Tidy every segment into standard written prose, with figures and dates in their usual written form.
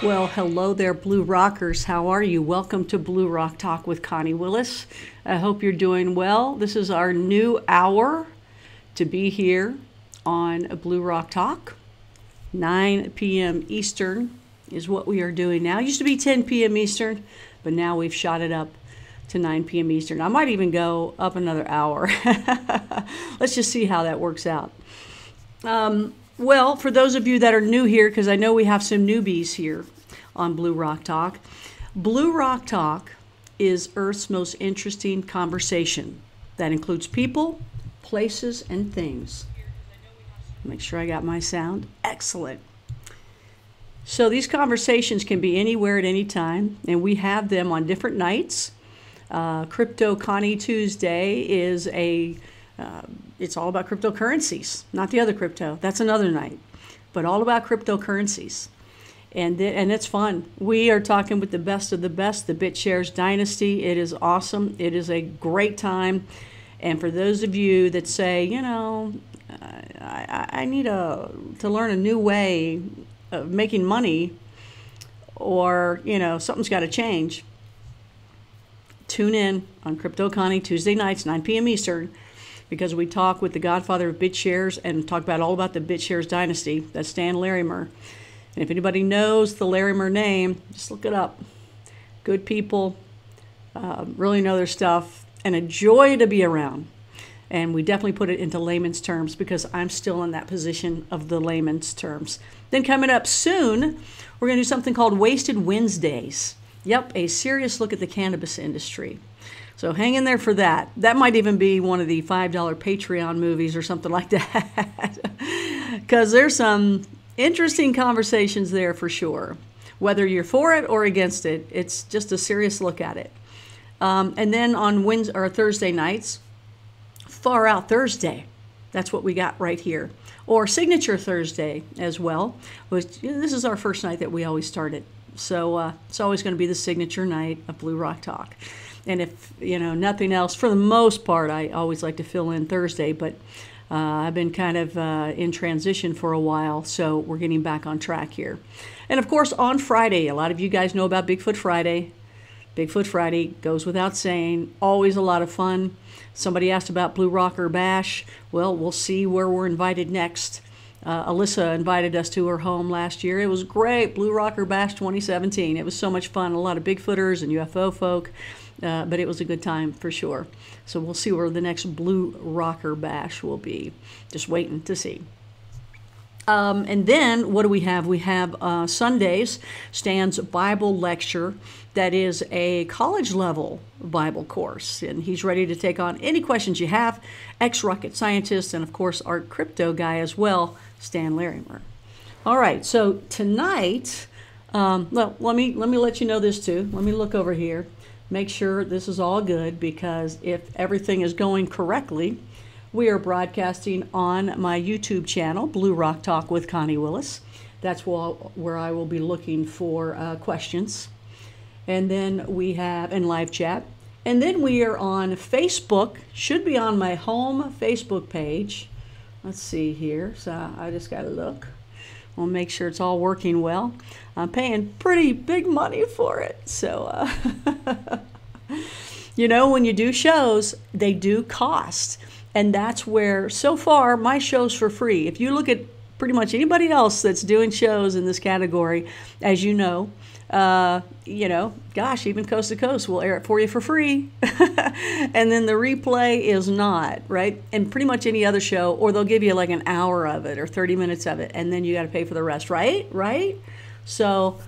Well, hello there, Blue Rockers. How are you? Welcome to Blue Rock Talk with Connie Willis. I hope you're doing well. This is our new hour to be here on Blue Rock Talk. 9 p.m. Eastern is what we are doing now. It used to be 10 p.m. Eastern, but now we've shot it up to 9 p.m. Eastern. I might even go up another hour. Let's just see how that works out. Well, for those of you that are new here, because I know we have some newbies here on Blue Rock Talk, Blue Rock Talk is Earth's most interesting conversation. That includes people, places, and things. Make sure I got my sound. Excellent. So these conversations can be anywhere at any time, and we have them on different nights. Crypto Connie Tuesday is it's all about cryptocurrencies, not the other crypto. That's another night, but all about cryptocurrencies. And it's fun. We are talking with the best of the best, the BitShares Dynasty. It is awesome. It is a great time. And for those of you that say, you know, I need to learn a new way of making money, or, you know, something's got to change, tune in on Crypto Connie Tuesday nights, 9 p.m. Eastern, because we talk with the godfather of BitShares and talk about all about the BitShares Dynasty. That's Stan Larimer. And if anybody knows the Larimer name, just look it up. Good people, really know their stuff, and a joy to be around. And we definitely put it into layman's terms because I'm still in that position of the layman's terms. Then coming up soon, we're going to do something called Wasted Wednesdays. Yep, a serious look at the cannabis industry. So hang in there for that. That might even be one of the $5 Patreon movies or something like that. Because there's some interesting conversations there for sure. Whether you're for it or against it, it's just a serious look at it. And then on Wednesday or Thursday nights, Far Out Thursday. That's what we got right here. Or Signature Thursday as well. Which, you know, this is our first night that we always start it. So it's always going to be the signature night of Blue Rock Talk. And if, you know, nothing else, for the most part, I always like to fill in Thursday, but I've been kind of in transition for a while, so we're getting back on track here. And of course, on Friday, a lot of you guys know about Bigfoot Friday. Bigfoot Friday goes without saying, always a lot of fun. Somebody asked about Blue Rocker Bash. Well, we'll see where we're invited next. Alyssa invited us to her home last year. It was great, Blue Rocker Bash 2017. It was so much fun, a lot of Bigfooters and UFO folk. But it was a good time for sure. So we'll see where the next Blue Rocker Bash will be. Just waiting to see. And then what do we have? We have Sundays, Stan's Bible lecture. That is a college level Bible course. And he's ready to take on any questions you have. Ex-rocket scientist and of course our crypto guy as well, Stan Larimer. All right, so tonight, well, let me let you know this too. Let me look over here. Make sure this is all good, because if everything is going correctly, we are broadcasting on my YouTube channel, Blue Rock Talk with Connie Willis. That's where I will be looking for questions. And then we have, and live chat. And then we are on Facebook, should be on my home Facebook page. Let's see here, so I just gotta look. We'll make sure it's all working well. I'm paying pretty big money for it. So, you know, when you do shows, they do cost. And that's where, so far, my show's for free. If you look at pretty much anybody else that's doing shows in this category, as you know, gosh, even Coast to Coast will air it for you for free. And then the replay is not, right? And pretty much any other show, or they'll give you like an hour of it or 30 minutes of it, and then you got to pay for the rest, right? Right? So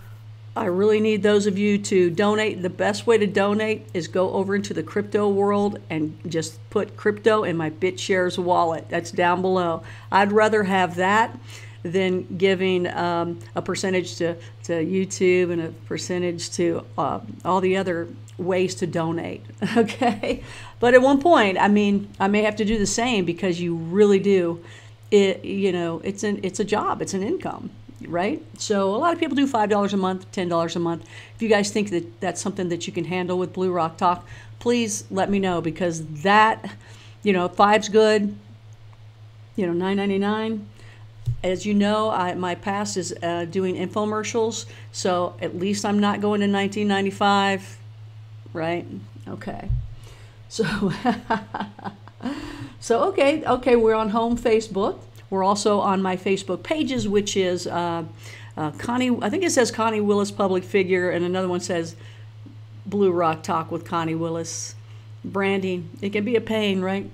I really need those of you to donate. The best way to donate is go over into the crypto world and just put crypto in my BitShares wallet. That's down below. I'd rather have that than giving a percentage to YouTube and a percentage to all the other ways to donate, okay? But at one point, I mean, I may have to do the same, because you really do, it's a job, it's an income, right? So a lot of people do $5 a month, $10 a month. If you guys think that that's something that you can handle with Blue Rock Talk, please let me know, because that, $5's good, $9.99. as you know, my past is doing infomercials, so at least I'm not going to 1995, right? Okay. So, okay, we're on home Facebook. We're also on my Facebook pages, which is Connie, I think it says Connie Willis Public Figure, and another one says Blue Rock Talk with Connie Willis. Branding, it can be a pain, right?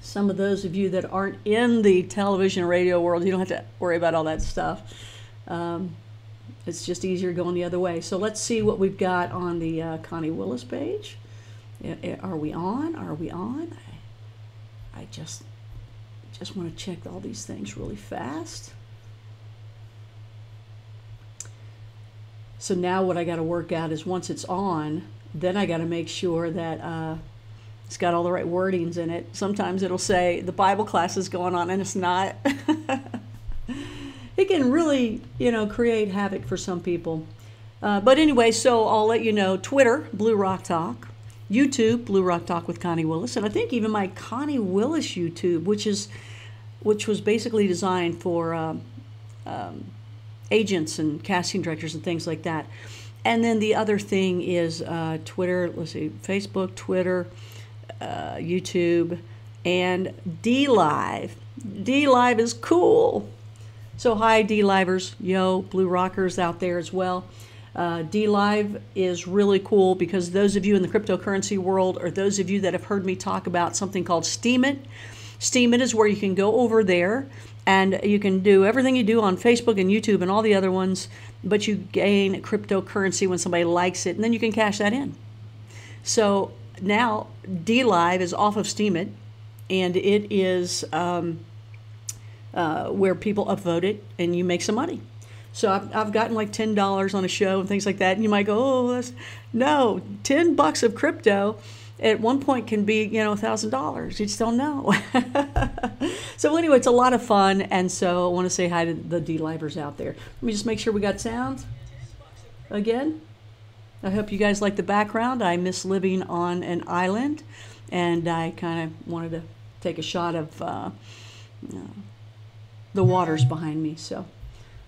Some of those of you that aren't in the television and radio world, you don't have to worry about all that stuff. It's just easier going the other way. So let's see what we've got on the Connie Willis page. Are we on? Are we on? I just want to check all these things really fast. So now what I got to work out is once it's on, then I got to make sure that it's got all the right wordings in it. Sometimes it'll say the Bible class is going on, and it's not. It can really, create havoc for some people. But anyway, so I'll let you know. Twitter, Blue Rock Talk. YouTube, Blue Rock Talk with Connie Willis. And I think even my Connie Willis YouTube, which was basically designed for agents and casting directors and things like that. And then the other thing is Twitter, let's see, Facebook, Twitter, YouTube, and DLIVE. DLIVE is cool. So hi, DLivers, yo, Blue Rockers out there as well. DLIVE is really cool because those of you in the cryptocurrency world, or those of you that have heard me talk about something called Steemit. Steemit is where you can go over there and you can do everything you do on Facebook and YouTube and all the other ones, but you gain cryptocurrency when somebody likes it, and then you can cash that in. So now DLIVE is off of Steemit, and it is where people upvote it and you make some money. So I've gotten like $10 on a show and things like that, and you might go, oh, no, $10 of crypto at one point can be, $1,000. You just don't know. So anyway, it's a lot of fun, and so I want to say hi to the DLivers out there. Let me just make sure we got sound again. I hope you guys like the background. I miss living on an island, and I kind of wanted to take a shot of the waters behind me. So,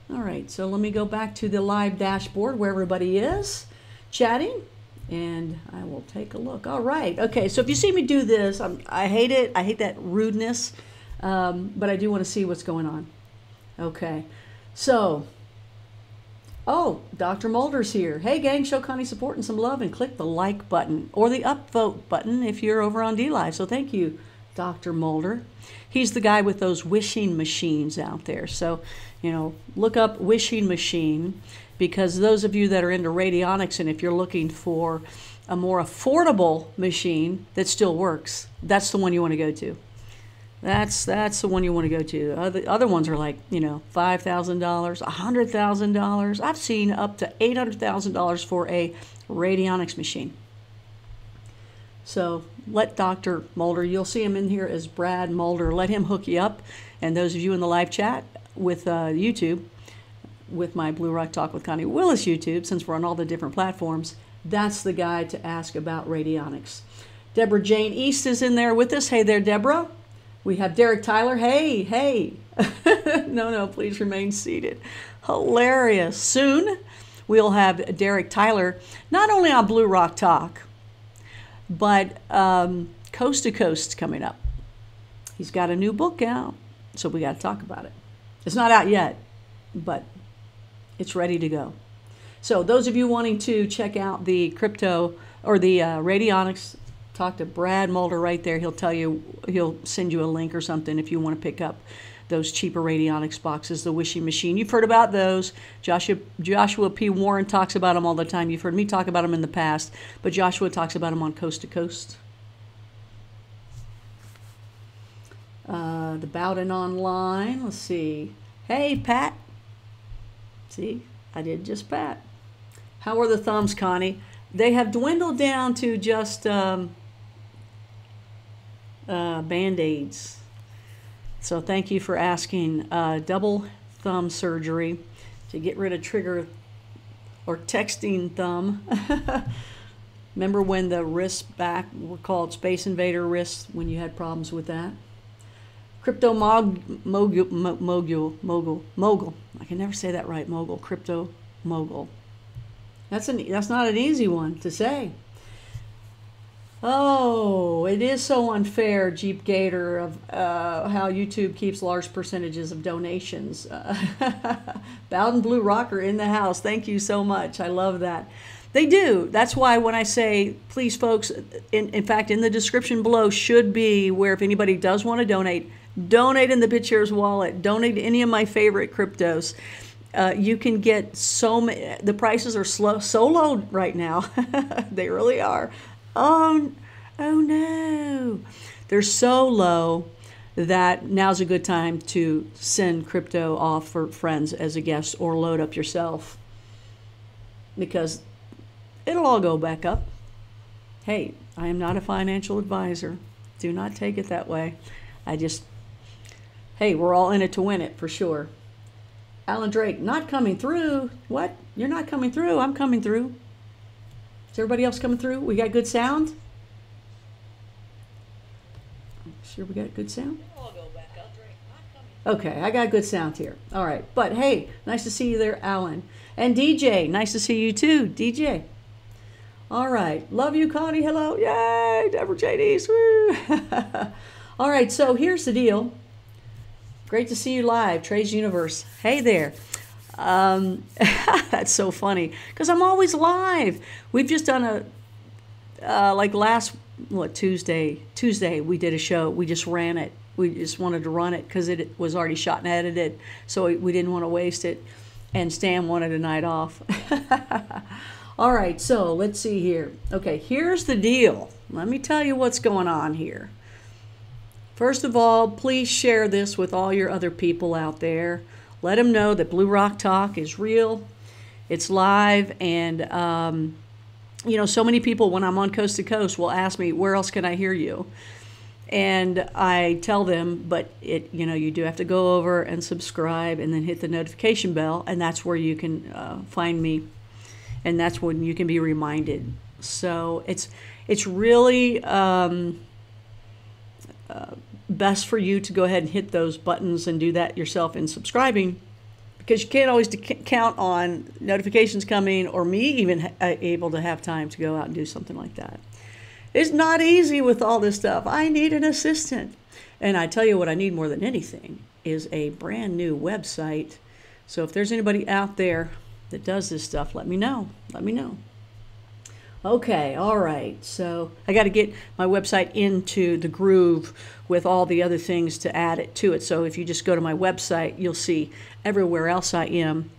all right, so let me go back to the live dashboard where everybody is chatting, and I will take a look. All right, okay, so if you see me do this, I hate it. I hate that rudeness, but I do want to see what's going on. Okay, so, oh, Dr. Mulder's here. Hey, gang, show Connie support and some love and click the like button or the upvote button if you're over on DLive. So thank you, Dr. Mulder. He's the guy with those wishing machines out there. So, look up wishing machine, because those of you that are into radionics, and if you're looking for a more affordable machine that still works, that's the one you want to go to. That's the one you want to go to. Other ones are like, $5,000, $100,000. I've seen up to $800,000 for a radionics machine. So let Dr. Mulder, you'll see him in here as Brad Mulder, let him hook you up. And those of you in the live chat with YouTube, with my Blue Rock Talk with Connie Willis YouTube, since we're on all the different platforms, that's the guy to ask about radionics. Deborah Jane East is in there with us. Hey there, Deborah. We have Derek Tyler. Hey. No, please remain seated. Hilarious. Soon we'll have Derek Tyler, not only on Blue Rock Talk, but Coast to Coast coming up. He's got a new book out, so we got to talk about it. It's not out yet, but it's ready to go. So those of you wanting to check out the crypto or the radionics, talk to Brad Mulder right there. He'll tell you, he'll send you a link or something if you want to pick up those cheaper radionics boxes, the wishing machine. You've heard about those. Joshua P. Warren talks about them all the time. You've heard me talk about them in the past, but Joshua talks about them on Coast to Coast. The Bowden Online. Let's see. Hey, Pat. See, I did just Pat. How are the thumbs, Connie? They have dwindled down to just Band-Aids. So thank you for asking. Double thumb surgery to get rid of trigger or texting thumb. Remember when the wrists back were called Space Invader wrists when you had problems with that? Crypto mogul. I can never say that right. Mogul. Crypto mogul. That's not an easy one to say. Oh, it is so unfair, Jeep Gator, of how YouTube keeps large percentages of donations. Bowden Blue Rocker in the house. Thank you so much. I love that. They do. That's why when I say, please, folks, in fact, in the description below should be where if anybody does want to donate, donate in the BitShares wallet. Donate any of my favorite cryptos. You can get so many. The prices are so low right now. They really are. Oh no. They're so low that now's a good time to send crypto off for friends as a guest or load up yourself, because it'll all go back up. Hey, I am not a financial advisor. Do not take it that way. Hey, we're all in it to win it for sure. Alan Drake, not coming through. What? You're not coming through. I'm coming through. Is everybody else coming through? We got good sound? Sure we got good sound? Okay, I got good sound here. All right. But hey, nice to see you there, Alan. And DJ, nice to see you too, DJ. All right. Love you, Connie. Hello. Yay, Deborah JD's. Woo. All right, so here's the deal. Great to see you live, Trey's Universe. Hey there. That's so funny because I'm always live. We've just done like last Tuesday we did a show. We just ran it. We just wanted to run it because it was already shot and edited, so we didn't want to waste it, and Stan wanted a night off. All right, so let's see here. Okay, here's the deal. Let me tell you what's going on here. First of all, please share this with all your other people out there. Let them know that Blue Rock Talk is real, it's live, and you know, so many people when I'm on Coast to Coast will ask me, where else can I hear you? And I tell them, but you do have to go over and subscribe and then hit the notification bell, and that's where you can find me, and that's when you can be reminded. So it's really best for you to go ahead and hit those buttons and do that yourself in subscribing, because you can't always count on notifications coming or me even able to have time to go out and do something like that. It's not easy with all this stuff. I need an assistant. And I tell you what I need more than anything is a brand new website. So if there's anybody out there that does this stuff, let me know. Let me know. Okay, all right. So I got to get my website into the groove with all the other things to add it to it. So if you just go to my website, you'll see everywhere else I am.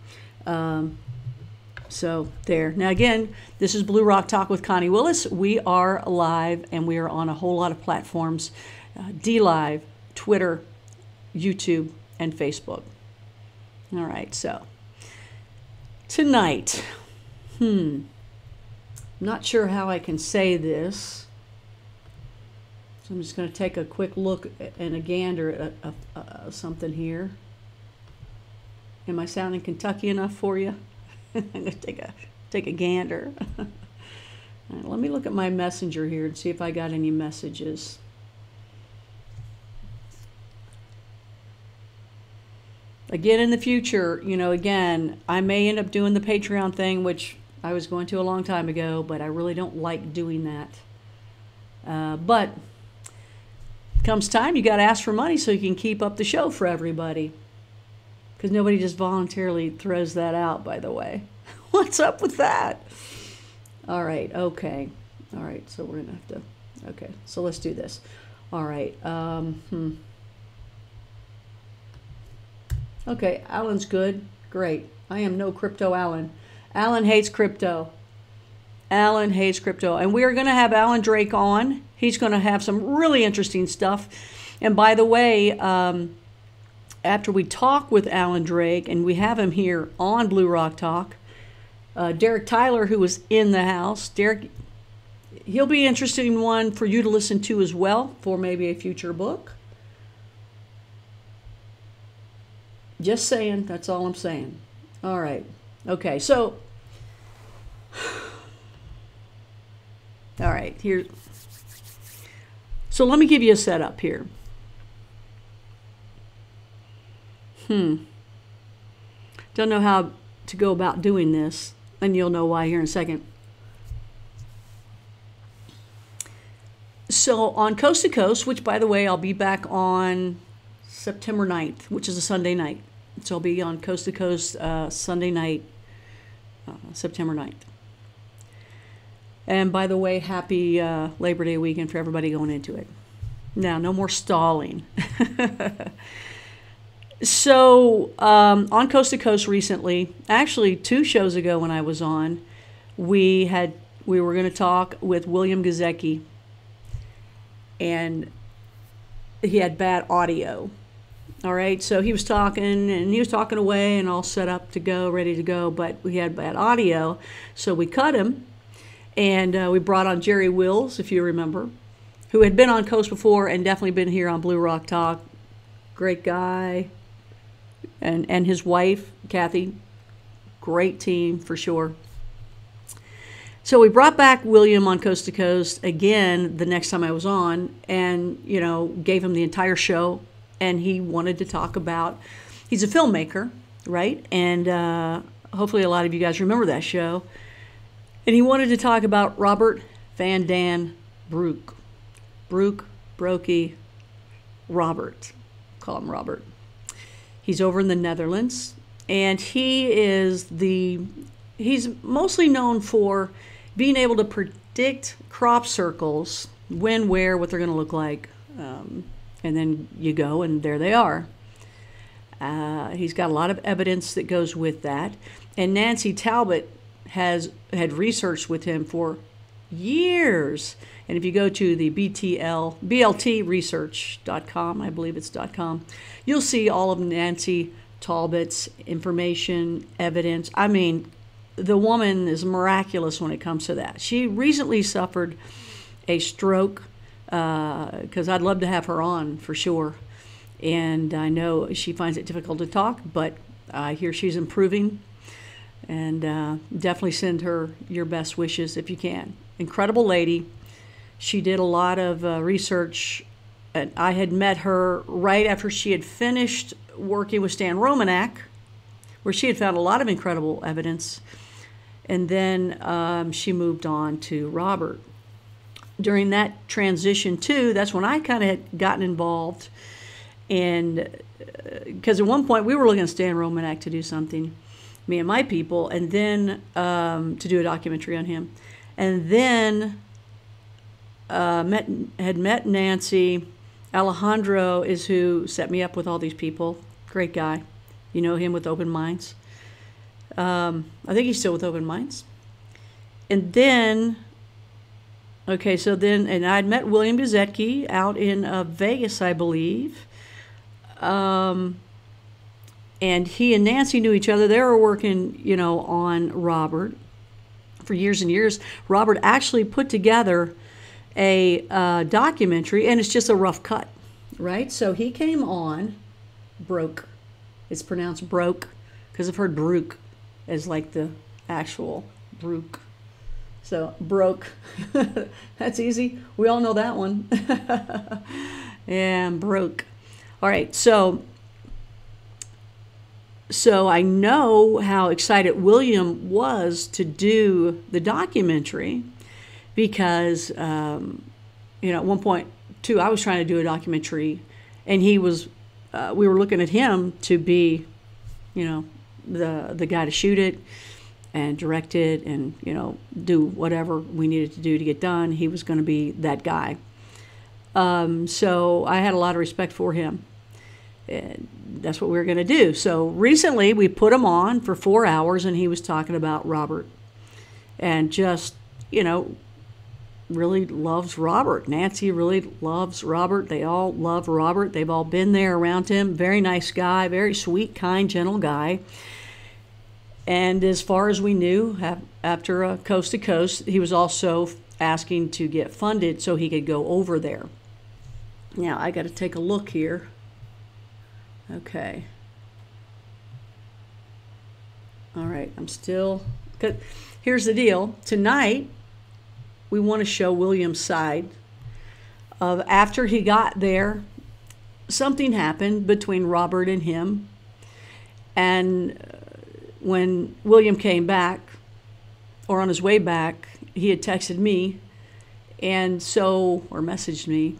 So there. Now again, this is Blue Rock Talk with Connie Willis. We are live and we are on a whole lot of platforms. DLIVE, Twitter, YouTube, and Facebook. All right, so tonight, I'm not sure how I can say this. So I'm just going to take a quick look and a gander at something here. Am I sounding Kentucky enough for you? I'm going to take a gander. All right, let me look at my messenger here and see if I got any messages. Again, in the future, again, I may end up doing the Patreon thing, which I was going to a long time ago, but I really don't like doing that. But comes time, you got to ask for money so you can keep up the show for everybody. Because nobody just voluntarily throws that out, by the way. What's up with that? All right, okay. All right, so we're going to have to... Okay, so let's do this. All right. Okay, Alan's good. Great. I am no crypto Alan. Alan hates crypto. Alan hates crypto. And we are going to have Alan Drake on. He's going to have some really interesting stuff. And by the way... after we talk with Alan Drake, and we have him here on Blue Rock Talk, Derek Tyler, who was in the house. Derek, he'll be an interesting one for you to listen to as well for maybe a future book. Just saying, that's all I'm saying. All right. Okay, so, all right, here. So let me give you a setup here. Don't know how to go about doing this, and you'll know why here in a second. So on Coast to Coast, which by the way, I'll be back on September 9th, which is a Sunday night. So I'll be on Coast to Coast Sunday night, September 9th. And by the way, happy Labor Day weekend for everybody going into it. Now, no more stalling. So on Coast to Coast recently, actually 2 shows ago when I was on, we were going to talk with William Gazecki, and he had bad audio. All right, so he was talking, and he was talking away and all set up to go, ready to go, but we had bad audio, so we cut him, and we brought on Jerry Willis, if you remember, who had been on Coast before and definitely been here on Blue Rock Talk. Great guy. And his wife, Kathy, great team for sure. So we brought back William on Coast to Coast again the next time I was on, and, you know, gave him the entire show, and he wanted to talk about, he's a filmmaker, right? And hopefully a lot of you guys remember that show. And he wanted to talk about Robbert Van Dan Broeke. Broeke, Robbert. Call him Robbert. He's over in the Netherlands, and he's mostly known for being able to predict crop circles, when, where, what they're going to look like, and then you go and there they are. He's got a lot of evidence that goes with that, and Nancy Talbot had researched with him for years. And if you go to the bltresearch.com, I believe it's .com, you'll see all of Nancy Talbot's information, evidence. I mean, the woman is miraculous when it comes to that. She recently suffered a stroke, because I'd love to have her on for sure. And I know she finds it difficult to talk, but I hear she's improving. And definitely send her your best wishes if you can. Incredible lady. She did a lot of research. And I had met her right after she had finished working with Stan Romanek, where she had found a lot of incredible evidence. And then she moved on to Robbert. During that transition, too, that's when I kind of had gotten involved. And because at one point we were looking at Stan Romanek to do something, me and my people, and then to do a documentary on him. And then had met Nancy. Alejandro is who set me up with all these people. Great guy. You know him with Open Minds. I think he's still with Open Minds. And then, okay, so then, and I'd met William Gazecki out in Vegas, I believe. And he and Nancy knew each other. They were working, you know, on Robbert for years and years. Robbert actually put together a documentary, and it's just a rough cut, right? So he came on, Broke. It's pronounced Broke, because I've heard Broeke as like the actual Broeke. So Broke, that's easy. We all know that one. And Broke. All right, so I know how excited William was to do the documentary, because, you know, at one point, too, I was trying to do a documentary, and he was, we were looking at him to be, you know, the guy to shoot it and direct it and, you know, do whatever we needed to do to get done. He was going to be that guy. So I had a lot of respect for him. And that's what we were going to do. So recently we put him on for 4 hours, and he was talking about Robbert, and just, you know, really loves Robbert. Nancy really loves Robbert. They all love Robbert. They've all been there around him. Very nice guy, very sweet, kind, gentle guy. And as far as we knew, after Coast to Coast, he was also asking to get funded so he could go over there. Now, I got to take a look here. Okay. All right, I'm still... Here's the deal. Tonight, we want to show William's side of after he got there, something happened between Robbert and him. And when William came back, or on his way back, he had texted me, and so, or messaged me.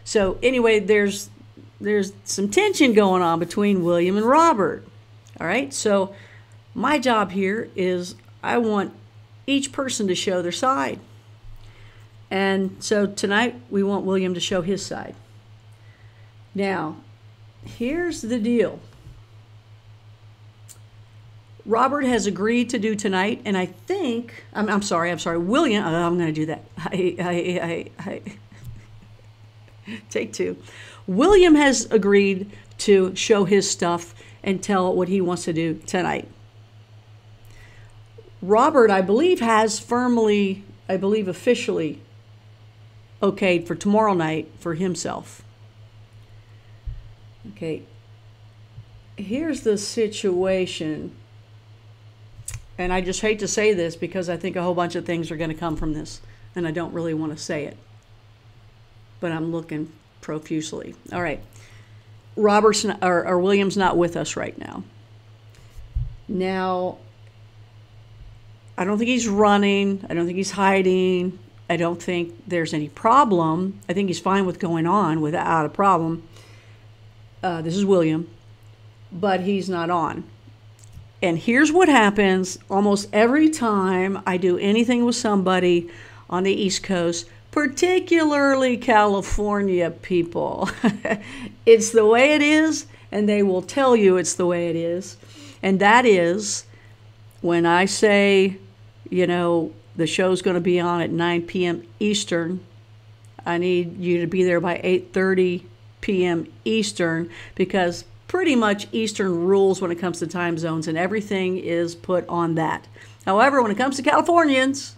So anyway, there's some tension going on between William and Robbert. All right, so my job here is I want each person to show their side. And so tonight we want William to show his side. Now, here's the deal. Robbert has agreed to do tonight, and I think, I'm sorry, William, I'm going to do that. Take two. William has agreed to show his stuff and tell what he wants to do tonight. Robbert, I believe, has firmly, officially okayed for tomorrow night for himself. Okay, here's the situation. And I just hate to say this because I think a whole bunch of things are going to come from this, and I don't really want to say it. But I'm looking profusely. All right. Robert's not, or William's not with us right now. Now, I don't think he's running. I don't think he's hiding. I don't think there's any problem. I think he's fine with going on without a problem. This is William, but he's not on. And here's what happens almost every time I do anything with somebody on the East Coast, particularly California people. It's the way it is, and they will tell you it's the way it is. And that is when I say, you know, the show's going to be on at 9 p.m. Eastern, I need you to be there by 8:30 p.m. Eastern, because pretty much Eastern rules when it comes to time zones, and everything is put on that. However, when it comes to Californians,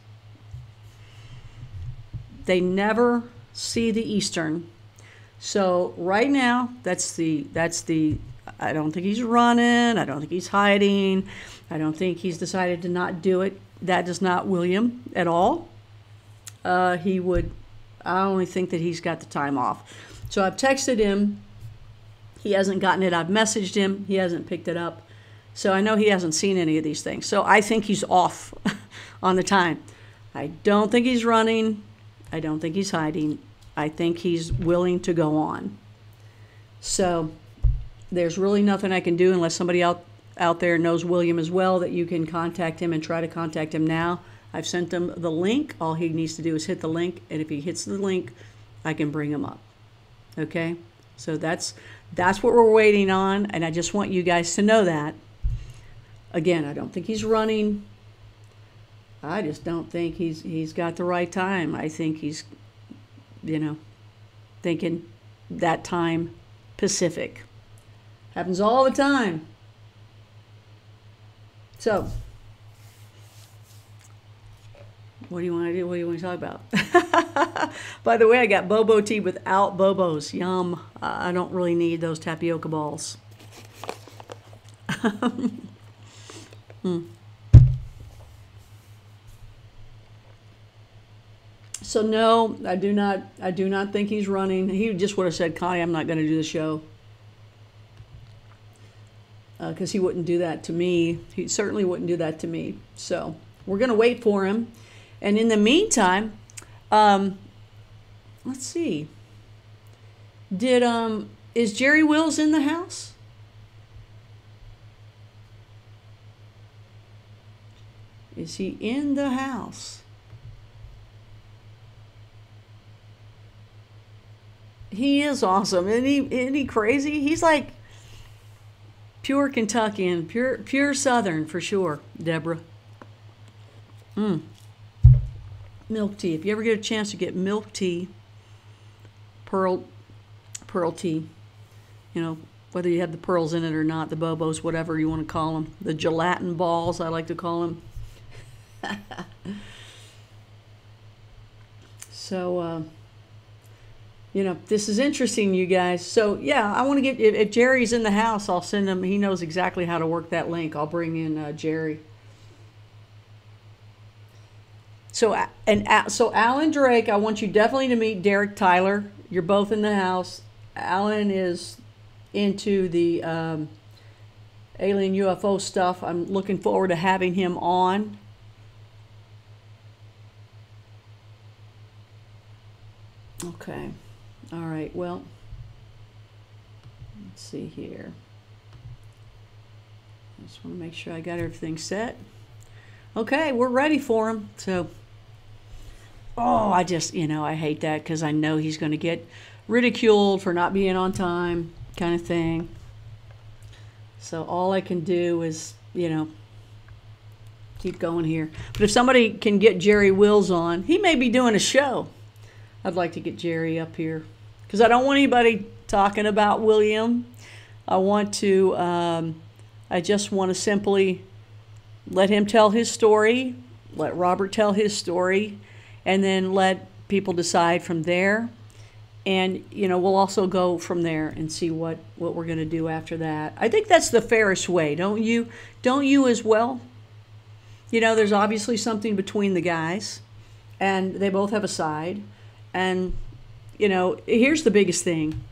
they never see the Eastern. So right now, that's the, I don't think he's running. I don't think he's hiding. I don't think he's decided to not do it. That is not William at all. I only think that he's got the time off. So I've texted him. He hasn't gotten it. I've messaged him. He hasn't picked it up. So I know he hasn't seen any of these things. So I think he's off on the time. I don't think he's running. I don't think he's hiding. I think he's willing to go on. So there's really nothing I can do unless somebody out there knows William as well, that you can contact him and try to contact him now. I've sent him the link. All he needs to do is hit the link. And if he hits the link, I can bring him up. Okay? So that's what we're waiting on, and I just want you guys to know that. Again, I don't think he's running. I just don't think he's got the right time. I think he's, you know, thinking that time Pacific. Happens all the time. So, what do you want to do? What do you want to talk about? By the way, I got boba tea without bobos. Yum. I don't really need those tapioca balls. So no, I do not think he's running. He just would have said, Connie, I'm not going to do the show. Because he wouldn't do that to me. He certainly wouldn't do that to me. So we're going to wait for him. And in the meantime, let's see. Is Jerry Wills in the house? Is he in the house? He is awesome. Isn't he crazy? He's like pure Kentuckian, pure Southern for sure, Deborah. Milk tea. If you ever get a chance to get milk tea, pearl tea, you know, whether you have the pearls in it or not, the bobos, whatever you want to call them, the gelatin balls, I like to call them. So, you know, this is interesting, you guys. So, yeah, I want to get, if Jerry's in the house, I'll send him, he knows exactly how to work that link. I'll bring in Jerry. So Alan Drake, I want you definitely to meet Derek Tyler. You're both in the house. Alan is into the alien UFO stuff. I'm looking forward to having him on. Okay. All right. Well, let's see here. I just want to make sure I got everything set. Okay, we're ready for him. So, oh, I just, I hate that because I know he's going to get ridiculed for not being on time, kind of thing. So all I can do is, keep going here. But if somebody can get Jerry Wills on, he may be doing a show. I'd like to get Jerry up here because I don't want anybody talking about William. I just want to simply let him tell his story, let Robbert tell his story, and then let people decide from there. And, we'll also go from there and see what we're going to do after that. I think that's the fairest way, don't you? Don't you as well? There's obviously something between the guys, and they both have a side. And, here's the biggest thing.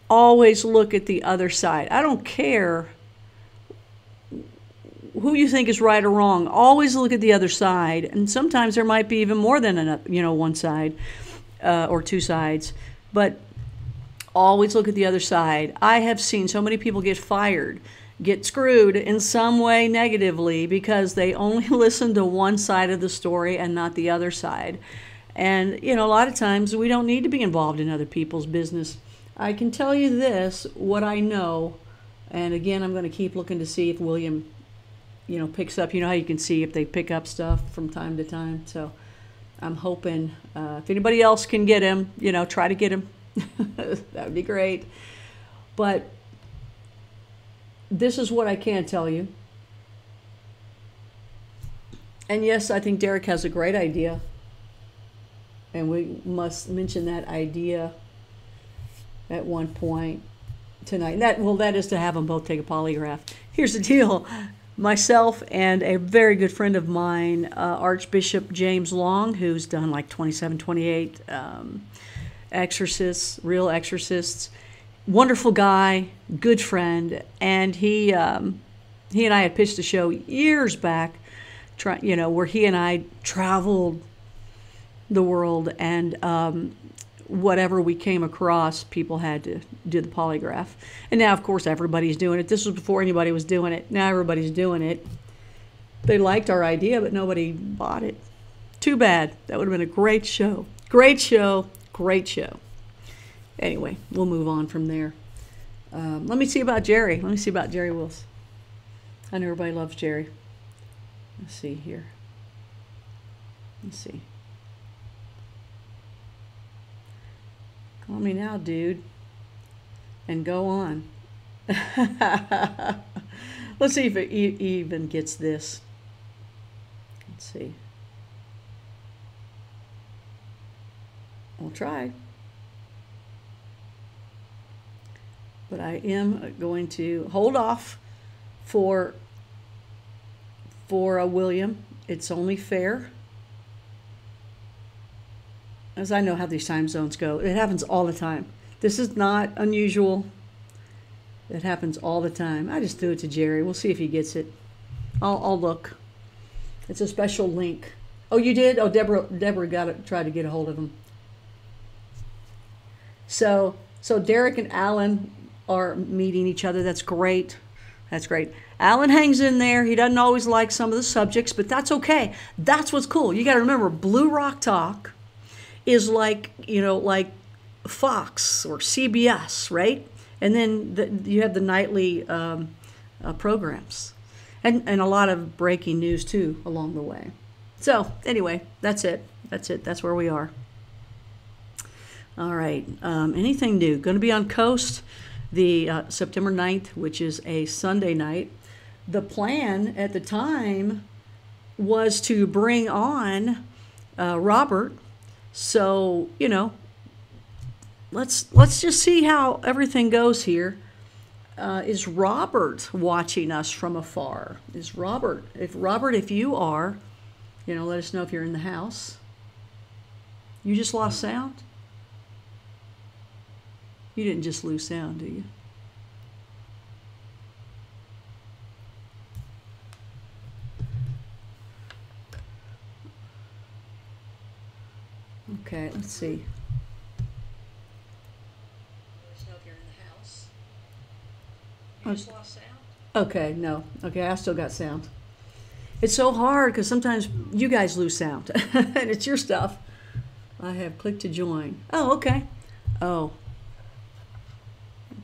Always look at the other side. I don't care who you think is right or wrong. Always look at the other side. And sometimes there might be even more than one side or two sides. But always look at the other side. I have seen so many people get fired, get screwed in some way negatively because they only listen to one side of the story and not the other side. And, a lot of times we don't need to be involved in other people's business. I can tell you this, what I know, and again, I'm going to keep looking to see if William, picks up. You know how you can see if they pick up stuff from time to time. So I'm hoping if anybody else can get him, try to get him. That would be great. But this is what I can tell you. And yes, I think Derek has a great idea. And we must mention that idea at one point tonight. That is to have them both take a polygraph. Here's the deal. Myself and a very good friend of mine, Archbishop James Long, who's done like 27, 28 exorcists, real exorcists. Wonderful guy, good friend. And he and I had pitched a show years back, where he and I traveled the world, and whatever we came across, people had to do the polygraph. And now, of course, everybody's doing it. This was before anybody was doing it. Now everybody's doing it. They liked our idea, but nobody bought it. Too bad. That would have been a great show. Great show. Great show. Anyway, we'll move on from there. Let me see about Jerry. Let me see about Jerry Wills. I know everybody loves Jerry. Let's see here. Let's see. Call me now, dude. And go on. Let's see if it even gets this. Let's see. I'll try. But I am going to hold off for William. It's only fair. As I know how these time zones go. It happens all the time. This is not unusual. It happens all the time. I just threw it to Jerry. We'll see if he gets it. I'll look. It's a special link. Oh, you did? Oh, Deborah tried to get a hold of him. So Derek and Alan are meeting each other. That's great. That's great. Alan hangs in there. He doesn't always like some of the subjects, but that's okay. That's what's cool. You got to remember, Blue Rock Talk is like, like Fox or CBS, right? And then you have the nightly programs and a lot of breaking news too along the way. So anyway, that's it. That's where we are. All right. Anything new? Going to be on Coast the September 9th, which is a Sunday night. The plan at the time was to bring on Robbert. So, let's just see how everything goes here. Is Robbert watching us from afar? Is Robbert, if you are, let us know if you're in the house. You just lost sound? You didn't just lose sound, do you? Okay, let's see. You just lost sound? Okay, no. Okay, I still got sound. It's so hard because sometimes you guys lose sound and it's your stuff. I have clicked to join. Oh, okay. Oh.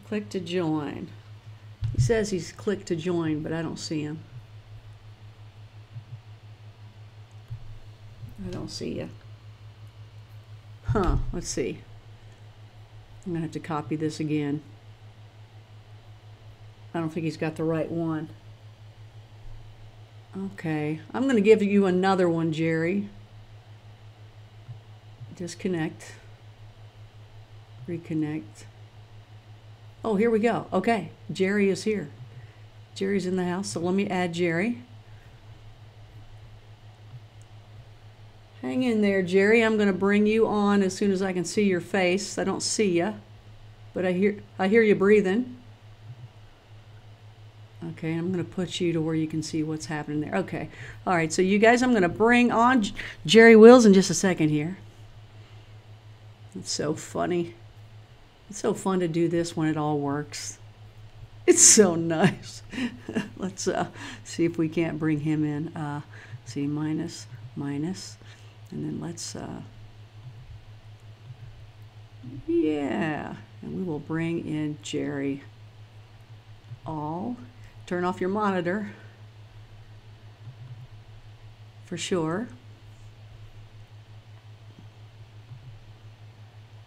Click to join. He says he's clicked to join, but I don't see him. I don't see you. Huh, let's see. I'm going to have to copy this again. I don't think he's got the right one. Okay, I'm going to give you another one, Jerry. Disconnect. Reconnect. Oh, here we go. Okay, Jerry is here. Jerry's in the house, so let me add Jerry. Hang in there, Jerry. I'm going to bring you on as soon as I can see your face. I don't see you, but I hear you breathing. Okay, I'm going to put you to where you can see what's happening there. Okay, all right, so you guys, I'm going to bring on Jerry Wills in just a second here. It's so funny. It's so fun to do this when it all works. It's so nice. Let's see if we can't bring him in. See, minus, and then let's, yeah, and we will bring in Jerry. All. Turn off your monitor for sure.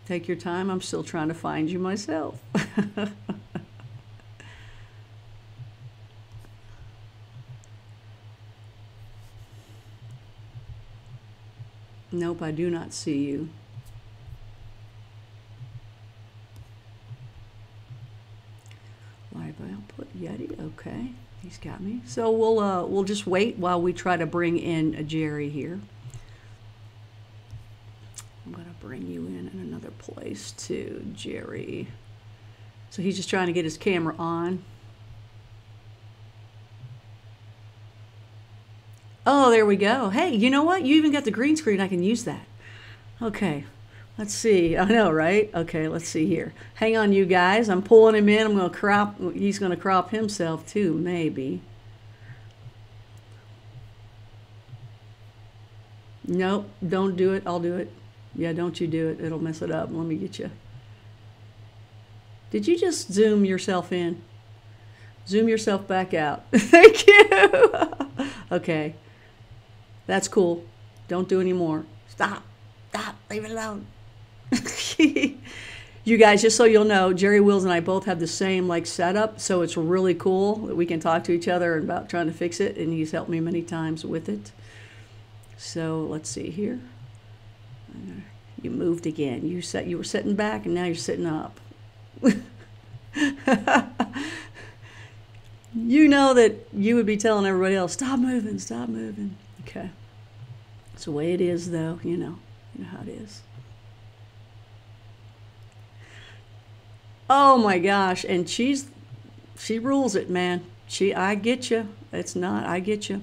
Take your time. I'm still trying to find you myself. Nope, I do not see you. Live output Yeti. Okay, he's got me. So we'll just wait while we try to bring in Jerry here. I'm gonna bring you in another place too, Jerry. So he's just trying to get his camera on. Oh, there we go. Hey, you know what? You even got the green screen. I can use that. Okay, let's see. I know, right? Okay, let's see here. Hang on, you guys. I'm pulling him in. I'm going to crop. He's going to crop himself too, maybe. Nope, don't do it. I'll do it. Yeah, don't you do it. It'll mess it up. Let me get you. Did you just zoom yourself in? Zoom yourself back out. Thank you. Okay. That's cool. Don't do any more. Stop. Stop. Leave it alone. You guys, just so you'll know, Jerry Wills and I both have the same like setup, so it's really cool that we can talk to each other about trying to fix it, and he's helped me many times with it. So let's see here. You moved again. You were sitting back, and now you're sitting up. You know that you would be telling everybody else, stop moving, stop moving. Okay. It's the way it is, though. You know how it is. Oh my gosh, and she rules it, man. I get you. It's not, I get you.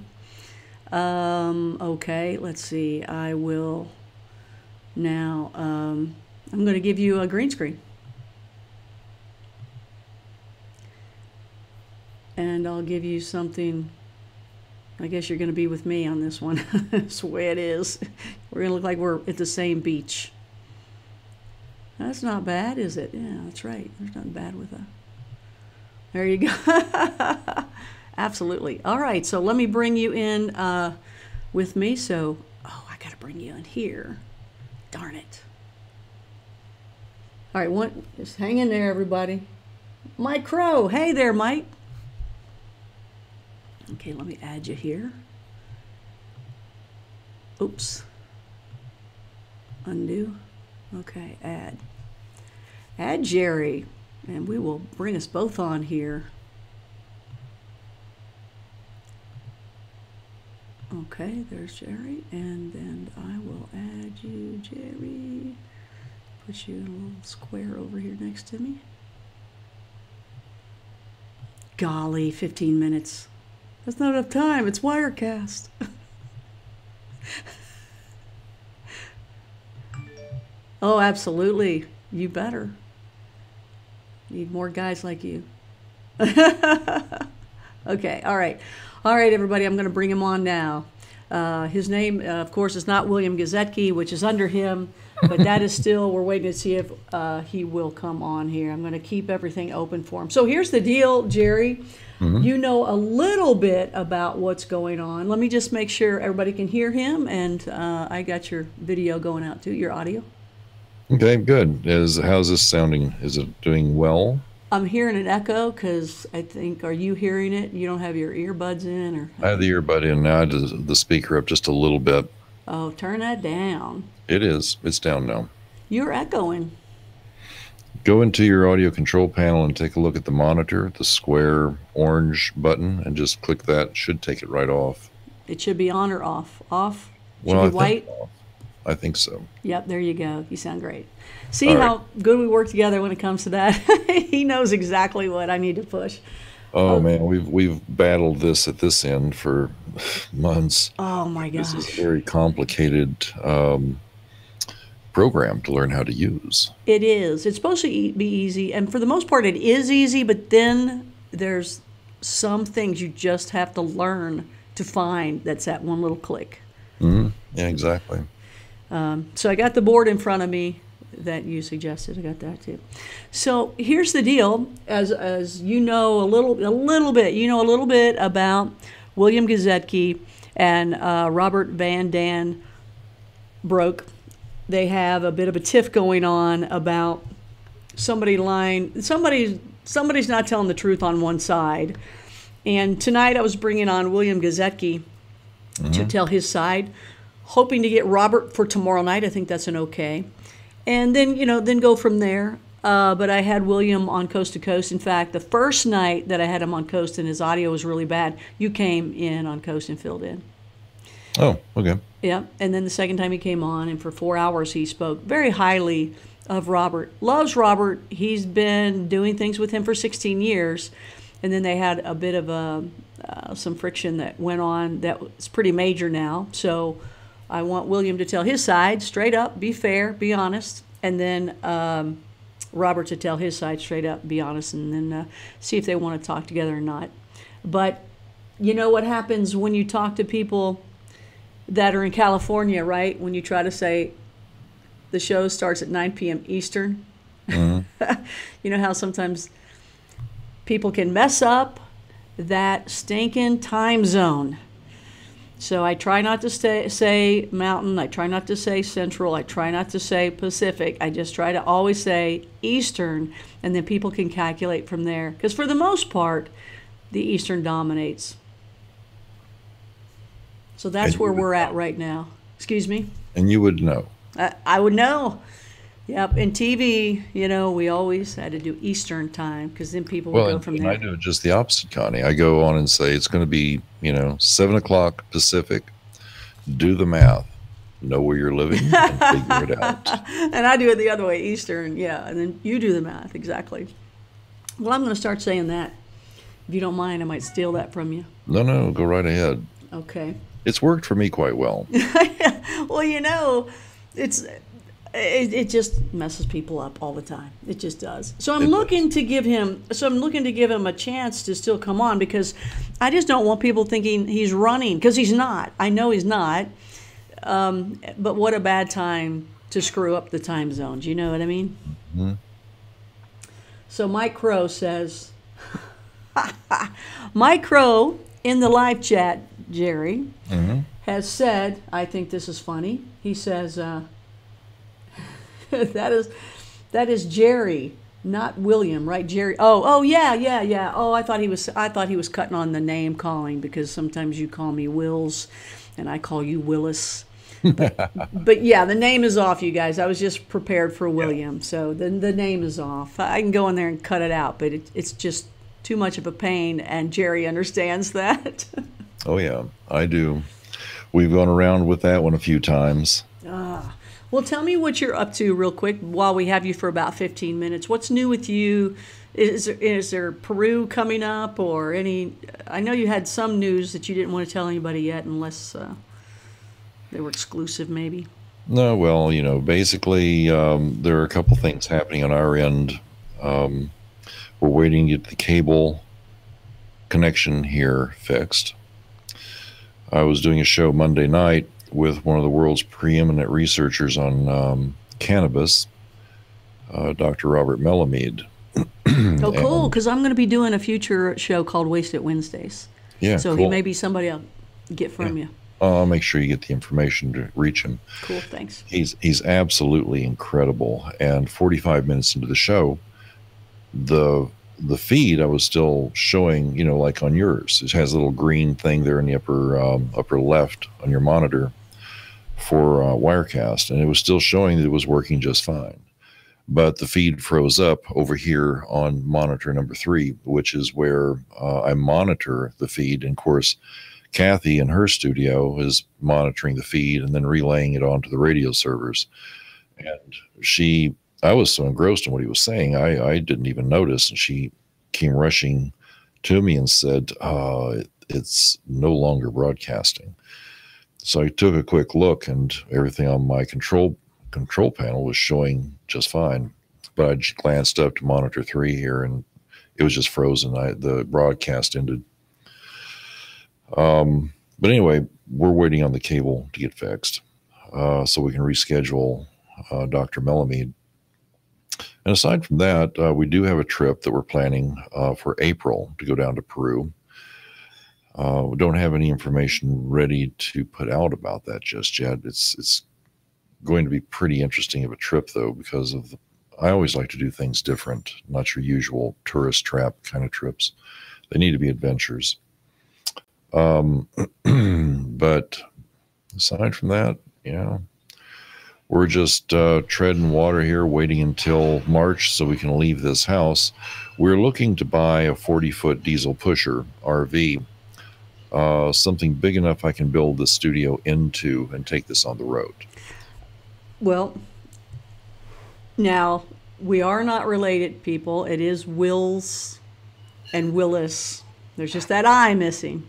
Okay, let's see. I will now, I'm going to give you a green screen. And I'll give you something. I guess you're going to be with me on this one. That's the way it is. We're going to look like we're at the same beach. That's not bad, is it? Yeah, that's right. There's nothing bad with that. There you go. Absolutely. All right, so let me bring you in with me. So, oh, I got to bring you in here. Darn it. All right, just hang in there, everybody. Mike Crow. Hey there, Mike. Okay, let me add you here. Oops. Undo. Okay, add. Add Jerry, and we will bring us both on here. Okay, there's Jerry, and then I will add you, Jerry. Put you in a little square over here next to me. Golly, 15 minutes. That's not enough time. It's Wirecast. Oh, absolutely. You better. Need more guys like you. Okay, all right. All right, everybody, I'm going to bring him on now. His name, of course, is not William Gazecki, which is under him, but that is still, we're waiting to see if he will come on here. I'm going to keep everything open for him. So here's the deal, Jerry. You know a little bit about what's going on. Let me just make sure everybody can hear him, and I got your video going out too, your audio. Okay, good. How's this sounding? Is it doing well? I'm hearing an echo because I think, are you hearing it? You don't have your earbuds in? Or I have the earbud in now. I did the speaker up just a little bit. Oh, turn that down. It is. It's down now. You're echoing. Go into your audio control panel and take a look at the monitor, the square orange button, and just click that. It should take it right off. It should be on or off? Off? Well, Should be white? I think so. Yep, there you go. You sound great. See All right. how good we work together when it comes to that? He knows exactly what I need to push. Oh man, we've battled this at this end for months. Oh my gosh. This is a very complicated program to learn how to use. It is. It's supposed to be easy, and for the most part it is easy, but then there's some things you just have to learn to find that's that one little click. Yeah, exactly. So I got the board in front of me that you suggested. I got that too. So here's the deal. As you know a little bit about William Gazecki and Robbert Van Dan Broeke. They have a bit of a tiff going on about somebody lying. Somebody's not telling the truth on one side. And tonight I was bringing on William Gazecki to tell his side, hoping to get Robbert for tomorrow night. I think that's an okay. And then, then go from there. But I had William on Coast to Coast. In fact, the first night that I had him on Coast and his audio was really bad, you came in on Coast and filled in. Oh, okay. Yeah, and then the second time he came on, and for 4 hours he spoke very highly of Robbert. Loves Robbert. He's been doing things with him for 16 years. And then they had a bit of some friction that went on that's pretty major now. So I want William to tell his side straight up, be fair, be honest, and then Robbert to tell his side straight up, be honest, and then see if they want to talk together or not. But you know what happens when you talk to people that are in California, right? When you try to say the show starts at 9 p.m. Eastern. You know how sometimes people can mess up that stinking time zone. So I try not to say Mountain. I try not to say Central. I try not to say Pacific. I just try to always say Eastern, and then people can calculate from there. Because for the most part, the Eastern dominates. So that's where we're at right now. Excuse me? And you would know. I would know. Yep. In TV, we always had to do Eastern time because then people would go from there. I do it just the opposite, Connie. I go on and say it's going to be, 7 o'clock Pacific. Do the math. Know where you're living and figure it out. And I do it the other way, Eastern. Yeah. And then you do the math. Exactly. Well, I'm going to start saying that. If you don't mind, I might steal that from you. No, go right ahead. Okay. It's worked for me quite well. Well, it just messes people up all the time. It just does. So I'm looking to give him a chance to still come on because I just don't want people thinking he's running because he's not. I know he's not. But what a bad time to screw up the time zones. You know what I mean? Mm-hmm. So Mike Crow says, Mike Crow in the live chat, Jerry, has said, I think this is funny. He says, that is Jerry, not William, right? Jerry. Oh yeah. Oh, I thought he was cutting on the name calling because sometimes you call me Wills and I call you Willis. But yeah, the name is off, you guys. I was just prepared for William, so the name is off. I can go in there and cut it out, but it's just too much of a pain, and Jerry understands that. Oh yeah, I do. We've gone around with that one a few times. Well, tell me what you're up to real quick while we have you for about 15 minutes. What's new with you? Is there Peru coming up or any? I know you had some news that you didn't want to tell anybody yet unless they were exclusive maybe. No, well, basically, there are a couple things happening on our end. Um, we're waiting to get the cable connection here fixed. I was doing a show Monday night with one of the world's preeminent researchers on cannabis, Dr. Robbert. Oh, cool, And because I'm going to be doing a future show called Wasted Wednesdays. yeah, So he cool. may be somebody I'll get from you. I'll make sure you get the information to reach him. Cool, thanks. He's absolutely incredible. And 45 minutes into the show, the feed I was still showing, like on yours. It has a little green thing there in the upper left on your monitor for Wirecast, and it was still showing that it was working just fine. But the feed froze up over here on monitor number 3, which is where I monitor the feed. And of course, Kathy in her studio is monitoring the feed and then relaying it onto the radio servers. And I was so engrossed in what he was saying, I didn't even notice. And she came rushing to me and said, it's no longer broadcasting. So I took a quick look, and everything on my control panel was showing just fine. But I just glanced up to monitor 3 here, and it was just frozen. The broadcast ended. But anyway, we're waiting on the cable to get fixed so we can reschedule Dr. Melamede. And aside from that, we do have a trip that we're planning for April to go down to Peru. We don't have any information ready to put out about that just yet. It's going to be pretty interesting of a trip, though, because I always like to do things different, not your usual tourist trap kind of trips. They need to be adventures. But aside from that, we're just treading water here, waiting until March so we can leave this house. We're looking to buy a 40-foot diesel pusher RV, something big enough I can build the studio into and take this on the road. Well, now, we are not related, people. It is Wills and Willis. There's just that I missing.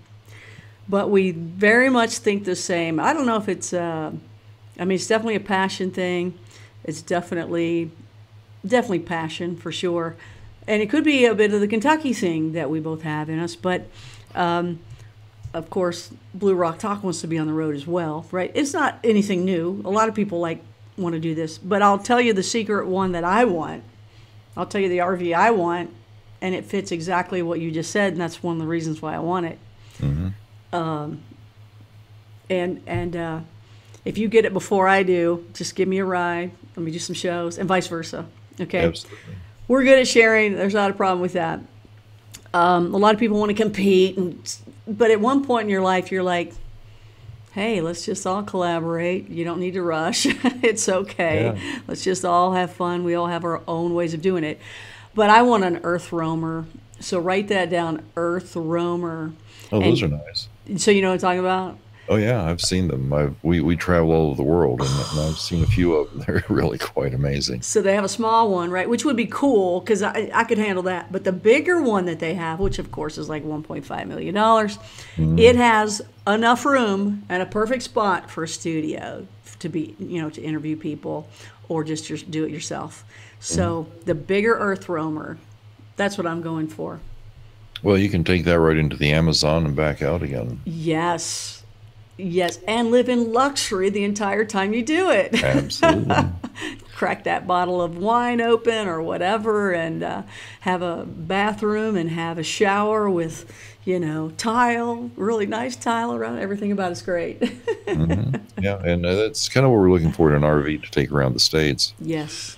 But we very much think the same. I don't know if it's, it's definitely a passion thing. It's definitely passion for sure. And it could be a bit of the Kentucky thing that we both have in us. But, of course, Blue Rock Talk wants to be on the road as well, right? It's not anything new. A lot of people want to do this. But I'll tell you the secret one that I want. I'll tell you the RV I want. And it fits exactly what you just said. And that's one of the reasons why I want it. Mm-hmm. And if you get it before I do, just give me a ride. Let me do some shows, and vice versa. Okay. Absolutely. We're good at sharing. There's not a problem with that. A lot of people want to compete, but at one point in your life, you're like, hey, let's just all collaborate. You don't need to rush. It's okay. Yeah. Let's just all have fun. We all have our own ways of doing it. But I want an Earth Roamer. So write that down, Earth Roamer. Oh, those are nice. So you know what I'm talking about? Oh, yeah, I've seen them. We travel all over the world, and I've seen a few of them. They're really quite amazing. So they have a small one, right, which would be cool because I could handle that. But the bigger one that they have, which of course is like $1.5 million, it has enough room and a perfect spot for a studio to be, to interview people or just do it yourself. So the bigger Earth Roamer, that's what I'm going for. Well, you can take that right into the Amazon and back out again. Yes, and live in luxury the entire time you do it. Absolutely. Crack that bottle of wine open or whatever, and have a bathroom and have a shower with, tile, really nice tile around. Everything about it's great. Yeah, and that's kind of what we're looking for in an RV to take around the States. Yes.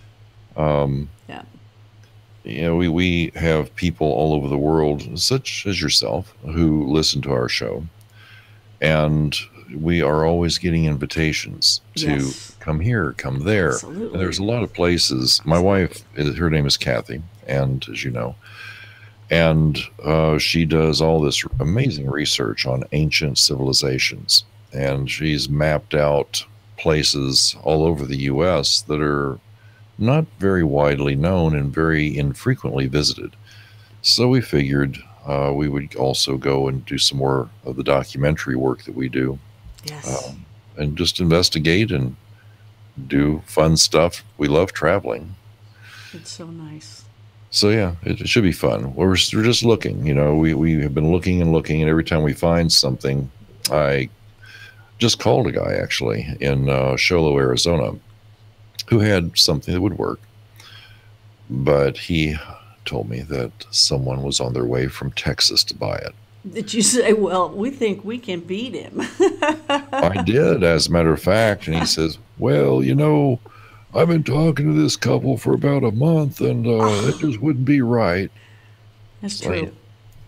Yeah. We have people all over the world, such as yourself, who listen to our show. And we are always getting invitations to come here, come there. Absolutely. And there's a lot of places. My wife, her name is Kathy, and as you know, and she does all this amazing research on ancient civilizations. And she's mapped out places all over the U.S. that are not very widely known and very infrequently visited. So we figured we would also go and do some more of the documentary work that we do. Yes. And just investigate and do fun stuff. We love traveling. It's so nice. So yeah, it should be fun. We're just looking, you know, we have been looking and looking, and every time we find something, I just called a guy actually in Show Low, Arizona, who had something that would work, but he told me that someone was on their way from Texas to buy it. Did you say, well, we think we can beat him? I did, as a matter of fact, and he says, well, you know, I've been talking to this couple for about a month, and it just wouldn't be right. That's true. Like,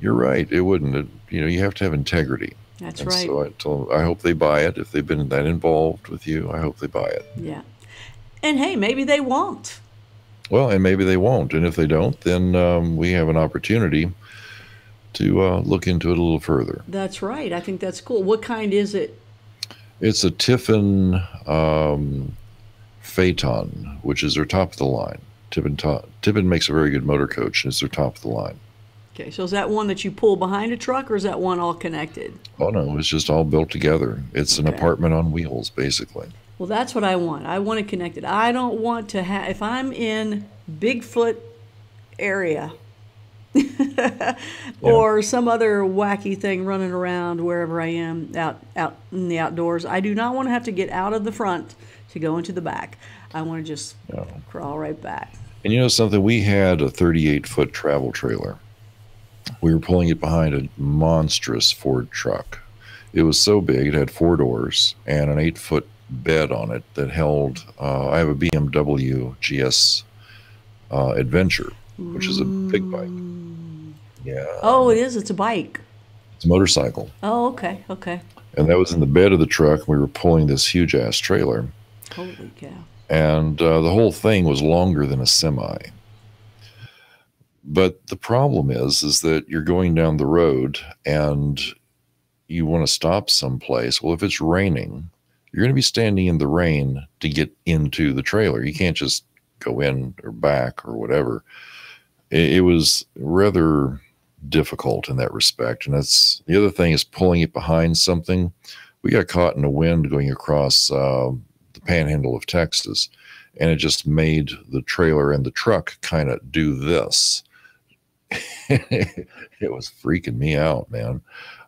you're right. It wouldn't. You know, you have to have integrity. That's and right. So I told them, I hope they buy it. If they've been that involved with you, I hope they buy it. Yeah. And hey, maybe they won't. Well, and maybe they won't. And if they don't, then we have an opportunity to look into it a little further. That's right. I think that's cool. What kind is it? It's a Tiffin Phaeton, which is their top of the line. Tiffin makes a very good motor coach, and it's their top of the line. Okay, so is that one that you pull behind a truck, or is that one all connected? Oh, no, it's just all built together. It's an apartment on wheels, basically. Well, that's what I want. I want it connected. I don't want to have, if I'm in Bigfoot area or some other wacky thing running around wherever I am out in the outdoors, I do not want to have to get out of the front to go into the back. I want to just crawl right back. And you know something? We had a 38-foot travel trailer. We were pulling it behind a monstrous Ford truck. It was so big, it had 4 doors and an 8-foot bed on it that held, I have a BMW GS Adventure, which is a big bike. Yeah. Oh, it is? It's a bike. It's a motorcycle. Oh, okay, okay. And that was in the bed of the truck. We were pulling this huge-ass trailer. Holy cow. And the whole thing was longer than a semi. But the problem is that you're going down the road and you want to stop someplace. Well, if it's raining, you're going to be standing in the rain to get into the trailer. You can't just go in or back or whatever. It was rather difficult in that respect. And that's the other thing is pulling it behind something. We got caught in a wind going across the panhandle of Texas, and it just made the trailer and the truck kind of do this. It was freaking me out, man.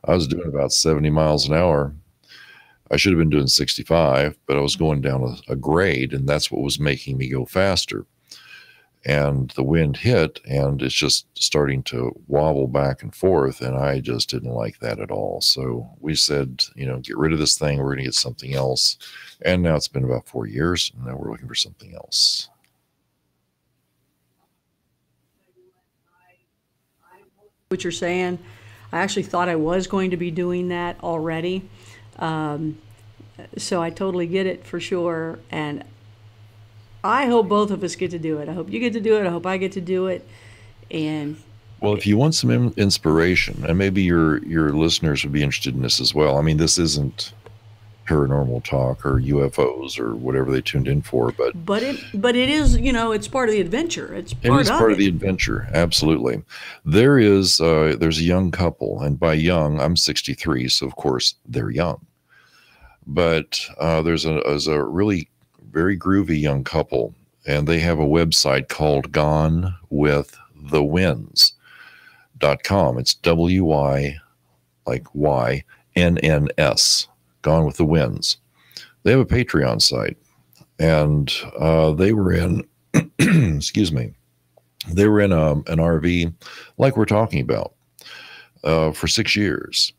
I was doing about 70 miles an hour. I should have been doing 65, but I was going down a grade, and that's what was making me go faster. And the wind hit, and it's just starting to wobble back and forth, and I just didn't like that at all. So we said, you know, get rid of this thing. We're going to get something else. And now it's been about 4 years, and now we're looking for something else. What you're saying, I actually thought I was going to be doing that already. So I totally get it for sure. And I hope both of us get to do it. I hope you get to do it. I hope I get to do it. And well, if you want some inspiration, and maybe your listeners would be interested in this as well. I mean, this isn't paranormal talk or UFOs or whatever they tuned in for, but it is, you know, it's part of the adventure. It is part of the adventure. Absolutely. There's a young couple, and by young, I'm 63, so of course they're young. But there's a really very groovy young couple, and they have a website called GoneWithTheWinds.com. It's WY, like YNNS, Gone with the Winds. They have a Patreon site, and they were in, excuse me, they were in an RV like we're talking about for 6 years.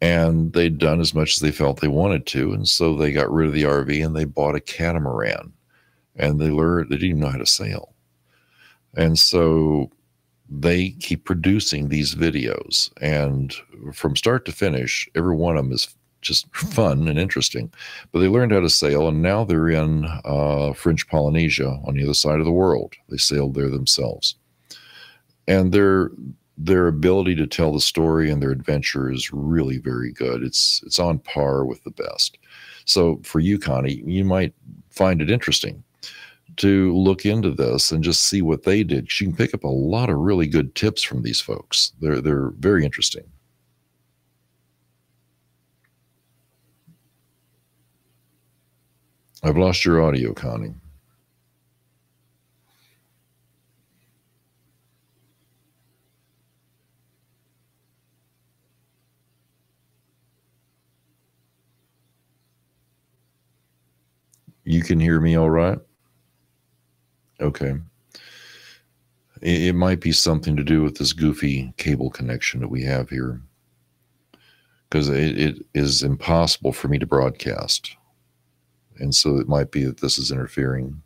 And they'd done as much as they felt they wanted to. And so they got rid of the RV and they bought a catamaran. And they didn't even know how to sail. And so they keep producing these videos. And from start to finish, every one of them is just fun and interesting. But they learned how to sail, and now they're in French Polynesia on the other side of the world. They sailed there themselves. And their ability to tell the story and their adventure is really very good. It's on par with the best. So for you, Connie, you might find it interesting to look into this and just see what they did. You can pick up a lot of really good tips from these folks. They're very interesting. I've lost your audio, Connie. You can hear me all right? Okay. It might be something to do with this goofy cable connection that we have here, because it is impossible for me to broadcast. And so it might be that this is interfering.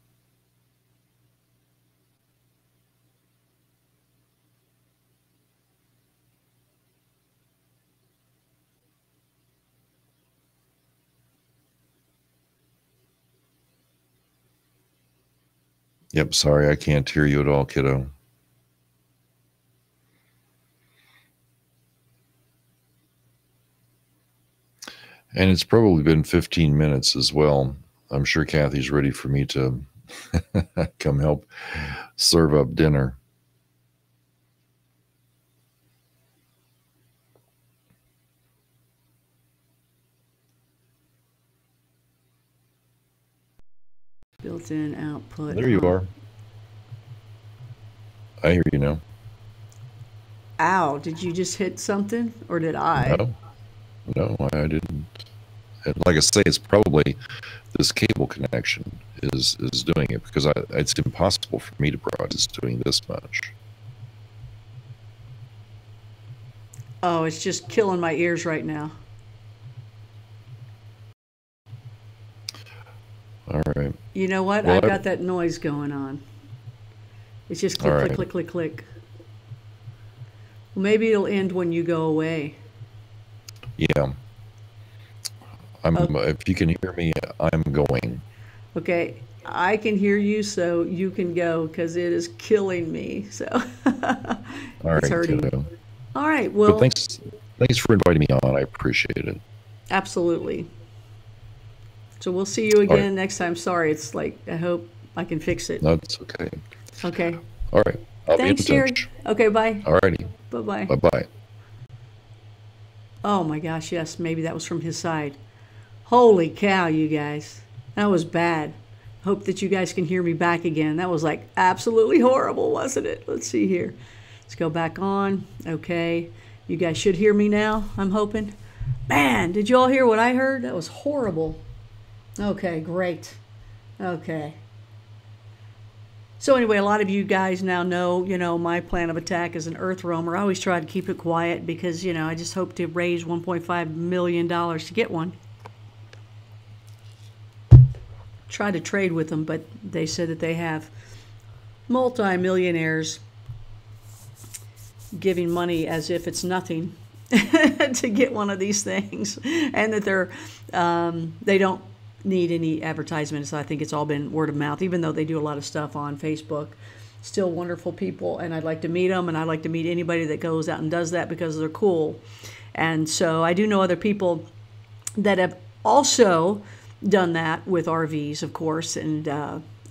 Yep, sorry, I can't hear you at all, kiddo. And it's probably been 15 minutes as well. I'm sure Kathy's ready for me to come help serve up dinner. Built-in output. There you are. I hear you now. Ow, did you just hit something, or did I? No, I didn't. And like I say, it's probably this cable connection is doing it, because it's impossible for me to broadcast doing this much. Oh, it's just killing my ears right now. All right. You know what? Well, I've got that noise going on. It's just click, All click, right. click, click, click. Well, maybe it'll end when you go away. Yeah. If you can hear me, I'm going. Okay, I can hear you, so you can go, because it is killing me. So All it's right, hurting. kiddo. All right, well, But thanks for inviting me on. I appreciate it. absolutely. So we'll see you again next time. Sorry, it's like, I hope I can fix it. No, it's okay. Okay. All right. I'll Thanks, be in Jerry. touch. Okay, bye. All righty. Bye-bye. Bye-bye. Oh my gosh, yes, maybe that was from his side. Holy cow, you guys. That was bad. Hope that you guys can hear me back again. That was like absolutely horrible, wasn't it? Let's see here. Let's go back on. Okay. You guys should hear me now, I'm hoping. Man, did you all hear what I heard? That was horrible. Okay, great. Okay. So anyway, a lot of you guys now know, my plan of attack is an earth roamer. I always try to keep it quiet because, I just hope to raise $1.5 million to get one. Try to trade with them, but they said that they have multi-millionaires giving money as if it's nothing to get one of these things, and that they don't need any advertisements. I think it's all been word of mouth, even though they do a lot of stuff on Facebook. Still wonderful people, and I'd like to meet them, and I'd like to meet anybody that goes out and does that because they're cool. And so I do know other people that have also done that with RVs, of course, and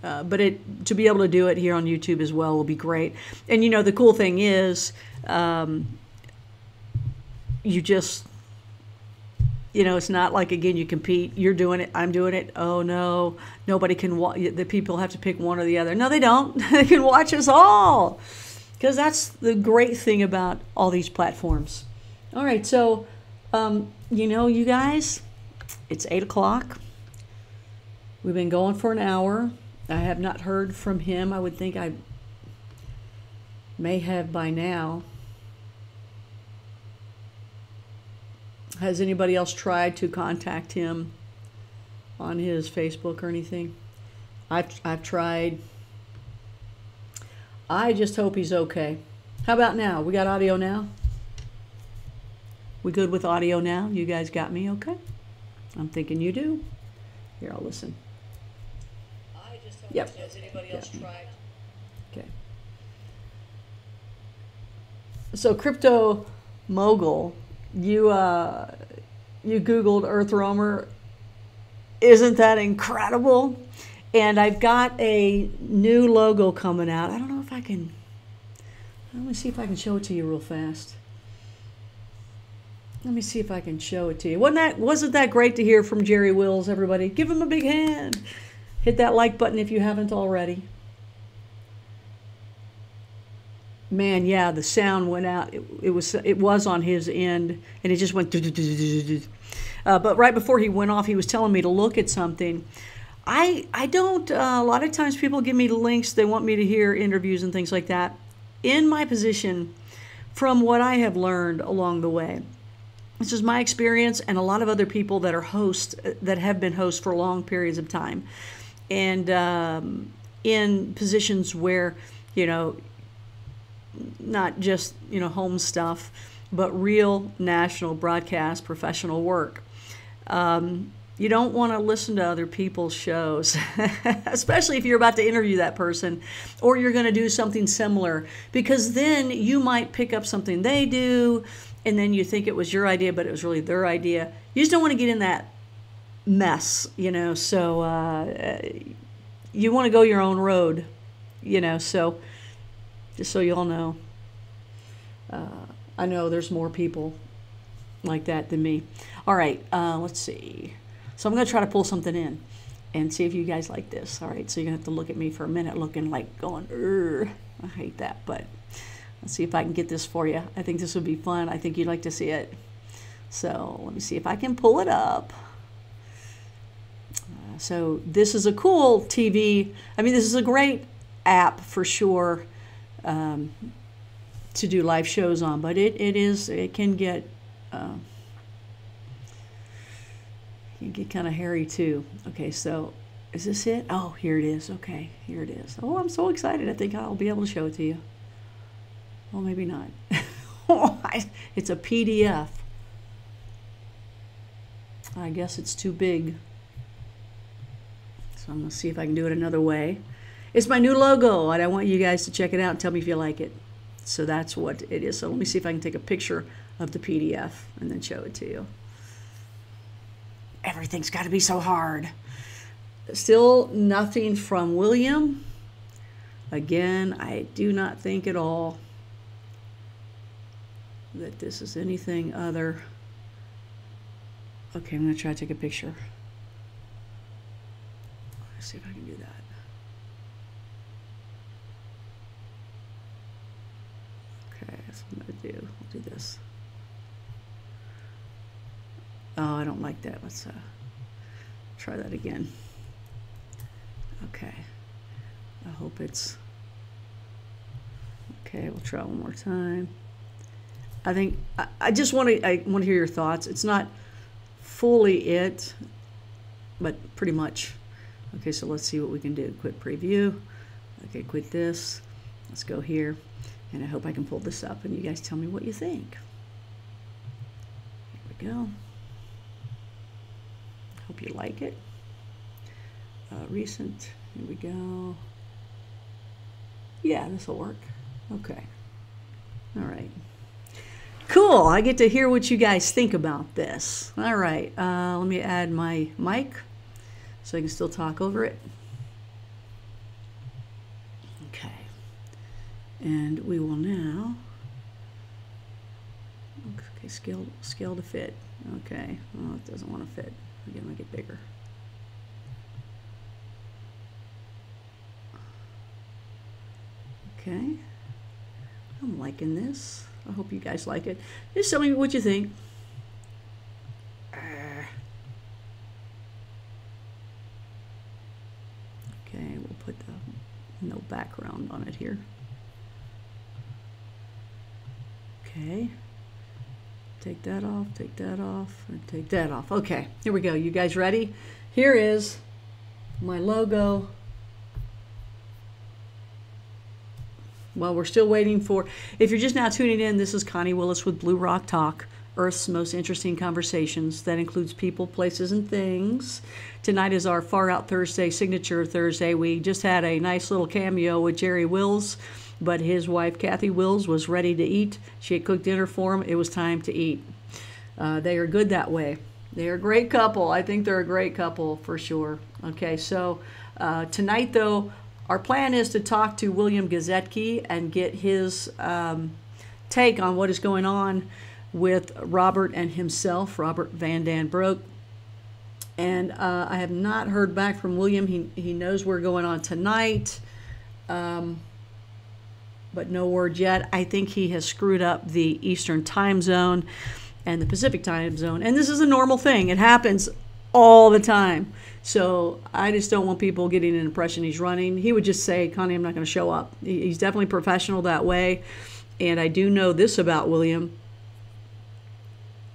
but to be able to do it here on YouTube as well will be great. And the cool thing is, you just, it's not like, again, you compete. You're doing it, I'm doing it. Oh no, nobody can watch. The people have to pick one or the other. No, they don't. They can watch us all, because that's the great thing about all these platforms. All right, so you guys, it's 8 o'clock. We've been going for an hour. I have not heard from him. I would think I may have by now. Has anybody else tried to contact him on his Facebook or anything? I've tried. I just hope he's okay. How about now? We got audio now? We good with audio now? You guys got me okay? I'm thinking you do. Here, I'll listen. Yep. Has anybody else tried? Okay. So, Crypto Mogul, you Googled Earth Roamer. Isn't that incredible? And I've got a new logo coming out. I don't know if I can. Let me see if I can show it to you real fast. Let me see if I can show it to you. Wasn't that great to hear from Jerry Wills, everybody? Give him a big hand. Hit that like button if you haven't already. Man, yeah, the sound went out. It was on his end, and it just went. But right before he went off, he was telling me to look at something. I don't. A lot of times, people give me links. They want me to hear interviews and things like that. In my position, from what I have learned along the way, this is my experience, and a lot of other people that are hosts that have been hosts for long periods of time, and in positions where, you know, not just, you know, home stuff, but real national broadcast professional work. You don't want to listen to other people's shows, especially if you're about to interview that person or you're going to do something similar, because then you might pick up something they do and then you think it was your idea, but it was really their idea. You just don't want to get in that mess, you know, so you want to go your own road, you know, so just so you all know. I know there's more people like that than me. All right, let's see. So I'm going to try to pull something in and see if you guys like this. All right, so you're going to have to look at me for a minute looking like going, I hate that, but let's see if I can get this for you. I think this would be fun. I think you'd like to see it. So let me see if I can pull it up. So this is a cool TV. I mean, this is a great app for sure to do live shows on, but it can get kind of hairy too. Okay, so is this it? Oh, here it is. Okay, here it is. Oh, I'm so excited. I think I'll be able to show it to you. Well, maybe not. It's a PDF. I guess it's too big. So I'm going to see if I can do it another way. It's my new logo, and I want you guys to check it out and tell me if you like it. So that's what it is. So let me see if I can take a picture of the PDF and then show it to you. Everything's got to be so hard. Still nothing from William. Again, I do not think at all that this is anything other. Okay, I'm going to try to take a picture. Let's see if I can do that. Okay, that's what I'm going to do. I'll do this. Oh, I don't like that. Let's try that again. Okay. I hope it's... Okay, we'll try one more time. I think I just want to hear your thoughts. It's not fully it, but pretty much. Okay, so let's see what we can do. Quit preview. Okay, quit this. Let's go here. And I hope I can pull this up and you guys tell me what you think. Here we go. Hope you like it. Recent. Here we go. Yeah, this will work. Okay. All right. Cool. I get to hear what you guys think about this. All right. Let me add my mic so I can still talk over it. Okay. And we will now. Okay, scale to fit. Okay. Oh, it doesn't want to fit. Again, make it bigger. Okay. I'm liking this. I hope you guys like it. Just tell me what you think. Okay, we'll put no background on it here. Okay. Take that off, take that off, and take that off. Okay, here we go. You guys ready? Here is my logo. Well, we're still waiting for, if you're just now tuning in, this is Connie Willis with Blue Rock Talk, Earth's most interesting conversations. That includes people, places, and things. Tonight is our Far Out Thursday, Signature Thursday. We just had a nice little cameo with Jerry Wills, but his wife, Kathy Wills, was ready to eat. She had cooked dinner for him. It was time to eat. They are good that way. They're a great couple. I think they're a great couple for sure. Okay, so tonight, though, our plan is to talk to William Gazecki and get his take on what is going on with Robbert and himself, Robbert Van Dan Broeke. And I have not heard back from William. He knows we're going on tonight, but no word yet. I think he has screwed up the Eastern time zone and the Pacific time zone. And this is a normal thing. It happens all the time. So I just don't want people getting an impression he's running. He would just say, Connie, I'm not going to show up. He's definitely professional that way. And I do know this about William.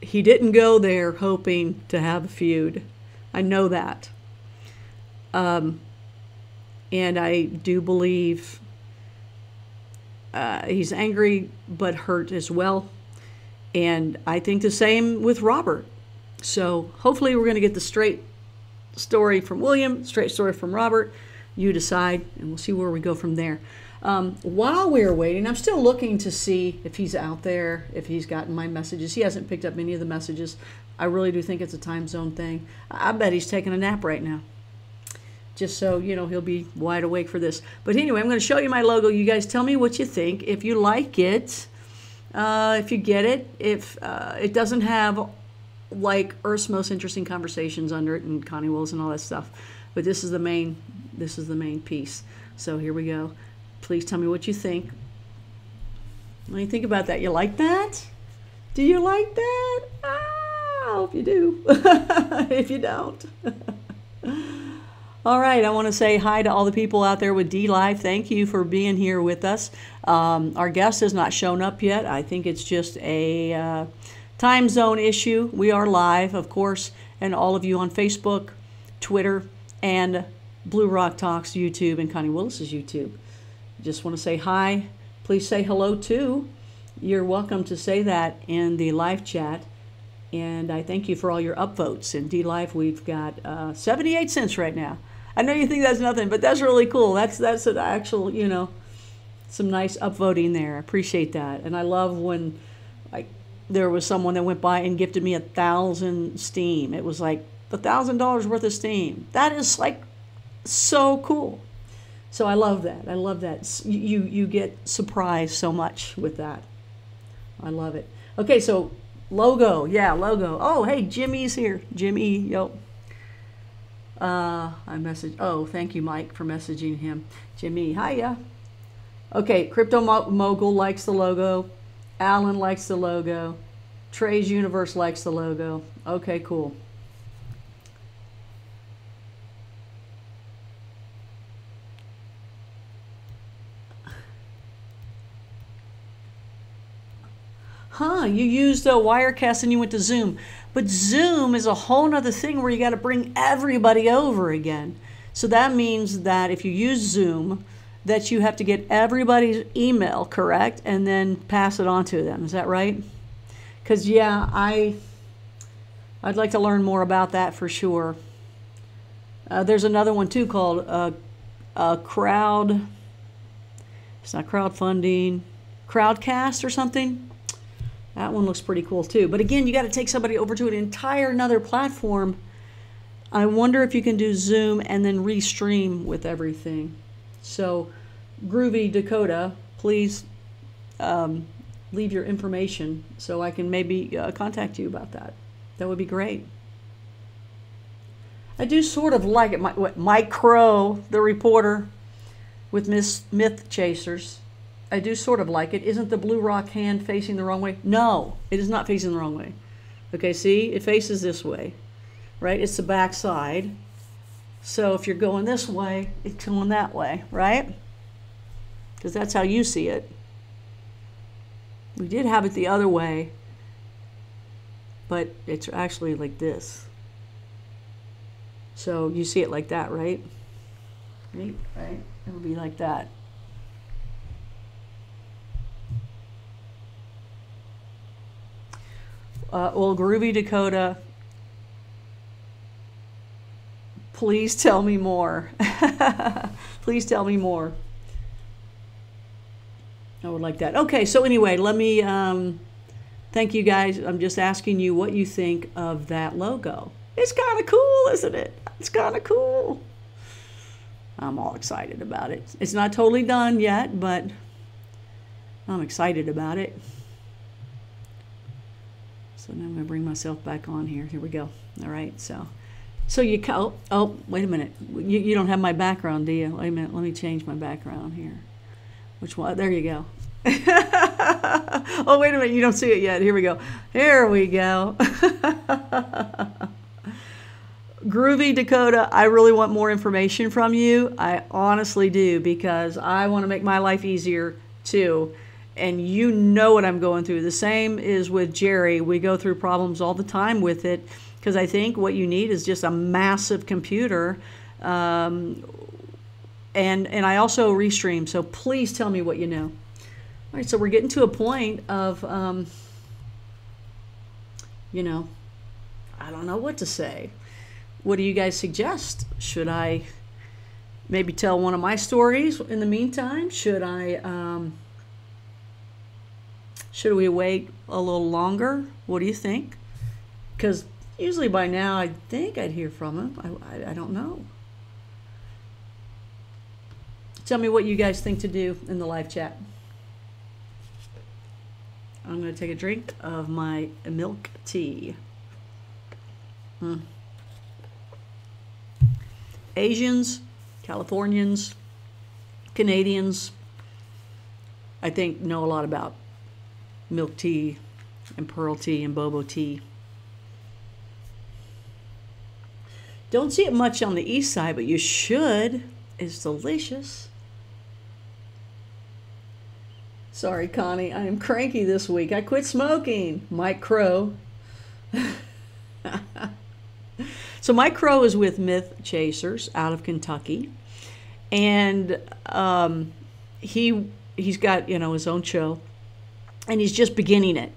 He didn't go there hoping to have a feud. I know that. And I do believe he's angry but hurt as well. And I think the same with Robbert. So hopefully we're going to get the straight story from William, straight story from Robbert. You decide, and we'll see where we go from there. While we are waiting, I'm still looking to see if he's out there, if he's gotten my messages. He hasn't picked up any of the messages. I really do think it's a time zone thing. I bet he's taking a nap right now. Just so, you know, he'll be wide awake for this. But anyway, I'm going to show you my logo. You guys tell me what you think. If you like it, if you get it, if it doesn't have like Earth's Most Interesting Conversations under it and Connie Willis and all that stuff. But this is the main piece. So here we go. Please tell me what you think. What do you think about that? You like that? Do you like that? I hope you do. If you don't. All right, I want to say hi to all the people out there with DLIVE. Thank you for being here with us. Our guest has not shown up yet. I think it's just a time zone issue. We are live, of course, and all of you on Facebook, Twitter, and Blue Rock Talk's YouTube and Connie Willis's YouTube. Just want to say hi. Please say hello too. You're welcome to say that in the live chat. And I thank you for all your upvotes. In DLive, we've got 78 cents right now. I know you think that's nothing, but that's really cool. That's an actual, you know, some nice upvoting there. I appreciate that. And I love when there was someone that went by and gifted me 1,000 Steam. It was like $1,000 worth of Steam. That is like so cool. So I love that. I love that. You get surprised so much with that. I love it. Okay, so logo. Yeah, logo. Oh, hey, Jimmy's here. Jimmy, yo. I messaged. Oh, thank you, Mike, for messaging him. Jimmy, hiya. Okay, Crypto Mogul likes the logo. Alan likes the logo. Trey's Universe likes the logo. Okay, cool. Huh, you used Wirecast and you went to Zoom. But Zoom is a whole nother thing where you got to bring everybody over again. So that means that if you use Zoom, that you have to get everybody's email correct and then pass it on to them. Is that right? Because, yeah, I'd like to learn more about that for sure. There's another one, too, called crowd. It's not crowdfunding. Crowdcast or something. That one looks pretty cool, too. But, again, you got to take somebody over to an entire another platform. I wonder if you can do Zoom and then restream with everything. So, Groovy Dakota, please leave your information so I can maybe contact you about that. That would be great. I do sort of like it. Mike Crow, the reporter with Myth Chasers. I do sort of like it. Isn't the Blue Rock hand facing the wrong way? No, it is not facing the wrong way. Okay, see? It faces this way, right? It's the back side. So if you're going this way, it's going that way, right? Because that's how you see it. We did have it the other way, but it's actually like this. So you see it like that, right? Right? It would be like that. Well, Groovy Dakota, please tell me more. Please tell me more. I would like that. Okay, so anyway, let me thank you guys. I'm just asking you what you think of that logo. It's kind of cool, isn't it? It's kind of cool. I'm all excited about it. It's not totally done yet, but I'm excited about it. So now I'm going to bring myself back on here. Here we go. All right. So you oh, wait a minute. You don't have my background, do you? Wait a minute. Let me change my background here. Which one? There you go. Oh, wait a minute. You don't see it yet. Here we go. Here we go. Groovy Dakota, I really want more information from you. I honestly do, because I want to make my life easier too. And you know what I'm going through. The same is with Jerry. We go through problems all the time with it, because I think what you need is just a massive computer. And I also restream, so please tell me what you know. All right, so we're getting to a point of, you know, I don't know what to say. What do you guys suggest? Should I maybe tell one of my stories in the meantime? Should we wait a little longer? What do you think? Because usually by now I think I'd hear from him. I don't know. Tell me what you guys think to do in the live chat. I'm going to take a drink of my milk tea. Asians, Californians, Canadians, I think know a lot about milk tea and pearl tea and boba tea. Don't see it much on the east side, but you should. It's delicious. Sorry, Connie, I am cranky this week. I quit smoking. Mike Crow. So Mike Crow is with Myth Chasers out of Kentucky, and he's got, you know, his own show, and he's just beginning it.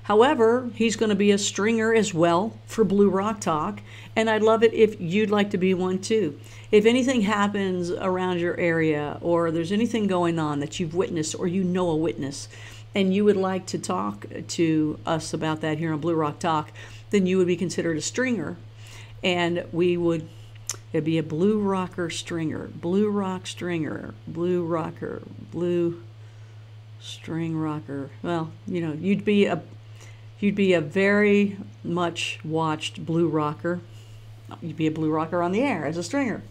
However, he's going to be a stringer as well for Blue Rock Talk, and I'd love it if you'd like to be one too. If anything happens around your area, or there's anything going on that you've witnessed, or you know a witness, and you would like to talk to us about that here on Blue Rock Talk, then you would be considered a stringer. And it'd be a blue rocker stringer, blue rock stringer, blue rocker, blue string rocker. Well, you know, you'd be a very much watched blue rocker. You'd be a blue rocker on the air as a stringer.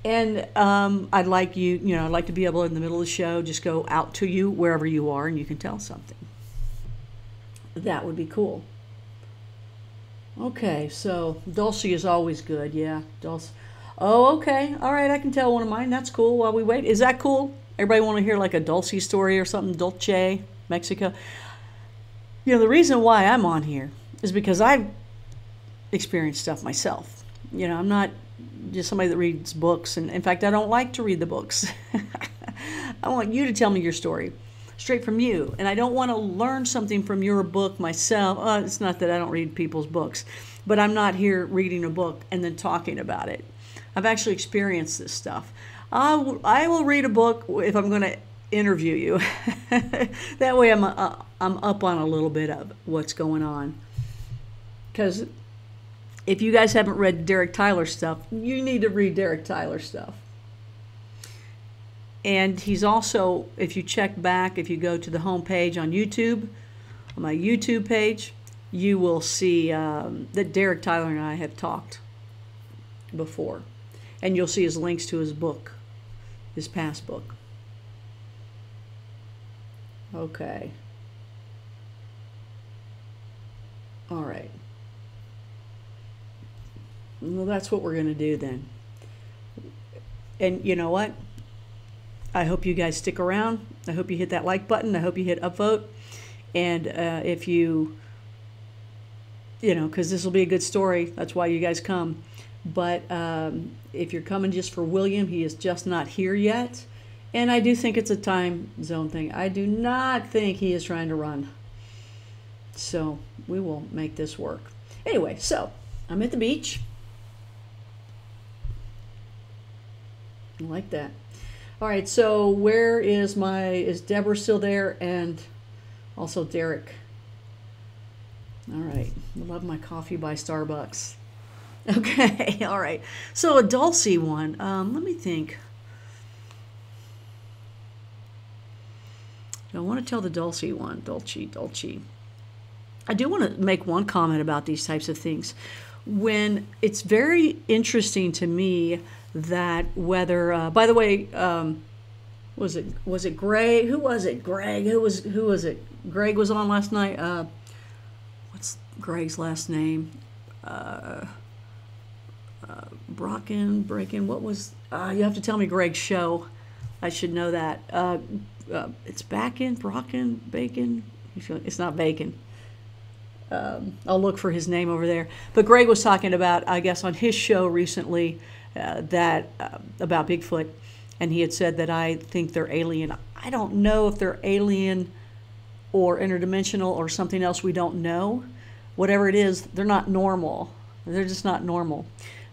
And I'd like I'd like to be able in the middle of the show just go out to you wherever you are and you can tell something. That would be cool. Okay, so Dulcie is always good, yeah. Dulcie. Oh, okay. All right, I can tell one of mine. That's cool while we wait. Is that cool? Everybody want to hear like a Dulcie story or something? Dulce, Mexico. You know, the reason why I'm on here is because I've experienced stuff myself. You know, I'm not just somebody that reads books. And in fact, I don't like to read the books. I want you to tell me your story. Straight from you, and I don't want to learn something from your book myself. It's not that I don't read people's books, but I'm not here reading a book and then talking about it. I've actually experienced this stuff. I will read a book if I'm going to interview you. That way I'm up on a little bit of what's going on. Because if you guys haven't read Derek Tyler stuff, you need to read Derek Tyler stuff. And he's also, if you check back, if you go to the home page on YouTube, on my YouTube page, you will see that Derek Tyler and I have talked before. And you'll see his links to his book, his past book. Okay. All right. Well, that's what we're going to do then. And you know what? I hope you guys stick around. I hope you hit that like button. I hope you hit upvote. And if you know, because this will be a good story. That's why you guys come. But if you're coming just for William, he is just not here yet. And I do think it's a time zone thing. I do not think he is trying to run. So we will make this work. Anyway, so I'm at the beach. I like that. All right, so where is Deborah still there? And also Derek. All right, I love my coffee by Starbucks. Okay, all right. So a Dulce one, let me think. I want to tell the Dulce one, Dulce. I do want to make one comment about these types of things. When it's very interesting to me that whether, by the way, was it Greg? Who was it? Greg? Who was it? Greg was on last night. What's Greg's last name? Breaking. What was? You have to tell me Greg's show. I should know that. It's Brocken, Bacon. It's not Bacon. I'll look for his name over there. But Greg was talking about, I guess, on his show recently that about Bigfoot, and he had said that I think they're alien. I don't know if they're alien or interdimensional or something else we don't know. Whatever it is, they're not normal. They're just not normal.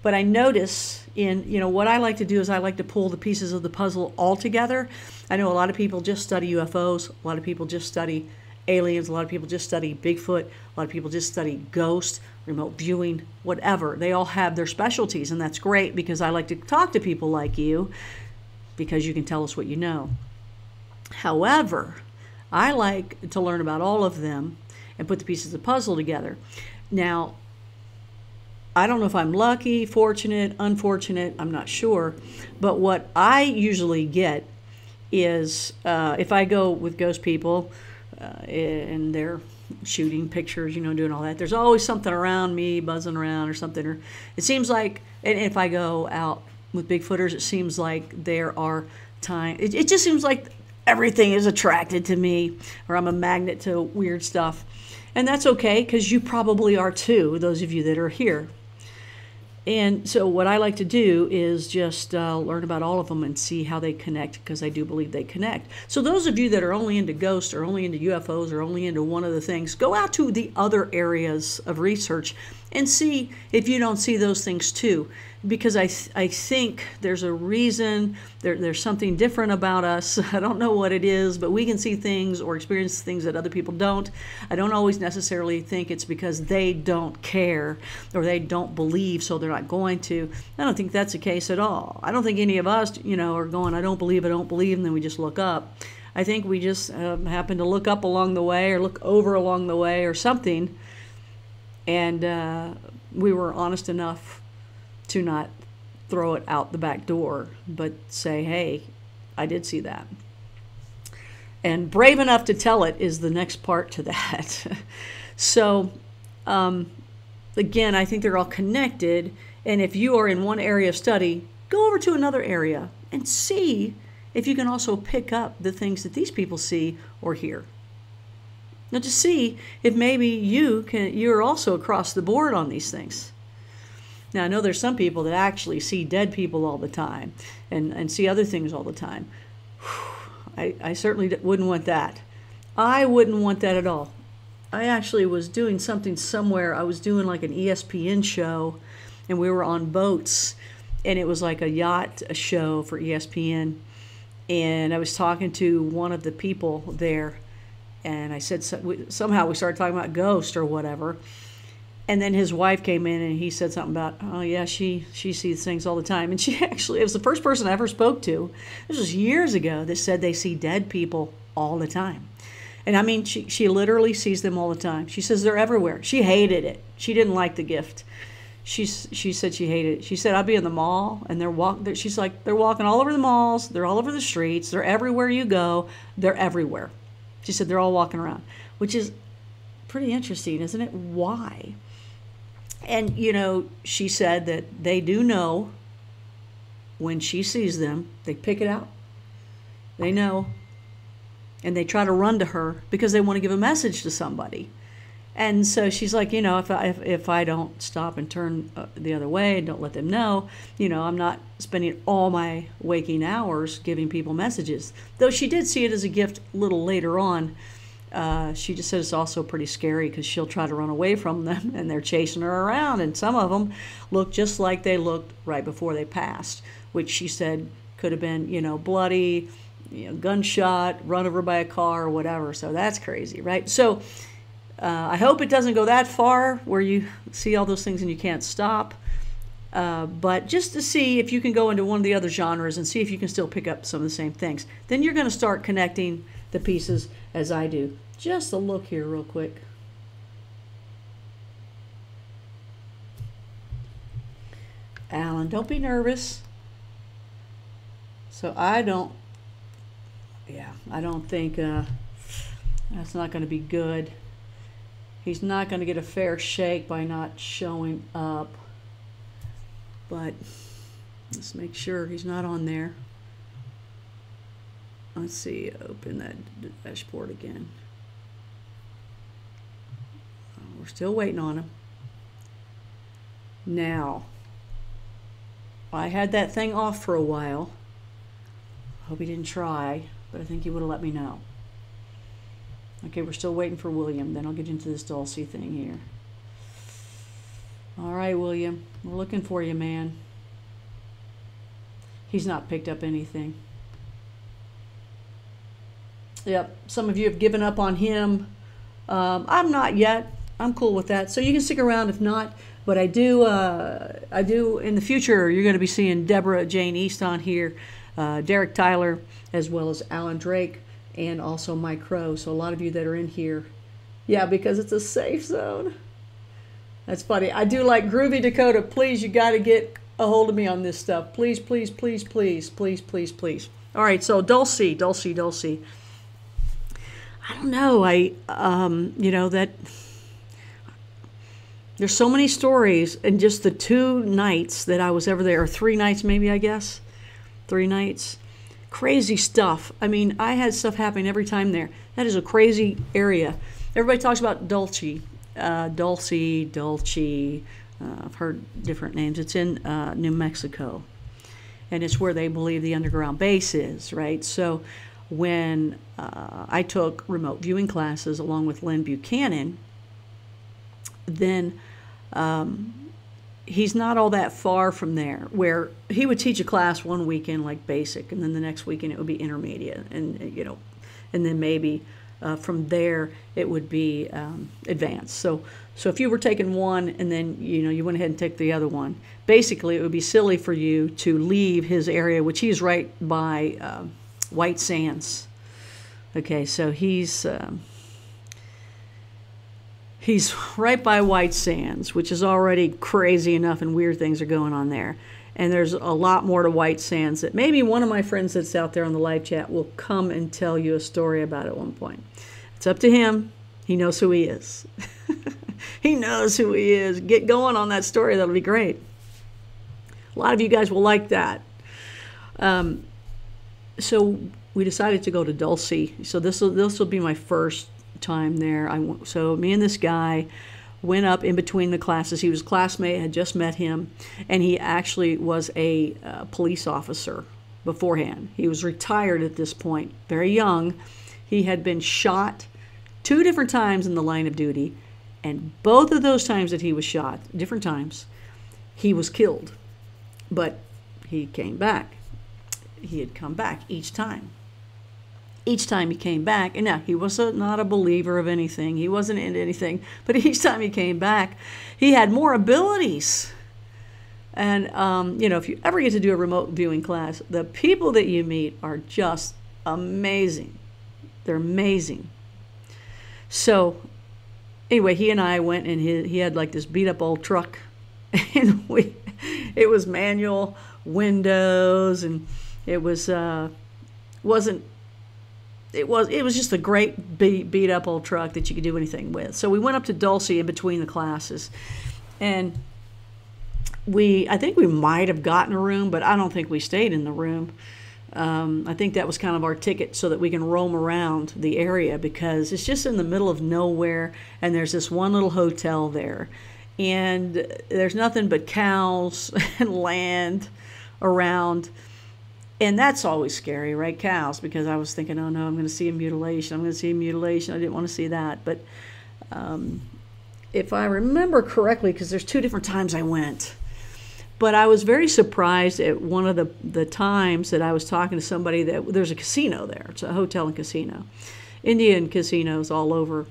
But I notice what I like to do is I like to pull the pieces of the puzzle all together. I know a lot of people just study UFOs. A lot of people just study aliens. A lot of people just study Bigfoot. A lot of people just study ghosts, remote viewing, whatever. They all have their specialties, and that's great because I like to talk to people like you because you can tell us what you know. However, I like to learn about all of them and put the pieces of the puzzle together. Now, I don't know if I'm lucky, fortunate, unfortunate, I'm not sure, but what I usually get is if I go with ghost people and they're shooting pictures, doing all that, there's always something around me, buzzing around or something. Or it seems like, and if I go out with Bigfooters, it seems like there are times, it just seems like everything is attracted to me, or I'm a magnet to weird stuff. And that's okay, because you probably are too, those of you that are here. And so what I like to do is just learn about all of them and see how they connect, because I do believe they connect. So those of you that are only into ghosts or only into UFOs or only into one of the things, go out to the other areas of research and see if you don't see those things too. Because I think there's a reason, there's something different about us. I don't know what it is, but we can see things or experience things that other people don't. I don't always necessarily think it's because they don't care or they don't believe, so they're not going to. I don't think that's the case at all. I don't think any of us, are going, I don't believe, and then we just look up. I think we just happen to look up along the way or look over along the way or something, and we were honest enough to not throw it out the back door, but say, hey, I did see that. And brave enough to tell it is the next part to that. So, again, I think they're all connected. And if you are in one area of study, go over to another area and see if you can also pick up the things that these people see or hear. Now, to see if maybe you're also across the board on these things. Now, I know there's some people that actually see dead people all the time and see other things all the time. I certainly wouldn't want that. I wouldn't want that at all. I actually was doing something somewhere. I was doing like an ESPN show, and we were on boats, and it was like a yacht show for ESPN. And I was talking to one of the people there, and I said, somehow we started talking about ghosts or whatever. And then his wife came in and he said something about, oh yeah, she sees things all the time. And she actually, it was the first person I ever spoke to, this was years ago, that said they see dead people all the time. And I mean, she literally sees them all the time. She says they're everywhere. She hated it. She didn't like the gift. She said she hated it. She said, I'll be in the mall and she's like, they're walking all over the malls. They're all over the streets. They're everywhere you go. They're everywhere. She said they're all walking around, which is pretty interesting, isn't it? Why? And, she said that they do know when she sees them, they pick it out. They know. And they try to run to her because they want to give a message to somebody. And so she's like, if I don't stop and turn the other way and don't let them know, I'm not spending all my waking hours giving people messages. Though she did see it as a gift a little later on. She just said it's also pretty scary because she'll try to run away from them and they're chasing her around. And some of them look just like they looked right before they passed, which she said could have been, bloody, gunshot, run over by a car or whatever. So that's crazy, right? So I hope it doesn't go that far where you see all those things and you can't stop. But just to see if you can go into one of the other genres and see if you can still pick up some of the same things. Then you're going to start connecting the pieces as I do. Just a look here real quick. Alan, don't be nervous. So I don't think that's not going to be good. He's not going to get a fair shake by not showing up. But let's make sure he's not on there. Let's see, open that dashboard again. We're still waiting on him. Now, I had that thing off for a while. Hope he didn't try, but I think he would have let me know. Okay, we're still waiting for William. Then I'll get into this Dulcie thing here. All right, William, we're looking for you, man. He's not picked up anything. Yep, some of you have given up on him. I'm not yet. I'm cool with that. So you can stick around if not. But I do in the future, you're going to be seeing Deborah Jane East on here, Derek Tyler, as well as Alan Drake, and also Mike Crow. So a lot of you that are in here, yeah, because it's a safe zone. That's funny. I do like Groovy Dakota. Please, you got to get a hold of me on this stuff. Please, please, please, please, please, please, please. All right, so Dulcie. I don't know. You know, that there's so many stories in just the 2 nights that I was ever there, or 3 nights maybe, I guess. 3 nights. Crazy stuff. I mean, I had stuff happening every time there. That is a crazy area. Everybody talks about Dulce. I've heard different names. It's in New Mexico. And it's where they believe the underground base is, right? So when I took remote viewing classes along with Lynn Buchanan, then he's not all that far from there, where he would teach a class one weekend like basic, and then the next weekend it would be intermediate, and you know, and then maybe from there it would be advanced. So if you were taking one and then you went ahead and took the other one, basically it would be silly for you to leave his area, which he's right by White Sands. Okay, so he's right by White Sands, which is already crazy enough, and weird things are going on there. And there's a lot more to White Sands that maybe one of my friends that's out there on the live chat will come and tell you a story about at one point. It's up to him. He knows who he is. He knows who he is. Get going on that story. That'll be great. A lot of you guys will like that. So we decided to go to Dulce. So this will be my first time there. So me and this guy went up in between the classes. He was a classmate, had just met him, and he actually was a police officer beforehand. He was retired at this point, very young. He had been shot 2 different times in the line of duty, and both of those times that he was shot, different times, he was killed. But he came back. He had come back each time. Each time he came back, and now he was not a believer of anything. He wasn't into anything. But each time he came back, he had more abilities. And, if you ever get to do a remote viewing class, the people that you meet are just amazing. They're amazing. So, anyway, he and I went, and he had like this beat-up old truck. And it was manual windows, and it was It was just a great beat up old truck that you could do anything with. So we went up to Dulce in between the classes, and I think we might have gotten a room, but I don't think we stayed in the room. I think that was kind of our ticket so that we can roam around the area, because it's just in the middle of nowhere, and there's this one little hotel there, and there's nothing but cows and land around. And that's always scary, right? Cows, because I was thinking, oh no, I'm going to see a mutilation. I didn't want to see that. But if I remember correctly, because there's 2 different times I went, but I was very surprised at one of the times that I was talking to somebody that there's a casino there. It's a hotel and casino. Indian casinos all over,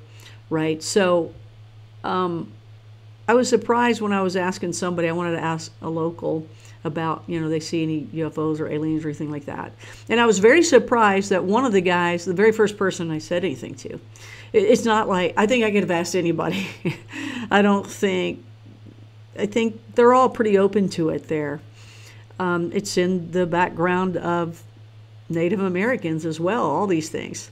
right? So I was surprised when I was asking somebody, I wanted to ask a local about, they see any UFOs or aliens or anything like that. And I was very surprised that one of the guys, the very first person I said anything to, it's not like, I think I could have asked anybody. I don't think I think they're all pretty open to it there. It's in the background of Native Americans as well, all these things.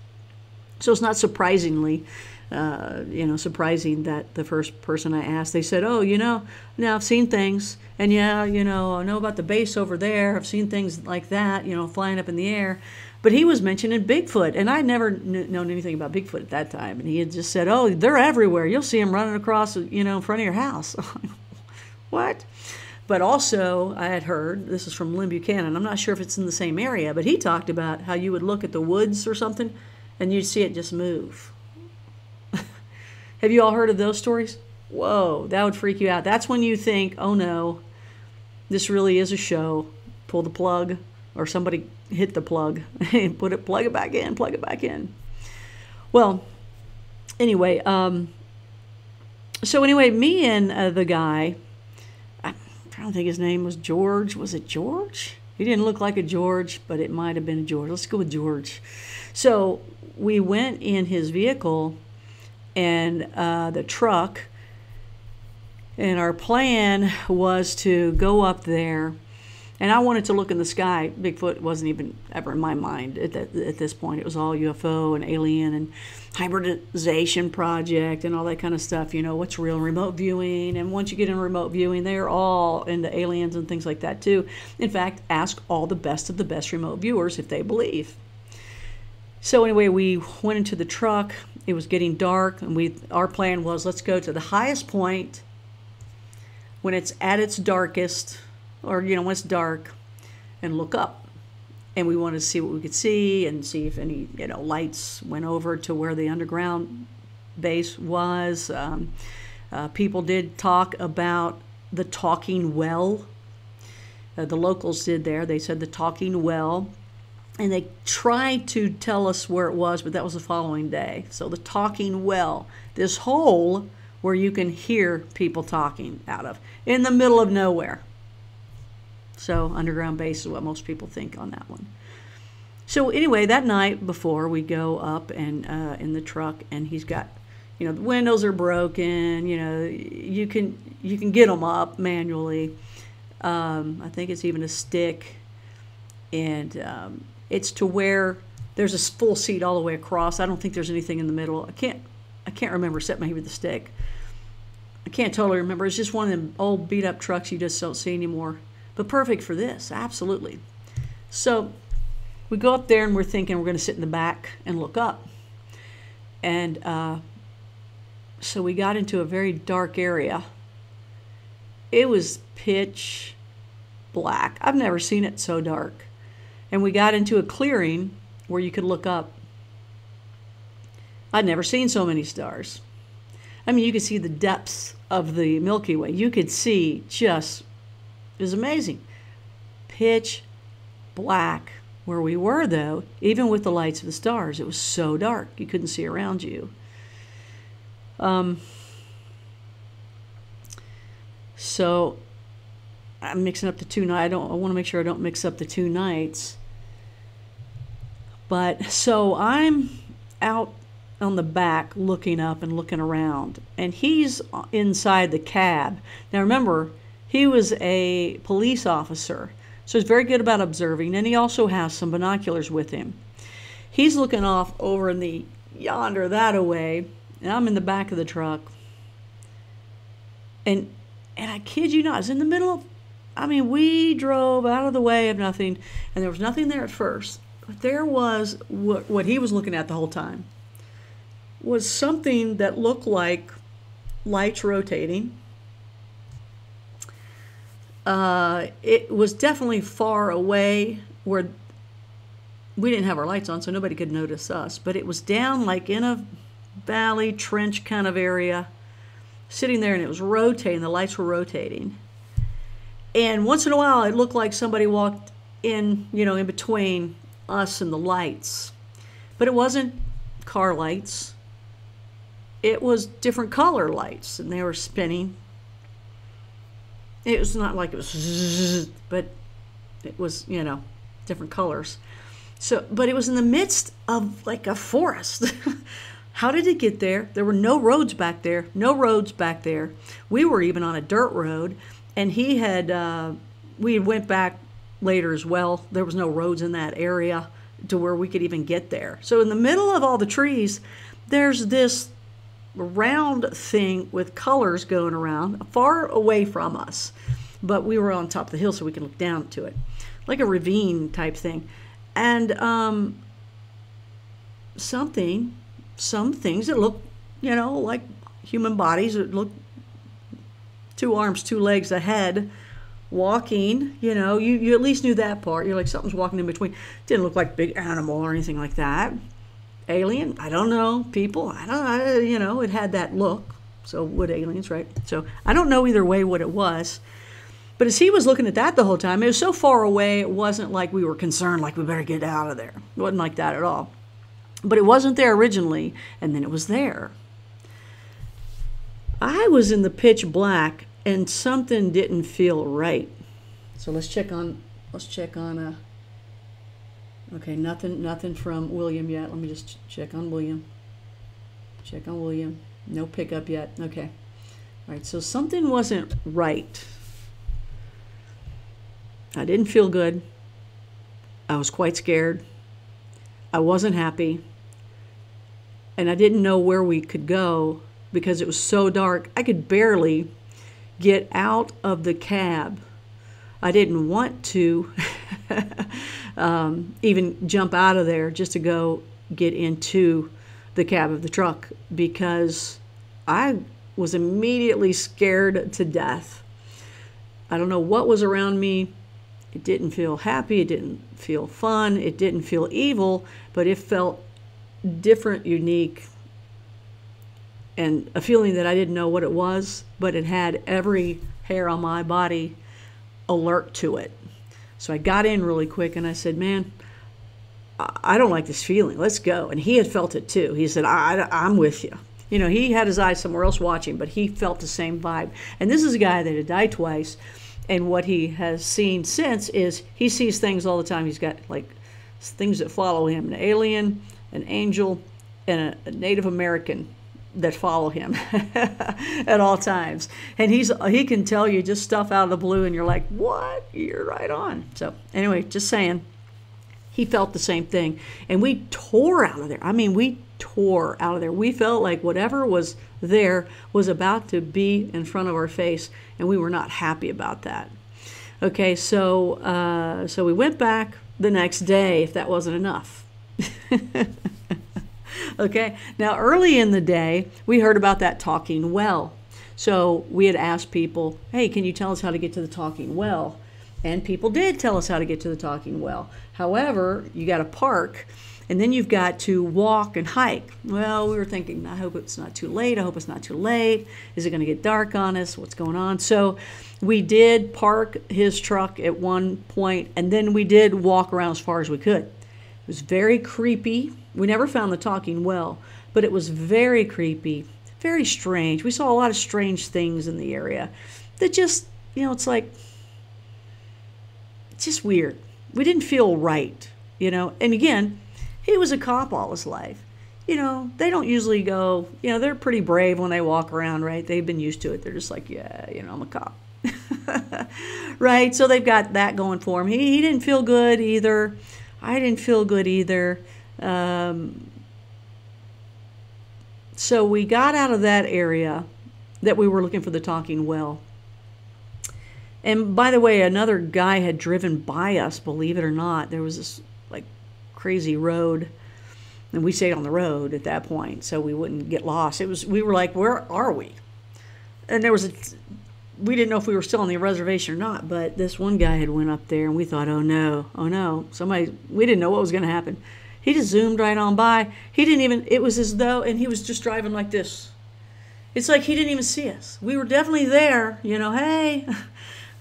So it's not surprising that the first person I asked, they said, oh, now I've seen things, and yeah, I know about the base over there. I've seen things like that, flying up in the air. But he was mentioning Bigfoot, and I'd never known anything about Bigfoot at that time. And he had just said, oh, they're everywhere. You'll see them running across, in front of your house. What? But also, I had heard, this is from Lynn Buchanan, I'm not sure if it's in the same area, but he talked about how you would look at the woods or something, and you'd see it just move. Have you all heard of those stories? Whoa, that would freak you out. That's when you think, oh no, this really is a show. Pull the plug, or somebody hit the plug and plug it back in. Well, anyway, me and the guy, I don't think his name was George. Was it George? He didn't look like a George, but it might have been a George. Let's go with George. So we went in his vehicle and the truck, and our plan was to go up there. And I wanted to look in the sky. Bigfoot wasn't even ever in my mind at this point. It was all UFO and alien and hybridization project and all that kind of stuff. What's real, remote viewing. And once you get in remote viewing, they're all into aliens and things like that too. In fact, ask all the best of the best remote viewers if they believe. So anyway, we went into the truck. It was getting dark, and our plan was, let's go to the highest point when it's at its darkest, or when it's dark, and look up. And we wanted to see what we could see and see if any lights went over to where the underground base was. People did talk about the talking well. The locals did there. They said the talking well, and they tried to tell us where it was, but that was the following day. So the talking well, this hole where you can hear people talking out of, in the middle of nowhere. So underground base is what most people think on that one. So anyway, that night before, we go up and in the truck, and he's got, the windows are broken. You can get them up manually. I think it's even a stick, and it's to where there's a full seat all the way across. I don't think there's anything in the middle. I can't remember except maybe the stick. I can't totally remember. It's just one of them old beat up trucks you just don't see anymore. But perfect for this, absolutely. So we go up there, and we're thinking we're going to sit in the back and look up. And so we got into a very dark area. It was pitch black. I've never seen it so dark. And we got into a clearing where you could look up. I'd never seen so many stars. I mean, you could see the depths of the Milky Way. You could see just... It was amazing. Pitch black where we were, though, even with the lights of the stars. It was so dark you couldn't see around you. So I'm mixing up the two nights. I want to make sure I don't mix up the two nights. But so I'm out on the back looking up and looking around, and he's inside the cab. Now remember, he was a police officer, so he's very good about observing, and he also has some binoculars with him. He's looking off over in the yonder that-a-way, and I'm in the back of the truck. And I kid you not, it's in the middle of, we drove out of the way of nothing, and there was nothing there at first. But there was, what he was looking at the whole time, was something that looked like lights rotating. It was definitely far away where we didn't have our lights on, so nobody could notice us. But it was down like in a valley trench kind of area, sitting there, and it was rotating. The lights were rotating. And once in a while, it looked like somebody walked in, in between us and the lights. But it wasn't car lights. It was different color lights, and they were spinning. It was not like it was, but it was, different colors. So, but it was in the midst of like a forest. How did it get there? There were no roads back there, no roads back there. We were even on a dirt road, and he had, we went back later as well. There was no roads in that area to where we could even get there. So in the middle of all the trees, there's this round thing with colors going around far away from us. But we were on top of the hill so we could look down to it, like a ravine type thing. And some things that look, you know, like human bodies, that look 2 arms, 2 legs, a head, walking, you know, you at least knew that part. You're like, something's walking in between. Didn't look like big animal or anything like that. Alien, I don't know. People, I don't know, you know, it had that look. So would aliens, right? So I don't know either way what it was. But as he was looking at that the whole time, it was so far away, it wasn't like we were concerned, like we better get out of there. It wasn't like that at all. But it wasn't there originally, and then it was there. I was in the pitch black, and something didn't feel right. So let's check on, okay, nothing from William yet. Let me just check on William. No pickup yet. Okay. All right, so something wasn't right. I didn't feel good. I was quite scared. I wasn't happy. And I didn't know where we could go because it was so dark. I could barely get out of the cab. I didn't want to even jump out of there just to go get into the cab of the truck because I was immediately scared to death. I don't know what was around me. It didn't feel happy. It didn't feel fun. It didn't feel evil, but it felt different, unique, and a feeling that I didn't know what it was, but it had every hair on my body alert to it. So I got in really quick and I said, man, I don't like this feeling. Let's go. And he had felt it too. He said, I'm with you. You know, he had his eyes somewhere else watching, but he felt the same vibe. And this is a guy that had died twice. And what he has seen since is he sees things all the time. He's got like things that follow him, an alien, an angel, and a Native American that follow him at all times. And he can tell you just stuff out of the blue and you're like, what? You're right on. So anyway, just saying, he felt the same thing. And we tore out of there. I mean, we tore out of there. We felt like whatever was there was about to be in front of our face, and we were not happy about that. Okay, so we went back the next day, if that wasn't enough. Okay, now early in the day, we heard about that talking well. So we had asked people, hey, can you tell us how to get to the talking well? And people did tell us how to get to the talking well. However, you got to park, and then you've got to walk and hike. Well, we were thinking, I hope it's not too late. I hope it's not too late. Is it going to get dark on us? What's going on? So we did park his truck at one point, and then we did walk around as far as we could. It was very creepy. We never found the talking well, but it was very creepy, very strange. We saw a lot of strange things in the area that just, you know, it's like, it's just weird. We didn't feel right, you know. And again, he was a cop all his life. You know, they don't usually go, you know, they're pretty brave when they walk around, right? They've been used to it. They're just like, yeah, you know, I'm a cop. Right? So they've got that going for him. He didn't feel good either. I didn't feel good either. So we got out of that area that we were looking for the talking well. And by the way, another guy had driven by us, believe it or not. There was this like crazy road, and we stayed on the road at that point so we wouldn't get lost. We were like, where are we? And we didn't know if we were still on the reservation or not, but this one guy had went up there and we thought, oh no, we didn't know what was going to happen. He just zoomed right on by. It was as though, and he was just driving like this. It's like he didn't even see us. We were definitely there, you know, hey.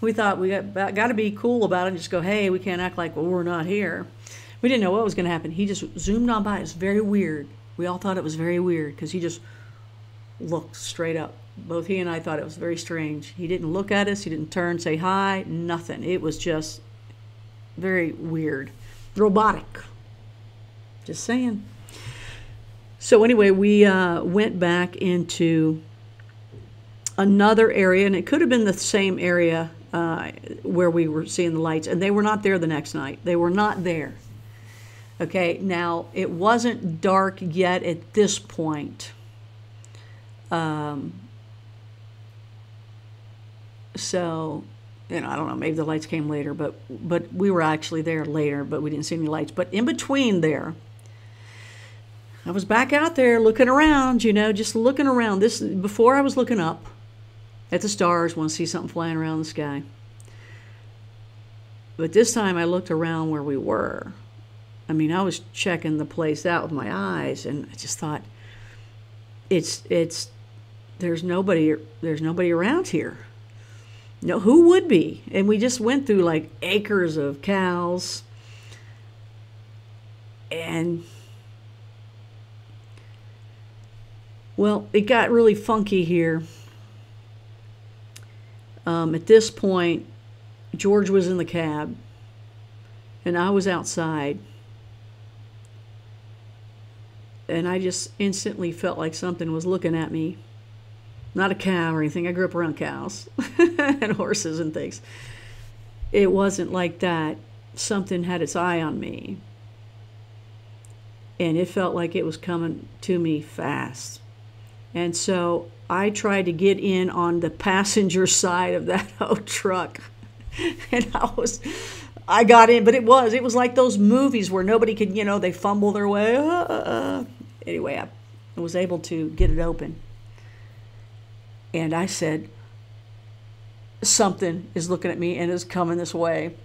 We thought we got to be cool about it and just go, hey, we can't act like, well, we're not here. We didn't know what was going to happen. He just zoomed on by. It was very weird. We all thought it was very weird because he just looked straight up. Both he and I thought it was very strange. He didn't look at us. He didn't turn, say hi, nothing. It was just very weird. Robotic. Just saying. So anyway, we went back into another area, and it could have been the same area where we were seeing the lights, and they were not there the next night. They were not there. Okay, now it wasn't dark yet at this point. So, you know, I don't know, maybe the lights came later, but we were actually there later, but we didn't see any lights. But in between there, I was back out there looking around, you know, just looking around. This before I was looking up at the stars, want to see something flying around the sky. But this time I looked around where we were. I mean, I was checking the place out with my eyes, and I just thought, there's nobody around here. No, who would be? And we just went through like acres of cows, and well, it got really funky here. At this point, George was in the cab, and I was outside. And I just instantly felt like something was looking at me. Not a cow or anything. I grew up around cows and horses and things. It wasn't like that. Something had its eye on me. And it felt like it was coming to me fast. And so I tried to get in on the passenger side of that old truck. And I got in, but it was like those movies where nobody could, you know, they fumble their way. Anyway, I was able to get it open. And I said, something is looking at me and is coming this way.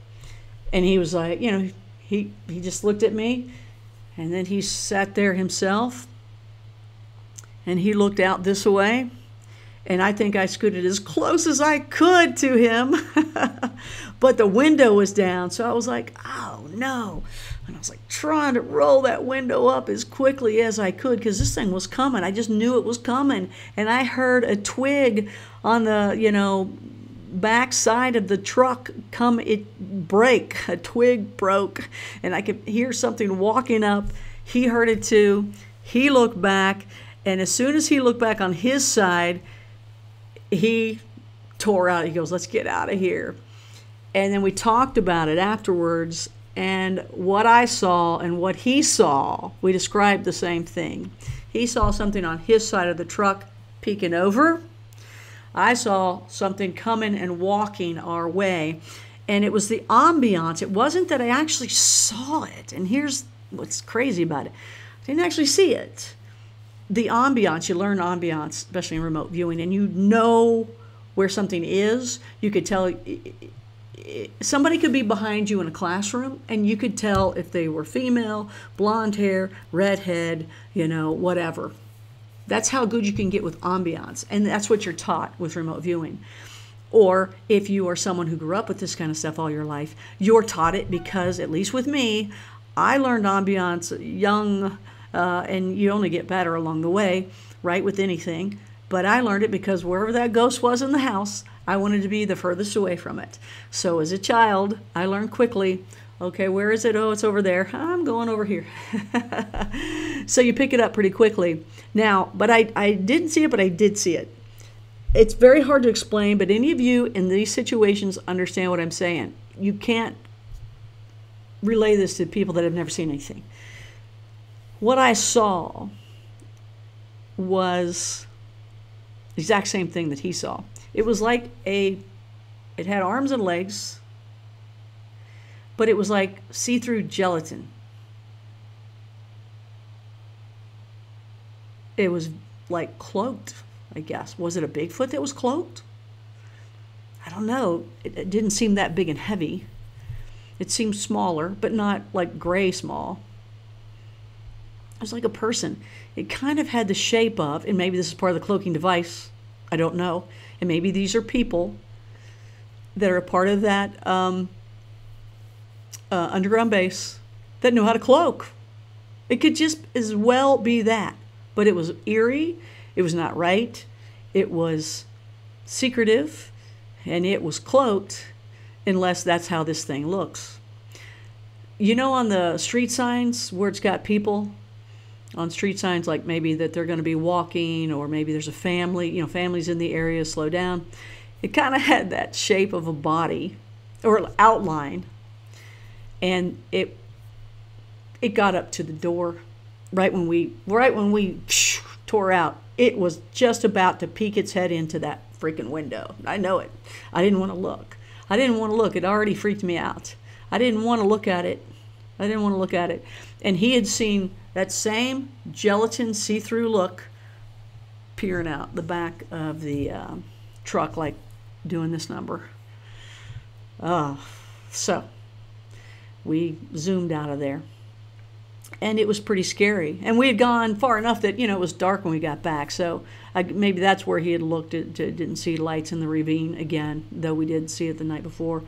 And he was like, you know, he just looked at me, and then he sat there himself, and he looked out this way. And I think I scooted as close as I could to him. But the window was down. So I was like, oh, no. And I was like trying to roll that window up as quickly as I could because this thing was coming. I just knew it was coming. And I heard a twig on the, you know, back side of the truck break. A twig broke. And I could hear something walking up. He heard it too. He looked back. And as soon as he looked back on his side, he tore out. He goes, let's get out of here. And then we talked about it afterwards, and what I saw and what he saw, we described the same thing. He saw something on his side of the truck peeking over. I saw something coming and walking our way, and it was the ambiance. It wasn't that I actually saw it, and here's what's crazy about it. I didn't actually see it. The ambiance, you learn ambiance, especially in remote viewing, and you know where something is. You could tell, somebody could be behind you in a classroom, and you could tell if they were female, blonde hair, redhead, you know, whatever. That's how good you can get with ambiance, and that's what you're taught with remote viewing. Or if you are someone who grew up with this kind of stuff all your life, you're taught it because, at least with me, I learned ambiance young. And you only get better along the way, right, with anything. But I learned it because wherever that ghost was in the house, I wanted to be the furthest away from it. So as a child, I learned quickly, okay, where is it? Oh, it's over there. I'm going over here. So you pick it up pretty quickly. Now, but I didn't see it, but I did see it. It's very hard to explain, but any of you in these situations understand what I'm saying. You can't relay this to people that have never seen anything. What I saw was the exact same thing that he saw. It was like it had arms and legs, but it was like see-through gelatin. It was like cloaked, I guess. Was it a Bigfoot that was cloaked? I don't know. It didn't seem that big and heavy. It seemed smaller, but not like gray small. It was like a person. It kind of had the shape of, and maybe this is part of the cloaking device, I don't know, and maybe these are people that are a part of that underground base that know how to cloak. It could just as well be that, but it was eerie, it was not right, it was secretive, and it was cloaked, unless that's how this thing looks. You know, on the street signs where it's got people on street signs, like maybe that they're going to be walking, or maybe there's a family, you know, families in the area, slow down. It kind of had that shape of a body or outline, and it got up to the door right when we tore out. It was just about to peek its head into that freaking window. I know it. I didn't want to look. It already freaked me out. I didn't want to look at it. And he had seen that same gelatin see-through look peering out the back of the truck, like doing this number. So we zoomed out of there. And it was pretty scary. And we had gone far enough that, you know, it was dark when we got back. So maybe that's where he had looked at, didn't see lights in the ravine again, though we did see it the night before.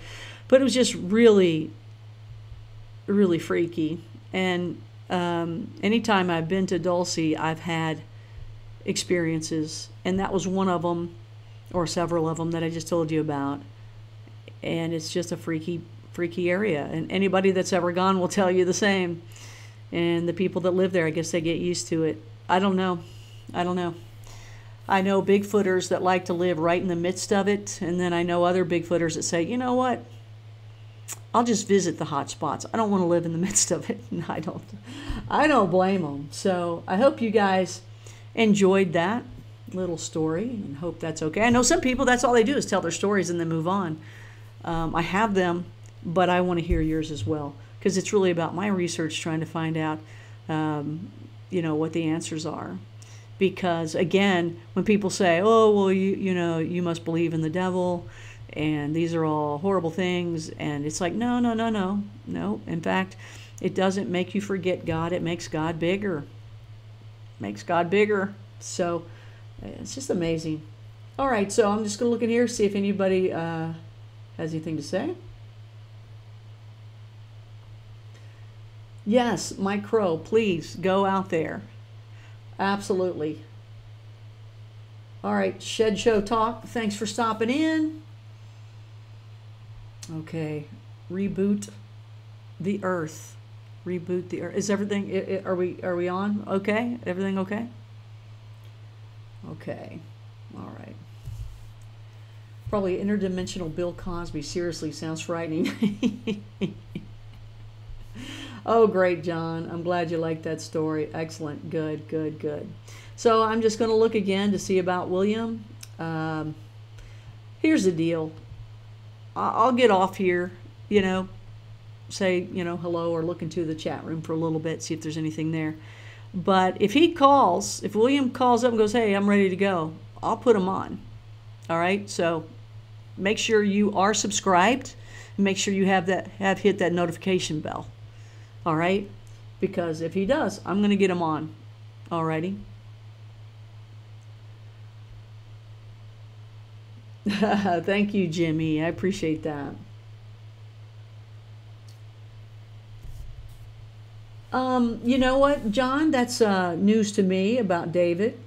But it was just really, really freaky. And anytime I've been to Dulce, I've had experiences. And that was one of them, or several of them, that I just told you about. And it's just a freaky area. And anybody that's ever gone will tell you the same. And the people that live there, I guess they get used to it. I don't know. I know Bigfooters that like to live right in the midst of it. And then I know other Bigfooters that say, you know what? I'll just visit the hot spots. I don't want to live in the midst of it. And I don't blame them. So I hope you guys enjoyed that little story, and hope that's okay. I know some people, that's all they do is tell their stories and then move on. I have them, but I want to hear yours as well, because it's really about my research, trying to find out, you know, what the answers are. Because again, when people say, oh, well, you know, you must believe in the devil, and these are all horrible things, and it's like, no. In fact, it doesn't make you forget God. It makes God bigger. So it's just amazing. All right, so I'm just going to look in here, see if anybody has anything to say. Yes, Mike Crow, please go out there. Absolutely. All right, Shed Show Talk, thanks for stopping in. Okay, reboot the earth. Reboot the earth. Is everything, are we on? Okay, everything okay? Okay, all right. Probably interdimensional Bill Cosby. Seriously, sounds frightening. Oh, great, John. I'm glad you liked that story. Excellent. Good. So I'm just going to look again to see about William. Here's the deal. I'll get off here, you know, say, you know, hello, or look into the chat room for a little bit, see if there's anything there. But if William calls up and goes, hey, I'm ready to go, I'll put him on. All right? So make sure you are subscribed. Make sure you have hit that notification bell. All right? Because if he does, I'm going to get him on. All righty? Thank you, Jimmy. I appreciate that. You know what, John? That's news to me about David.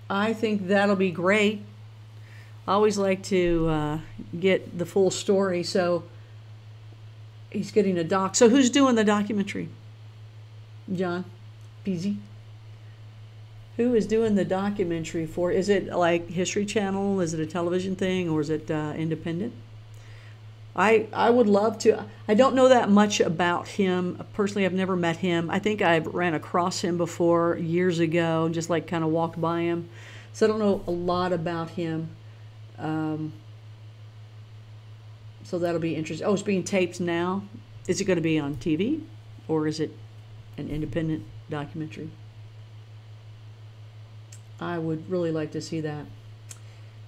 I think that'll be great. I always like to get the full story. So he's getting a doc. So who's doing the documentary? John? Peasy? Who is doing the documentary for? Is it like History Channel? Is it a television thing, or is it independent? I would love to. I don't know that much about him. Personally, I've never met him. I think I've ran across him before years ago, just like kind of walked by him. So I don't know a lot about him. So that'll be interesting. Oh, it's being taped now. Is it going to be on TV, or is it an independent documentary? I would really like to see that.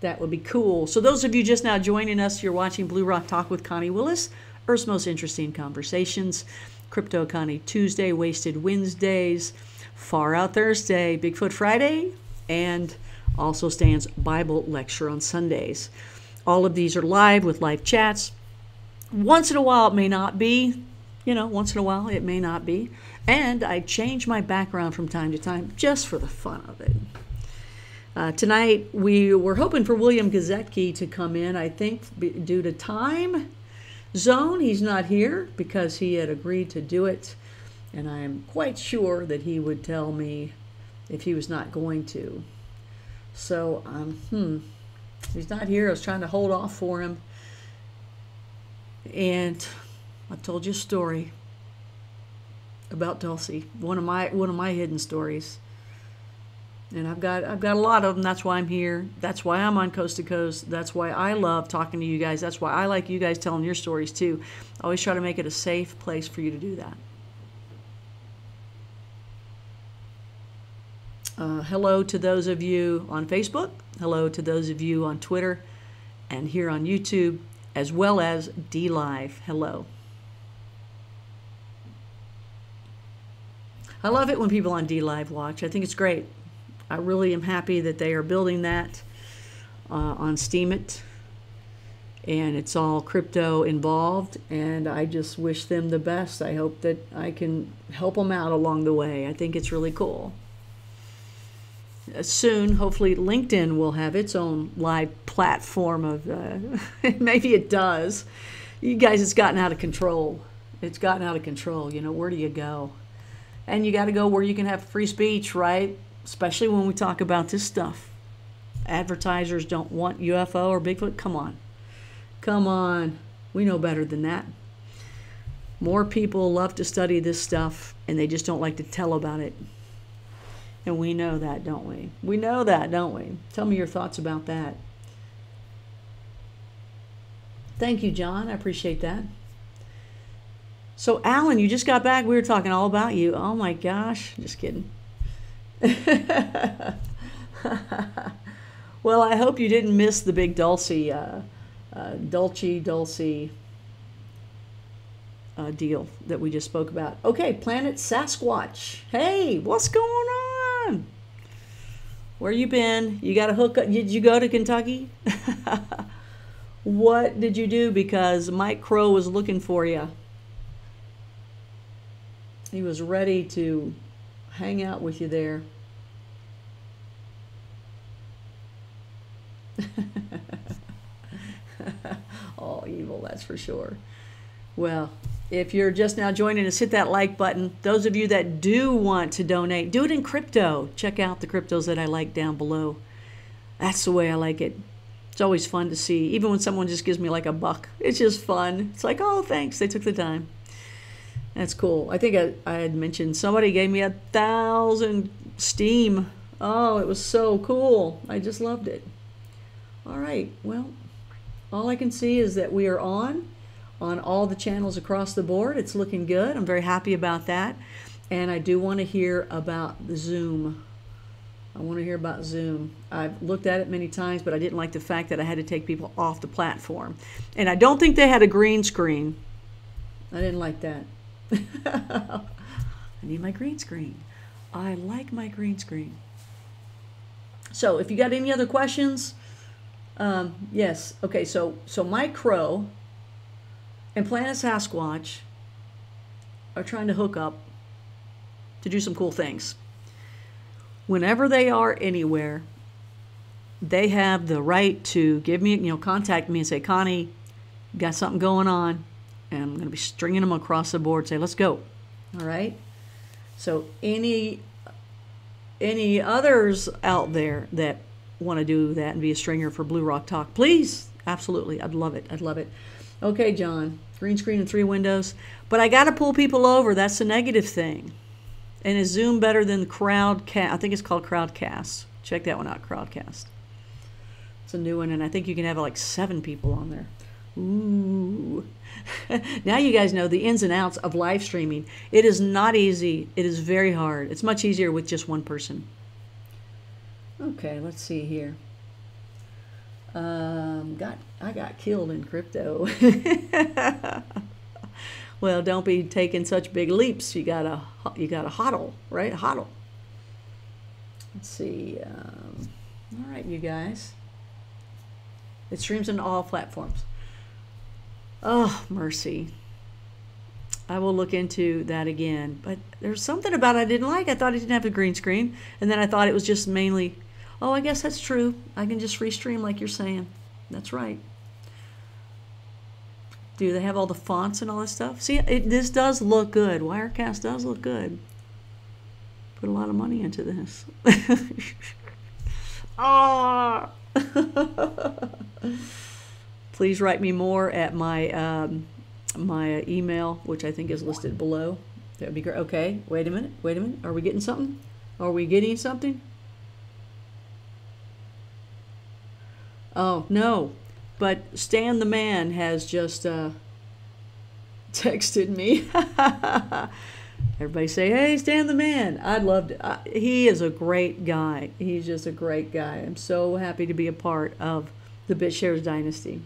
That would be cool. So those of you just now joining us, you're watching Blue Rock Talk with Connie Willis, Earth's Most Interesting Conversations, Crypto Connie Tuesday, Wasted Wednesdays, Far Out Thursday, Bigfoot Friday, and also Stan's Bible Lecture on Sundays. All of these are live with live chats. Once in a while it may not be, once in a while it may not be. And I change my background from time to time just for the fun of it. Tonight we were hoping for William Gazecki to come in. I think due to time zone, he's not here because he had agreed to do it And I am quite sure that he would tell me if he was not going to. So, he's not here. I was trying to hold off for him. And I told you a story about Dulcie, one of my hidden stories. And I've got a lot of them. That's why I'm here. That's why I'm on Coast to Coast. That's why I love talking to you guys. That's why I like you guys telling your stories too. I always try to make it a safe place for you to do that. Hello to those of you on Facebook. Hello to those of you on Twitter and here on YouTube, as well as DLIVE. Hello. I love it when people on DLIVE watch. I think it's great. I really am happy that they are building that on Steemit, and it's all crypto involved, and I just wish them the best. I hope that I can help them out along the way. I think it's really cool. Soon, hopefully, LinkedIn will have its own live platform of, maybe it does. You guys, it's gotten out of control. It's gotten out of control. You know, where do you go? And you got to go where you can have free speech, right? Especially when we talk about this stuff. Advertisers don't want UFO or Bigfoot. Come on. Come on. We know better than that. More people love to study this stuff, and they just don't like to tell about it. And we know that, don't we? We know that, don't we? Tell me your thoughts about that. Thank you, John. I appreciate that. So, Alan, you just got back. We were talking all about you. Oh, my gosh. Just kidding. Well, I hope you didn't miss the big Dulcie deal that we just spoke about. Okay, Planet Sasquatch. Hey, what's going on? Where you been? You got a hookup? Did you go to Kentucky? What did you do? Because Mike Crow was looking for you. He was ready to hang out with you there. All evil, that's for sure. Well, if you're just now joining us, hit that like button. Those of you that do want to donate, do it in crypto. Check out the cryptos that I like down below. That's the way I like it. It's always fun to see. Even when someone just gives me like $1, it's just fun. It's like, oh, thanks, they took the time. That's cool. I think I had mentioned somebody gave me 1,000 Steam. Oh, it was so cool. I just loved it. All right. Well, all I can see is that we are on all the channels across the board. It's looking good. I'm very happy about that. And I do want to hear about the Zoom. I want to hear about Zoom. I've looked at it many times, but I didn't like the fact that I had to take people off the platform. And I don't think they had a green screen. I didn't like that. I need my green screen. I like my green screen. So if you got any other questions, yes. Okay, so Mike Crow and Planet Sasquatch are trying to hook up to do some cool things. Whenever they are anywhere, they have the right to give me, contact me and say, Connie, got something going on. And I'm going to be stringing them across the board. Say, let's go. All right. So any others out there that want to do that and be a stringer for Blue Rock Talk, please, absolutely, I'd love it. I'd love it. Okay, John, green screen and 3 windows, but I got to pull people over. That's the negative thing. And is Zoom better than Crowdcast? I think it's called Crowdcast. Check that one out, Crowdcast. It's a new one, and I think you can have like 7 people on there. Ooh. Now you guys know the ins and outs of live streaming. It is not easy. It is very hard. It's much easier with just one person. Okay, let's see here. I got killed in crypto. Well, don't be taking such big leaps. You gotta hodl, right? Hodl. Let's see. All right, you guys. It streams on all platforms. Oh, mercy. I will look into that again. But there's something about it I didn't like. I thought it didn't have a green screen. And then I thought it was just mainly, oh, I guess that's true. I can just free stream like you're saying. That's right. Do they have all the fonts and all this stuff? See, this does look good. Wirecast does look good. Put a lot of money into this. Ah! Please write me more at my my email, which I think is listed below. That would be great. Okay, wait a minute. Wait a minute. Are we getting something? Are we getting something? Oh, no. But Stan the Man has just texted me. Everybody say, hey, Stan the Man. I'd love to. He is a great guy. He's just a great guy. I'm so happy to be a part of the BitShares dynasty.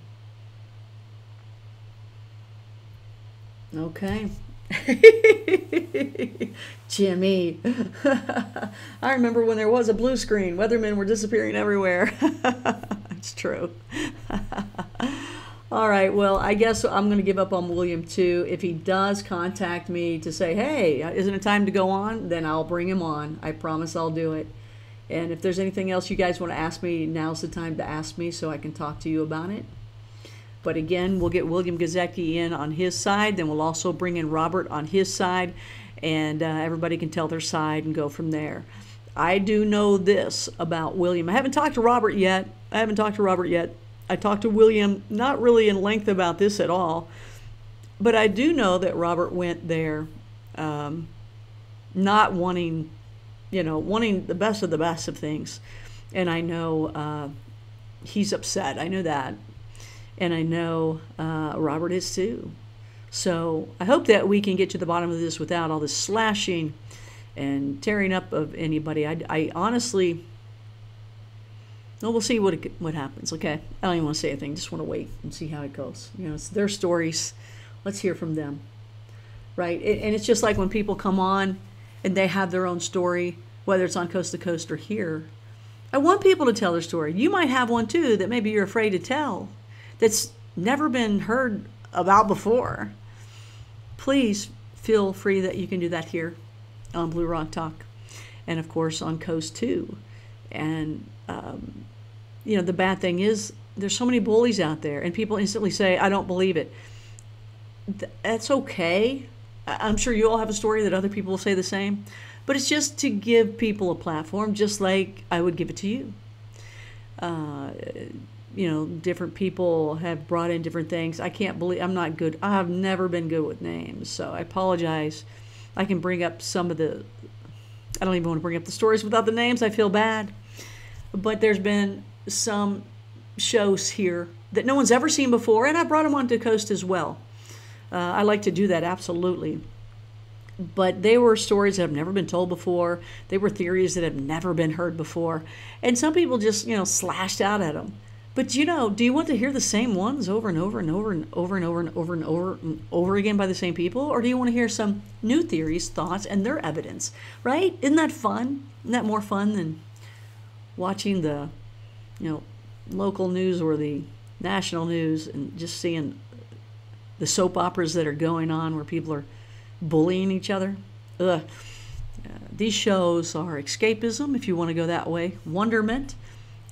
Okay. Jimmy. I remember when there was a blue screen. Weathermen were disappearing everywhere. It's true. All right, well, I guess I'm going to give up on William too. If he does contact me to say, hey, isn't it time to go on? Then I'll bring him on. I promise I'll do it. And if there's anything else you guys want to ask me, now's the time to ask me so I can talk to you about it. But again, we'll get William Gazecki in on his side. Then we'll also bring in Robbert on his side. And everybody can tell their side and go from there. I do know this about William. I haven't talked to Robbert yet. I talked to William, not really in length about this at all. But I do know that Robbert went there not wanting, wanting the best of things. And I know he's upset. I know that. And I know Robbert is too. So I hope that we can get to the bottom of this without all this slashing and tearing up of anybody. I honestly, well, we'll see what happens. Okay, I don't even want to say anything. Just want to wait and see how it goes. It's their stories. Let's hear from them, right? And it's just like when people come on and they have their own story, whether it's on Coast to Coast or here. I want people to tell their story. You might have one too that maybe you're afraid to tell, that's never been heard about before. Please feel free that you can do that here on Blue Rock Talk, and of course on Coast 2. And the bad thing is there's so many bullies out there, and people instantly say, I don't believe it. That's okay. I'm sure you all have a story that other people will say the same, but it's just to give people a platform, just like I would give it to you. Different people have brought in different things. I can't believe, I'm not good. I have never been good with names, so I apologize. I can bring up some of the, I don't even want to bring up the stories without the names. I feel bad. But there's been some shows here that no one's ever seen before, and I brought them onto Coast as well. I like to do that, absolutely. But they were stories that have never been told before. They were theories that have never been heard before. And some people just, slashed out at them. But do you want to hear the same ones over and over and over and over and over and over and over and over again by the same people? Or do you want to hear some new theories, thoughts, and their evidence, right? Isn't that fun? Isn't that more fun than watching the, local news or the national news and just seeing the soap operas that are going on where people are bullying each other? Ugh. These shows are escapism, if you want to go that way, wonderment.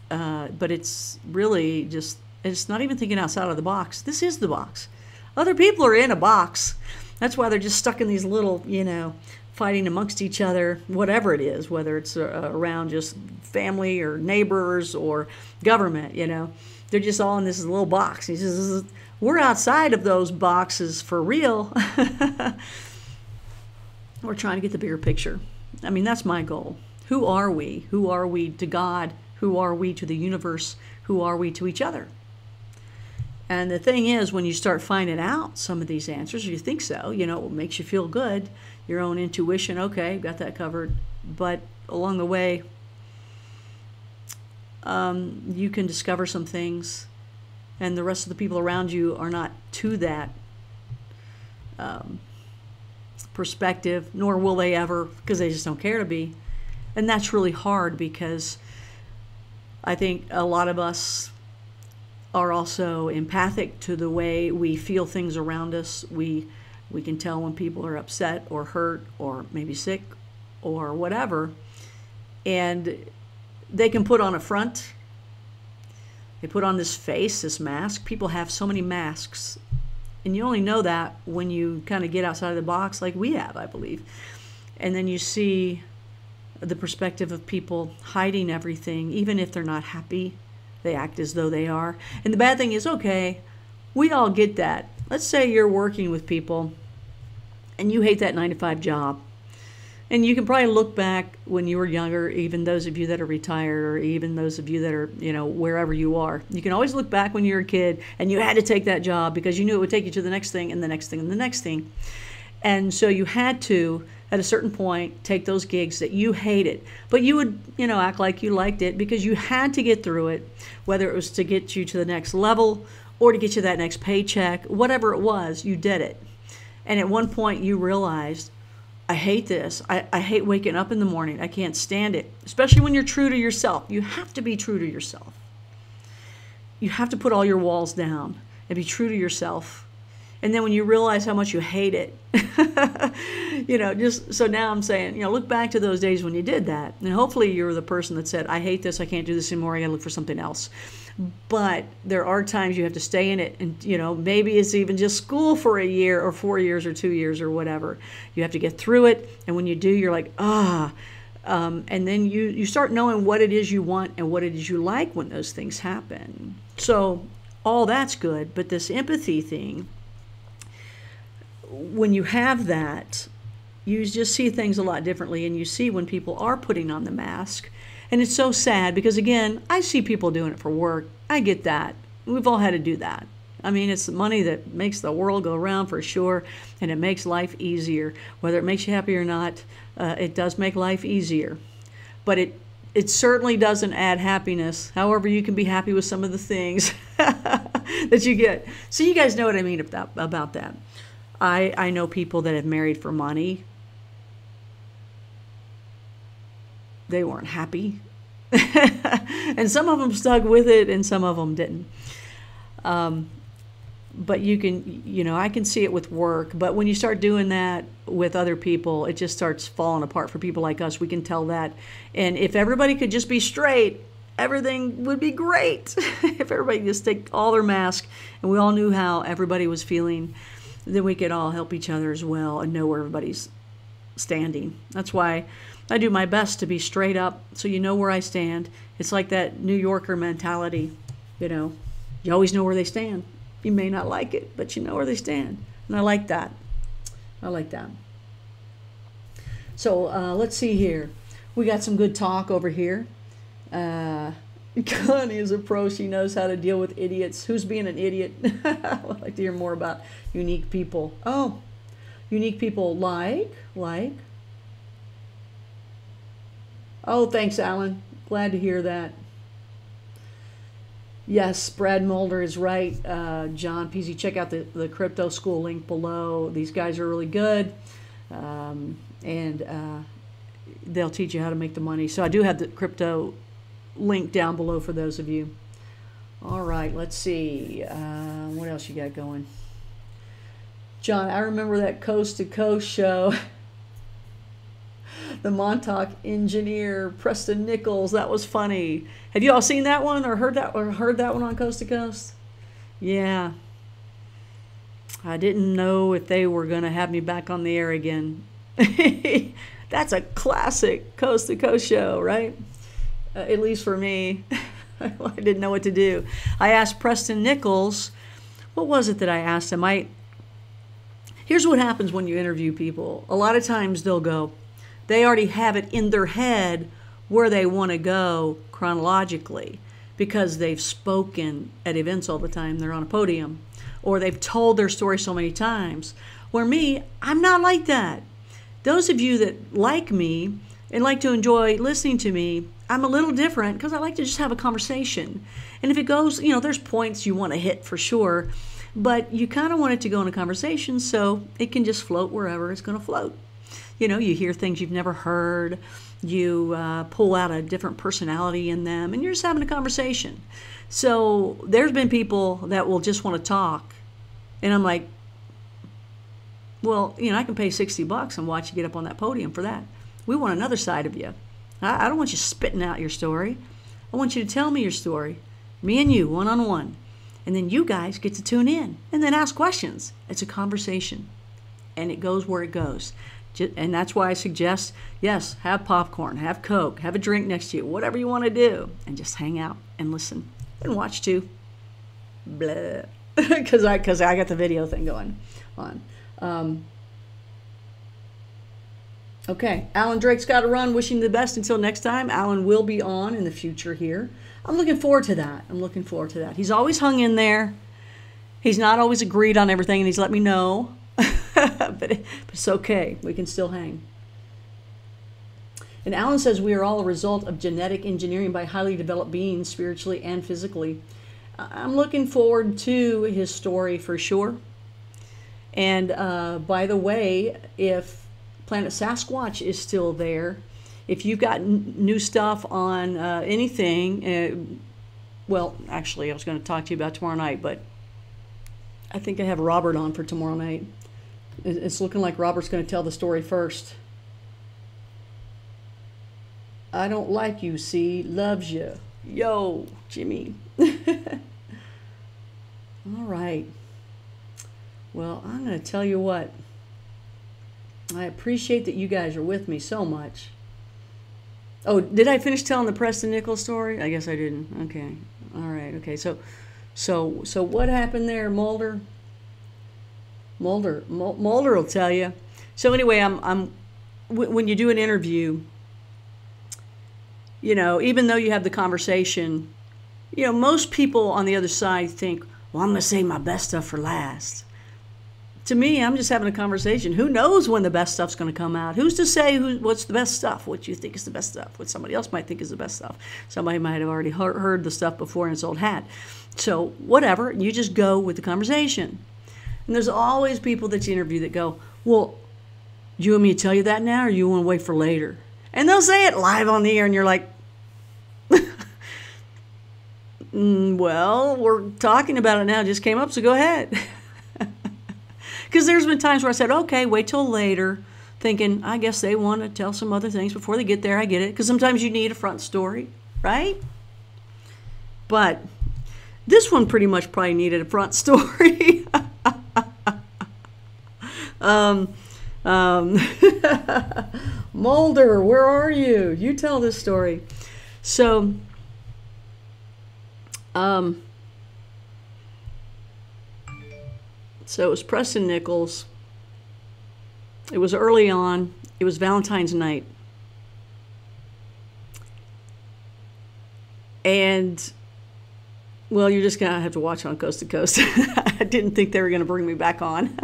But it's really just, it's not even thinking outside of the box. This is the box. Other people are in a box. That's why they're just stuck in these little, fighting amongst each other, whatever it is, whether it's around just family or neighbors or government, They're just all in this little box. He says, we're outside of those boxes for real. We're trying to get the bigger picture. I mean, that's my goal. Who are we? Who are we to God? Who are we to the universe? Who are we to each other? And the thing is, when you start finding out some of these answers, or you think so, it makes you feel good. Your own intuition, okay, got that covered. But along the way, you can discover some things, and the rest of the people around you are not to that perspective, nor will they ever, because they just don't care to be. And that's really hard, because I think a lot of us are also empathic to the way we feel things around us. We can tell when people are upset or hurt or maybe sick or whatever. And they can put on a front. They put on this face, this mask. People have so many masks And you only know that when you kind of get outside of the box like we have, I believe. And then you see the perspective of people hiding everything. Even if they're not happy, they act as though they are. And the bad thing is, okay, we all get that. Let's say you're working with people and you hate that 9-to-5 job. And you can probably look back when you were younger, even those of you that are retired, or even those of you that are, wherever you are. You can always look back when you were a kid and you had to take that job because you knew it would take you to the next thing and the next thing and the next thing. And so you had to, at a certain point, take those gigs that you hated. But you would, act like you liked it because you had to get through it, whether it was to get you to the next level or to get you that next paycheck, whatever it was, you did it. And at one point you realized, I hate this. I hate waking up in the morning. I can't stand it, especially when you're true to yourself. You have to be true to yourself. You have to put all your walls down and be true to yourself. And then when you realize how much you hate it, so now I'm saying, look back to those days when you did that. And hopefully you're the person that said, I hate this. I can't do this anymore. I got to look for something else. But there are times you have to stay in it. And, maybe it's even just school for a year or 4 years or 2 years or whatever. You have to get through it. And when you do, you're like, and then you start knowing what it is you want and what it is you like when those things happen. So all that's good. But this empathy thing, when you have that, you just see things a lot differently, and you see when people are putting on the mask. And it's so sad because, again, I see people doing it for work. I get that. We've all had to do that. I mean, it's the money that makes the world go around for sure, and it makes life easier. Whether it makes you happy or not, it does make life easier. But it certainly doesn't add happiness. However, you can be happy with some of the things that you get. So you guys know what I mean about that. I know people that have married for money. They weren't happy. And some of them stuck with it and some of them didn't. But you can, I can see it with work. But when you start doing that with other people, it just starts falling apart for people like us. We can tell that. And if everybody could just be straight, everything would be great. If everybody just take all their mask and we all knew how everybody was feeling, then we could all help each other as well and know where everybody's standing. That's why I do my best to be straight up so you know where I stand. It's like that New Yorker mentality, you always know where they stand. You may not like it, but you know where they stand. And I like that. So let's see here. We got some good talk over here. Connie is a pro. She knows how to deal with idiots. Who's being an idiot? I'd like to hear more about unique people. Oh, unique people like. Oh, thanks, Alan. Glad to hear that. Yes, Brad Mulder is right. John Peasy, check out the crypto school link below. These guys are really good. And they'll teach you how to make the money. So I do have the crypto link down below for those of you. All right, let's see. What else you got going? John, I remember that Coast to Coast show. The Montauk engineer, Preston Nichols. That was funny. Have you all seen that one or heard that one on Coast to Coast? Yeah. I didn't know if they were going to have me back on the air again. That's a classic Coast to Coast show, right? At least for me. I didn't know what to do. I asked Preston Nichols, what was it that I asked him? Here's what happens when you interview people. A lot of times they'll go, they already have it in their head where they want to go chronologically because they've spoken at events all the time. They're on a podium, or they've told their story so many times. Where me, I'm not like that. Those of you that like me and like to enjoy listening to me, I'm a little different because I like to just have a conversation. And if it goes, there's points you want to hit for sure, but you kind of want it to go in a conversation so it can just float wherever it's going to float. You hear things you've never heard. You pull out a different personality in them, and you're just having a conversation. So there's been people that will just want to talk, and I'm like, well, I can pay $60 and watch you get up on that podium for that. We want another side of you. I don't want you spitting out your story. I want you to tell me your story, me and you, one-on-one. And then you guys get to tune in and then ask questions. It's a conversation, and it goes where it goes. And that's why I suggest, yes, have popcorn, have Coke, have a drink next to you, whatever you want to do, and just hang out and listen and watch too. Blah. Because I got the video thing going on. Okay, Alan Drake's got to run. Wishing you the best until next time. Alan will be on in the future here. I'm looking forward to that. He's always hung in there. He's not always agreed on everything, and he's let me know. but it's okay. We can still hang. And Alan says we are all a result of genetic engineering by highly developed beings, spiritually and physically. I'm looking forward to his story for sure. And by the way, if Planet Sasquatch is still there, if you've got new stuff on anything, well, actually, I was going to talk to you about tomorrow night, but I think I have Robbert on for tomorrow night. It's looking like Robert's going to tell the story first. I don't like you, see, loves you. Yo, Jimmy. All right. Well, I'm going to tell you what. I appreciate that you guys are with me so much. Oh, did I finish telling the Preston Nichols story? I guess I didn't. Okay. All right. Okay. So what happened there, Mulder? Mulder will tell you. So anyway, when you do an interview, you know, even though you have the conversation, you know, most people on the other side think, well, I'm going to save my best stuff for last. To me, I'm just having a conversation. Who knows when the best stuff's going to come out? Who's to say what's the best stuff? What you think is the best stuff? What somebody else might think is the best stuff? Somebody might have already heard the stuff before in its old hat. So whatever, you just go with the conversation. And there's always people that you interview that go, well, do you want me to tell you that now, or you want to wait for later? And they'll say it live on the air, and you're like, well, we're talking about it now. It just came up, so go ahead. Because there's been times where I said, okay, wait till later, thinking, I guess they want to tell some other things before they get there. I get it. Because sometimes you need a front story, right? But this one pretty much probably needed a front story. Mulder, where are you? You tell this story. So, so it was Preston Nichols. It was early on. It was Valentine's night. And, well, you're just going to have to watch on Coast to Coast. I didn't think they were going to bring me back on.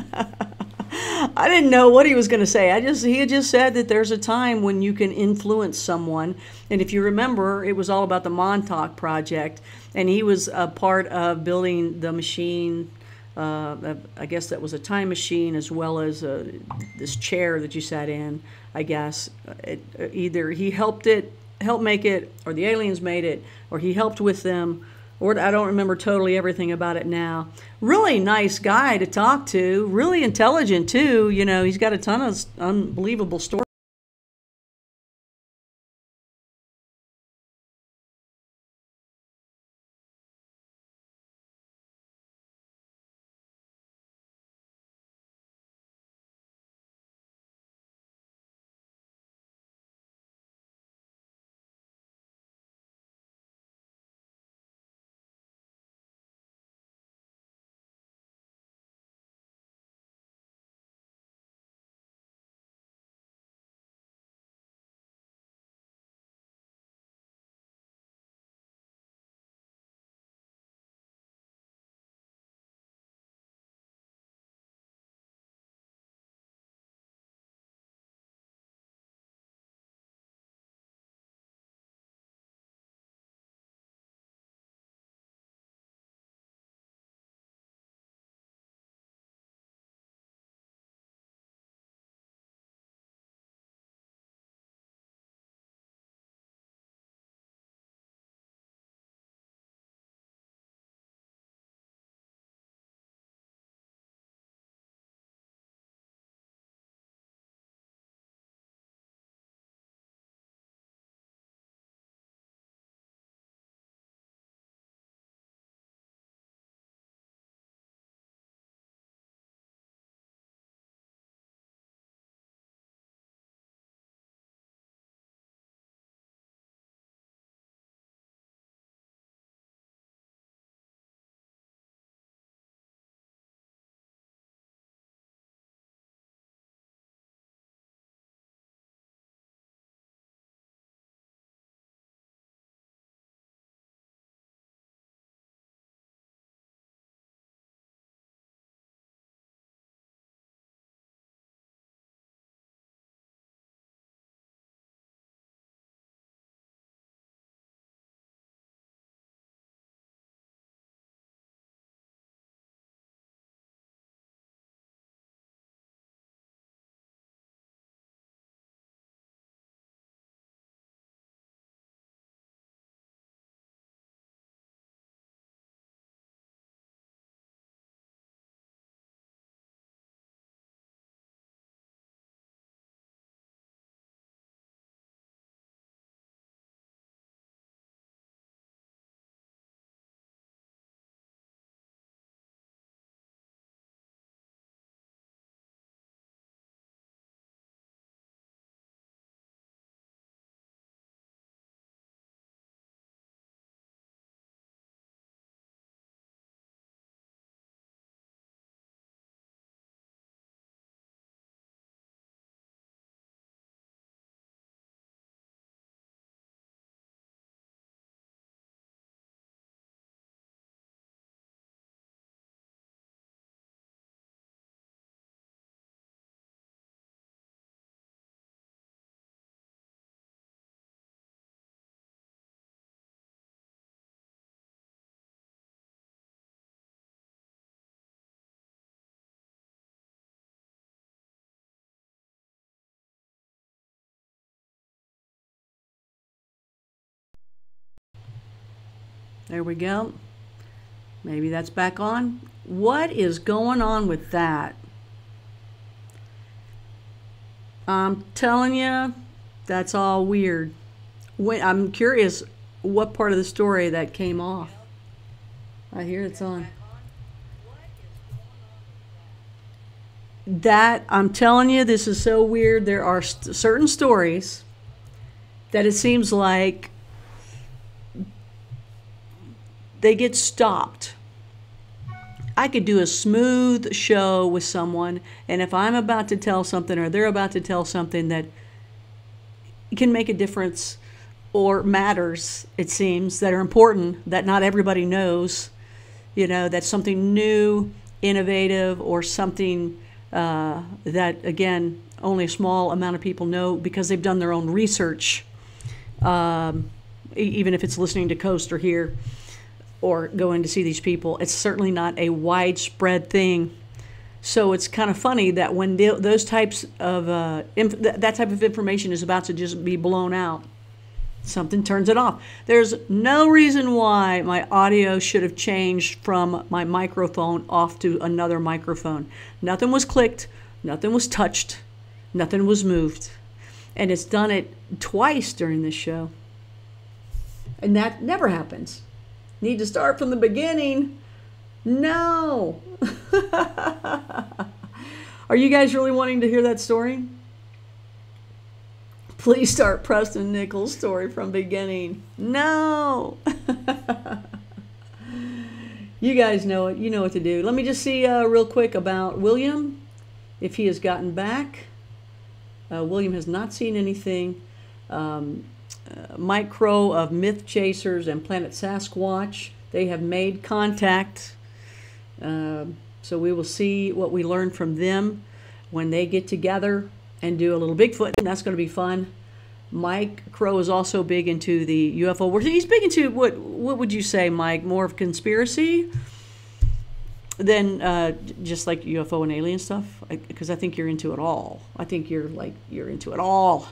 I didn't know what he was going to say. He had just said that there's a time when you can influence someone. And if you remember, it was all about the Montauk Project. And he was a part of building the machine. I guess that was a time machine, as well as this chair that you sat in, I guess. Either he helped make it, or the aliens made it, or he helped with them. Or I don't remember totally everything about it now. Really nice guy to talk to. Really intelligent, too. You know, he's got a ton of unbelievable stories. There we go. Maybe that's back on. What is going on with that? I'm telling you, that's all weird. I'm curious what part of the story that came off. I hear it's on. That, I'm telling you, this is so weird. There are certain stories that it seems like they get stopped. I could do a smooth show with someone, and if I'm about to tell something or they're about to tell something that can make a difference or matters, it seems, that are important, that not everybody knows, you know, that's something new, innovative, or something that, again, only a small amount of people know because they've done their own research, even if it's listening to Coast or here or going to see these people. It's certainly not a widespread thing. So it's kind of funny that when those types of, that type of information is about to just be blown out, something turns it off. There's no reason why my audio should have changed from my microphone off to another microphone. Nothing was clicked, nothing was touched, nothing was moved. And it's done it twice during this show. And that never happens. Need to start from the beginning? No. Are you guys really wanting to hear that story? Please start Preston Nichols' story from beginning. No. You guys know it. You know what to do. Let me just see real quick about William, if he has gotten back. William has not seen anything. Mike Crow of Myth Chasers and Planet Sasquatch, they have made contact. So we will see what we learn from them when they get together and do a little Bigfoot, and that's going to be fun. Mike Crow is also big into the UFO world. He's big into, what would you say, Mike? More of conspiracy than just like UFO and alien stuff? Because I think you're into it all. I think you're into it all.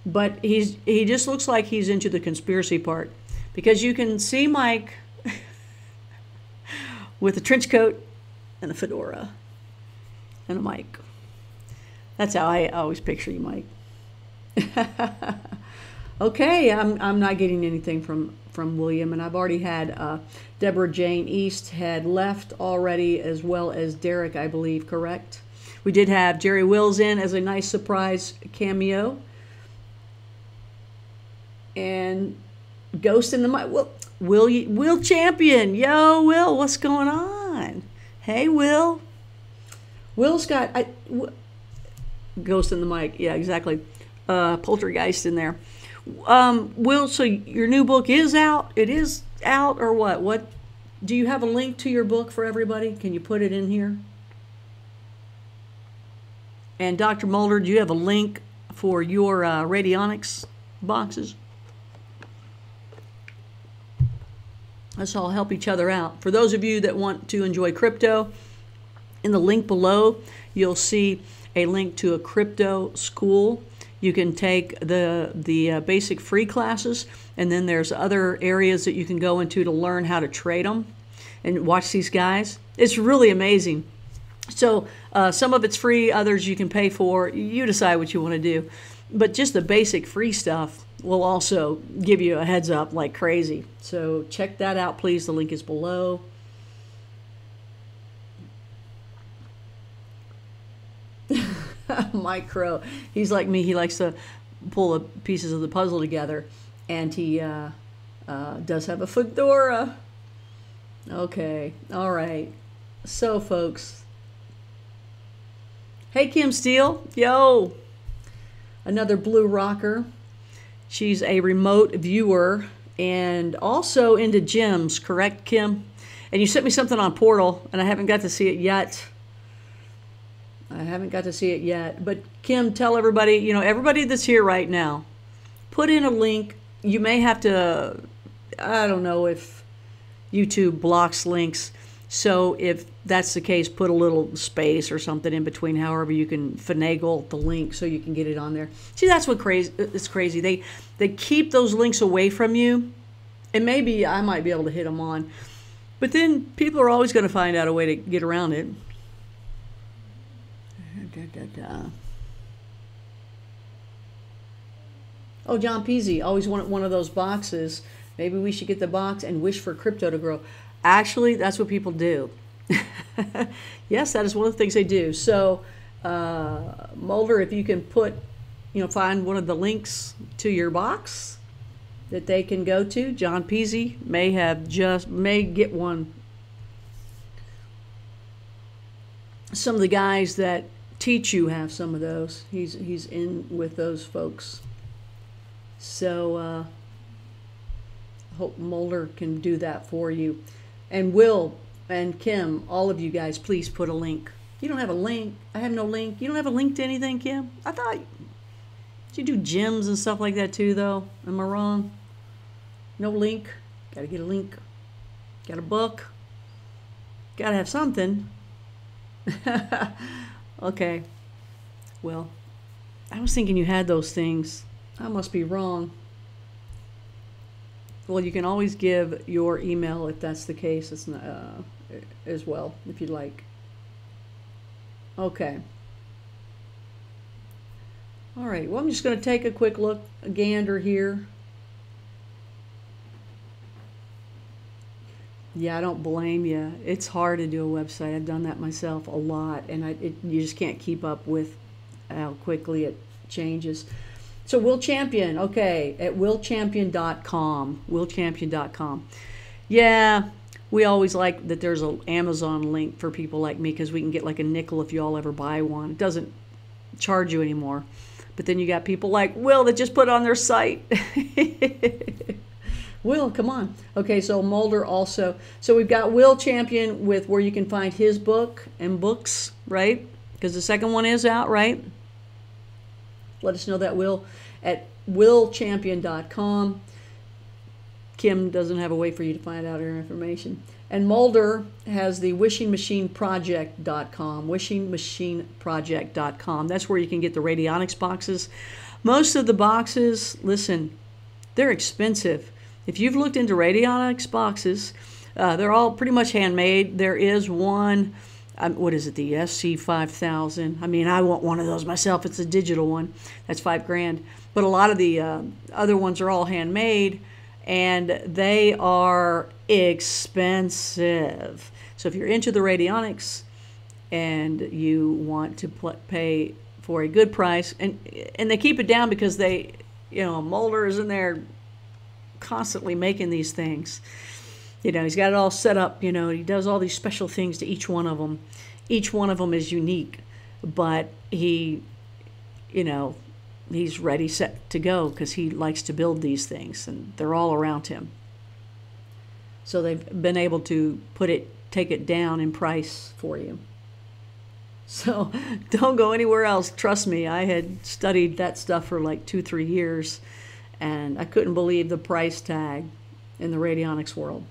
But he just looks like he's into the conspiracy part, because you can see Mike with a trench coat and a fedora and a mic. That's how I always picture you, Mike. Okay, I'm not getting anything from William, and I've already had Deborah Jane East had left already, as well as Derek, I believe, correct? We did have Jerry Wills in as a nice surprise cameo. And Ghost in the Mic. Will Champion. Yo, Will, what's going on? Hey, Will. Will's got Ghost in the Mic. Yeah, exactly. Poltergeist in there. Will, so your new book is out? It is out, or what? What? Do you have a link to your book for everybody? Can you put it in here? And Dr. Mulder, do you have a link for your radionics boxes? Let's all help each other out. For those of you that want to enjoy crypto, in the link below, you'll see a link to a crypto school. You can take the basic free classes, and then there's other areas that you can go into to learn how to trade them and watch these guys. It's really amazing. So some of it's free, others you can pay for. You decide what you want to do. But just the basic free stuff will also give you a heads up like crazy. So check that out, please. The link is below. Mike Crow, he's like me. He likes to pull the pieces of the puzzle together, and he does have a fedora. Okay, all right. So, folks. Hey, Kim Steele. Yo. Another blue rocker. She's a remote viewer and also into gems, correct, Kim? And you sent me something on Portal, and I haven't got to see it yet. But Kim, tell everybody, you know, everybody that's here right now, put in a link. You may have to, I don't know if YouTube blocks links. So if that's the case, put a little space or something in between, however you can finagle the link so you can get it on there. See, that's what it's crazy. They keep those links away from you And maybe I might be able to hit them on. But then people are always going to find out a way to get around it. Oh, John Peasy always wanted one of those boxes. Maybe we should get the box and wish for crypto to grow. Actually, that's what people do. Yes, that is one of the things they do. So, Mulder, if you can put, find one of the links to your box that they can go to. John Peasy may get one. Some of the guys that teach you have some of those. He's in with those folks. So hope Mulder can do that for you. And Will and Kim, all of you guys, please put a link. You don't have a link. I have no link. You don't have a link to anything, Kim? I thought you do gyms and stuff like that too, though. Am I wrong? No link. Got to get a link. Got a book. Got to have something. Okay. Well, I was thinking you had those things. I must be wrong. Well, you can always give your email if that's the case. It's not, as well, if you'd like. Okay. All right. Well, I'm just going to take a quick look, a gander here. Yeah, I don't blame you. It's hard to do a website. I've done that myself a lot, and you just can't keep up with how quickly it changes. So Will Champion, okay, at willchampion.com, willchampion.com. Yeah, we always like that there's an Amazon link for people like me because we can get like a nickel if you all ever buy one. It doesn't charge you anymore. But then you got people like Will that just put it on their site. Will, come on. Okay, so Mulder also. So we've got Will Champion with where you can find his book and books, right? Because the second one is out, right? Let us know that, Will, at willchampion.com. Kim doesn't have a way for you to find out her information. And Mulder has the wishingmachineproject.com, wishingmachineproject.com. That's where you can get the radionics boxes. Most of the boxes, listen, they're expensive. If you've looked into radionics boxes, they're all pretty much handmade. There is one, what is it, the SC5000. I mean, I want one of those myself. It's a digital one. That's $5,000. But a lot of the other ones are all handmade, and they are expensive. So if you're into the radionics and you want to pay for a good price, and they keep it down because they, Mulder is in there constantly making these things. He's got it all set up. He does all these special things to each one of them. Each one of them is unique, but he's ready, set to go because he likes to build these things, and they're all around him. So they've been able to take it down in price for you. So don't go anywhere else. Trust me, I had studied that stuff for like 2-3 years, and I couldn't believe the price tag in the radionics world.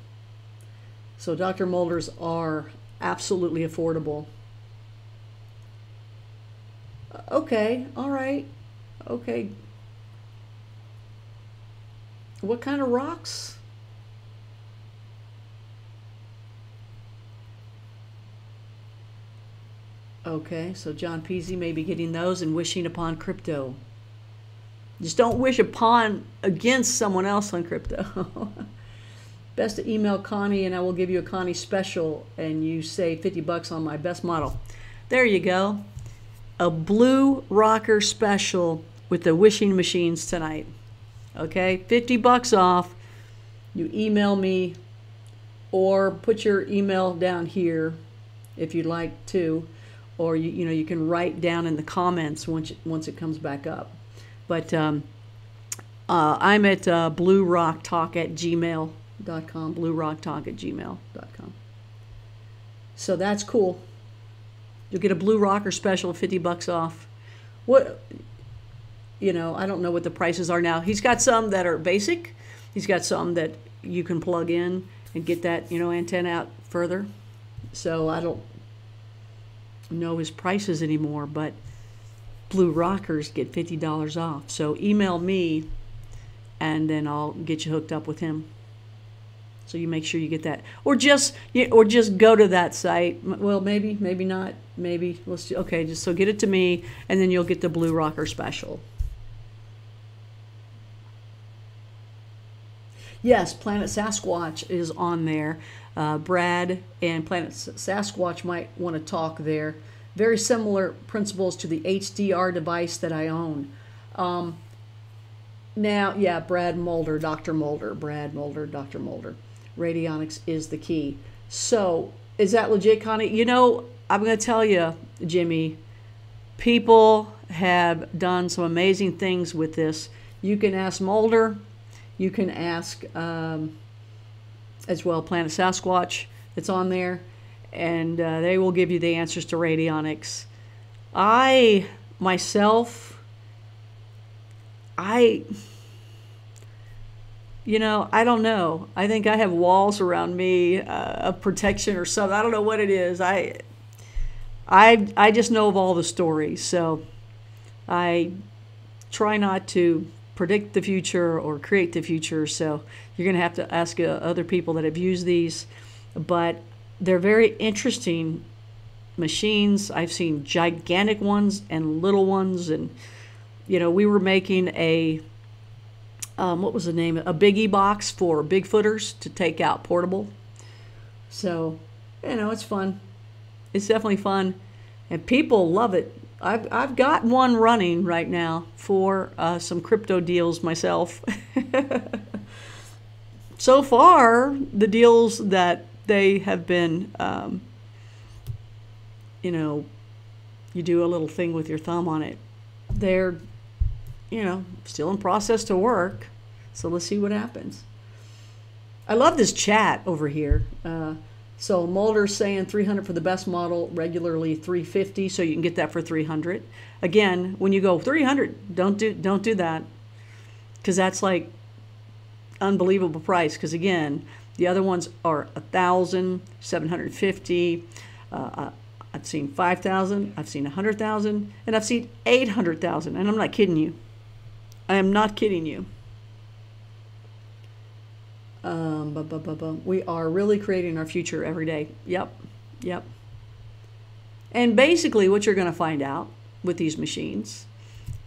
So Dr. Mulder's are absolutely affordable. Okay, all right. Okay. What kind of rocks? Okay, so John Peasy may be getting those and wishing upon crypto. Just don't wish against someone else on crypto. Best to email Connie and I will give you a Connie special, and you save $50 on my best model. There you go. A blue rocker special with the wishing machines tonight. Okay, $50 off. You email me or put your email down here if you'd like to, or you can write down in the comments once it comes back up. But I'm at bluerocktalk@gmail.com, bluerocktalk@gmail.com. So that's cool. You'll get a blue rocker special, $50 off. What, I don't know what the prices are now. He's got some that are basic. He's got some that you can plug in and get that, antenna out further. So I don't know his prices anymore, but blue rockers get $50 off. So email me and then I'll get you hooked up with him. So you make sure you get that, or just go to that site. Well, maybe not. Maybe okay. Just so get it to me, and then you'll get the Blue Rocker special. Yes, Planet Sasquatch is on there. Brad and Planet Sasquatch might want to talk there. Very similar principles to the HDR device that I own. Now, yeah, Brad Mulder, Dr. Mulder, Brad Mulder, Dr. Mulder. Radionics is the key. So, is that legit, Connie? You know, I'm going to tell you, Jimmy, people have done some amazing things with this. You can ask Mulder. You can ask, as well, Planet Sasquatch that's on there. And they will give you the answers to radionics. I, myself... I don't know. I think I have walls around me of protection or something. I don't know what it is. I just know of all the stories. So I try not to predict the future or create the future. So you're going to have to ask other people that have used these. But they're very interesting machines. I've seen gigantic ones and little ones. And, we were making a... what was the name? A biggie box for Bigfooters to take out portable. So, it's fun. It's definitely fun. And people love it. I've got one running right now for some crypto deals myself. So far, the deals that they have been, you do a little thing with your thumb on it. They're, still in process to work. So let's see what happens. I love this chat over here. So Mulder's saying 300 for the best model, regularly 350, so you can get that for 300. Again, when you go 300, don't do that, because that's like unbelievable price. Because again, the other ones are 1,000, 750. I've seen 5,000, I've seen 100,000, and I've seen 800,000. And I'm not kidding you. I am not kidding you. We are really creating our future every day. Yep. And basically what you're going to find out with these machines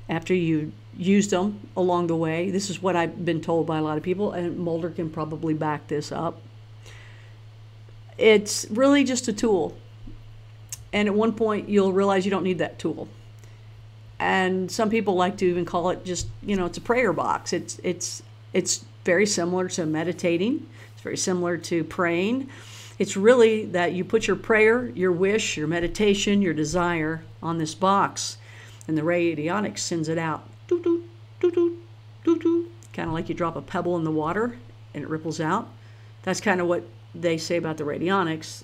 after you used them along the way, this is what I've been told by a lot of people, and Mulder can probably back this up. It's really just a tool. And at one point you'll realize you don't need that tool. And some people like to even call it just, it's a prayer box. It's very similar to meditating. It's very similar to praying. It's really that you put your prayer, your wish, your meditation, your desire on this box, and the radionics sends it out. Doo doo doo doo doo doo. Kind of like you drop a pebble in the water and it ripples out. That's kind of what they say about the radionics.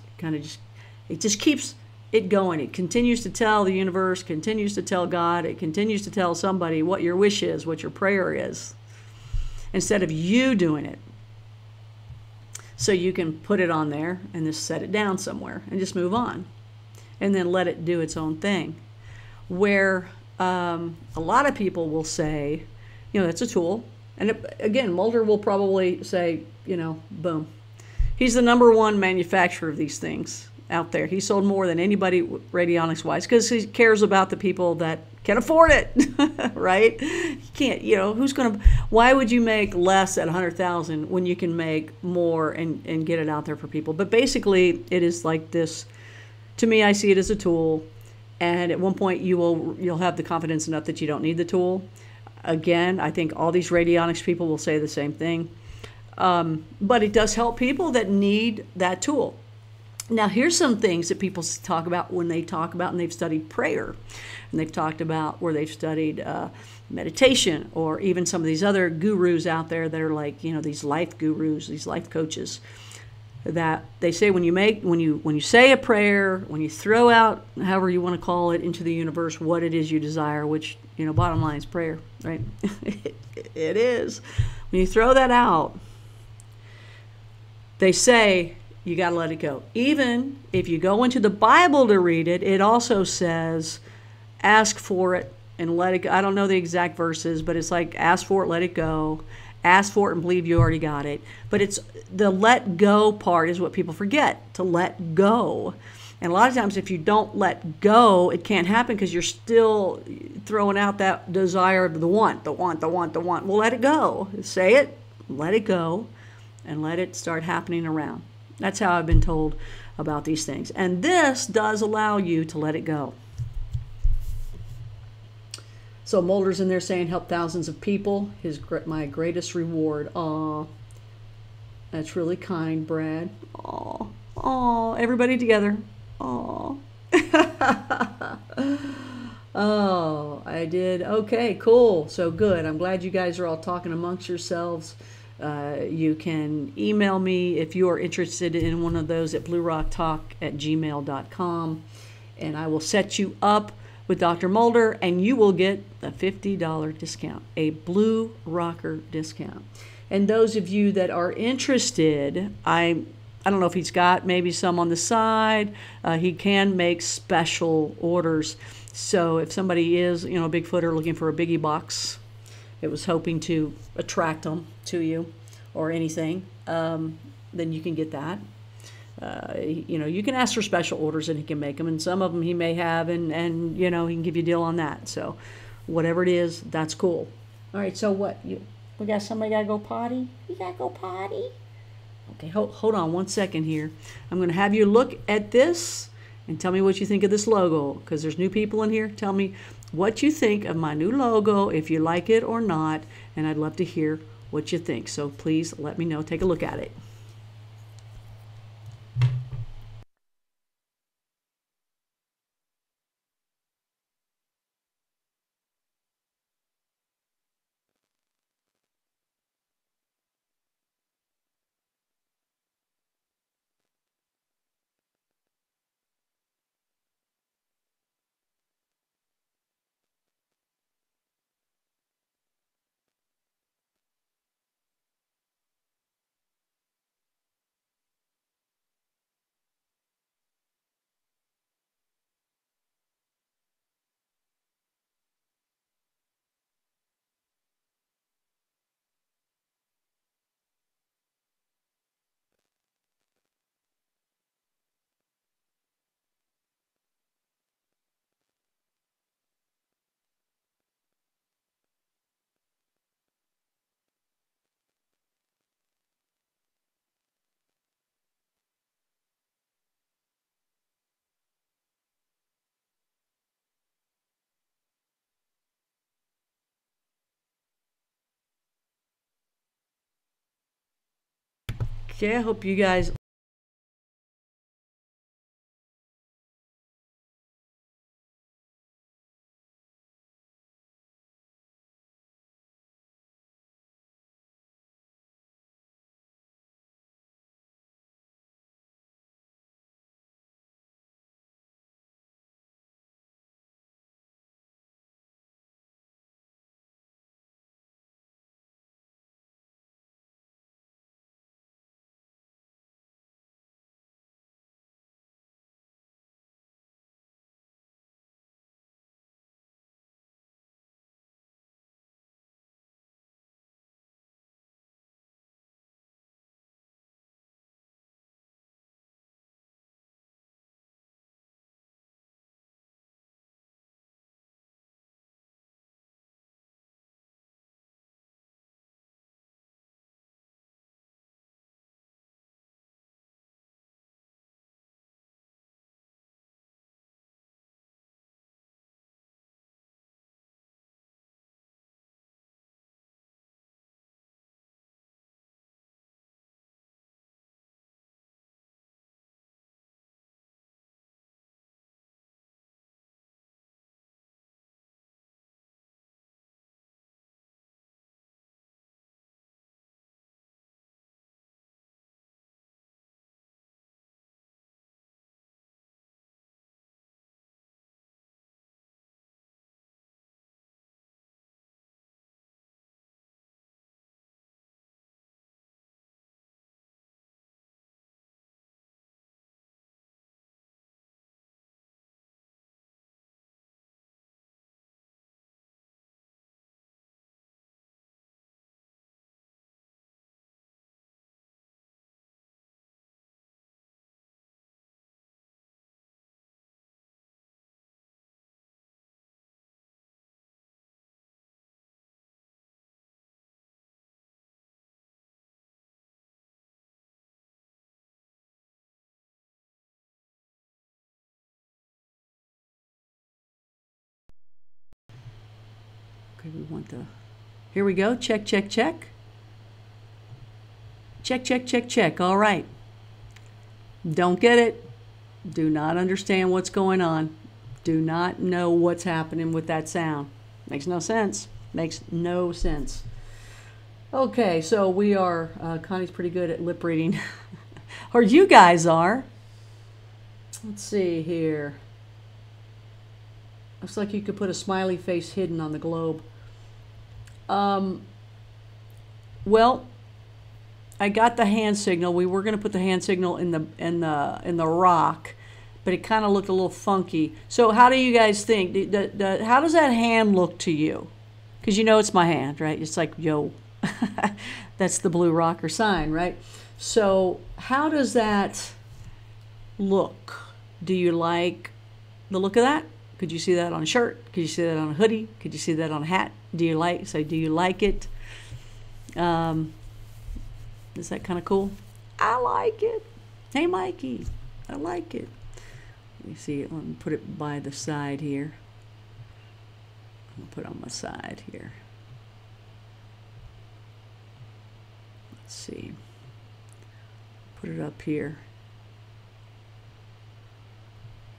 It just keeps it going. It continues to tell the universe, continues to tell God, it continues to tell somebody what your wish is, what your prayer is, instead of you doing it. So you can put it on there and just set it down somewhere and just move on, and then let it do its own thing. Where a lot of people will say, it's a tool. And again, Mulder will probably say, boom. He's the #1 manufacturer of these things out there. He sold more than anybody radionics wise, because he cares about the people that can afford it. Right? You can't, why would you make less at 100,000 when you can make more and get it out there for people? But basically it is like this. To me, I see it as a tool, and at one point you'll have the confidence enough that you don't need the tool. Again, I think all these radionics people will say the same thing. But it does help people that need that tool. Now, here's some things that people talk about when they talk about, and they've studied prayer, and they've talked about where they've studied meditation, or even some of these other gurus out there that are like, these life gurus, these life coaches, that they say when you say a prayer, when you throw out, however you want to call it, into the universe what it is you desire, which, bottom line is prayer, right? It is. When you throw that out, they say you got to let it go. Even if you go into the Bible to read it, it also says ask for it and let it go. I don't know the exact verses, but it's like ask for it, let it go. Ask for it and believe you already got it. But it's the let go part is what people forget, to let go. And a lot of times if you don't let go, it can't happen because you're still throwing out that desire of the want. Well, let it go. Say it, let it go, and let it start happening around. That's how I've been told about these things. And this does allow you to let it go. So Mulder's in there saying, help thousands of people. My greatest reward. Aw, that's really kind, Brad. Aw, aw, everybody together. Aw. Oh, I did. Okay, cool. So good. I'm glad you guys are all talking amongst yourselves. You can email me if you are interested in one of those at bluerocktalk@gmail.com, and I will set you up with Dr. Mulder, and you will get a $50 discount, a Blue Rocker discount. And those of you that are interested, I don't know if he's got maybe some on the side. He can make special orders. So if somebody is, a Bigfooter looking for a biggie box, it was hoping to attract them to you or anything, then you can get that. You can ask for special orders and he can make them, and some of them he may have, and he can give you a deal on that. So whatever it is, that's cool. All right, so what? We got somebody got to go potty? You got to go potty? Okay, hold on one second here. I'm going to have you look at this and tell me what you think of this logo, because there's new people in here. Tell me what you think of my new logo, if you like it or not, and I'd love to hear what you think. So please let me know. Take a look at it. Okay, I hope you guys Okay, we want the... Here we go. Check, check, check. Check, check, check, check. All right. Don't get it. Do not understand what's going on. Do not know what's happening with that sound. Makes no sense. Makes no sense. Okay, so we are... Connie's pretty good at lip reading. Or you guys are. Let's see here. Looks like you could put a smiley face hidden on the globe. Well, I got the hand signal. We were going to put the hand signal in the rock, but it kind of looked a little funky. So how do you guys think? How does that hand look to you? Because you know it's my hand, right? It's like, yo, that's the blue rocker sign, right? So how does that look? Do you like the look of that? Could you see that on a shirt? Could you see that on a hoodie? Could you see that on a hat? Do you like it? Is that kind of cool? I like it. Hey, Mikey, I like it. Let me see. Let me put it by the side here. I'll put it on my side here. Let's see. Put it up here.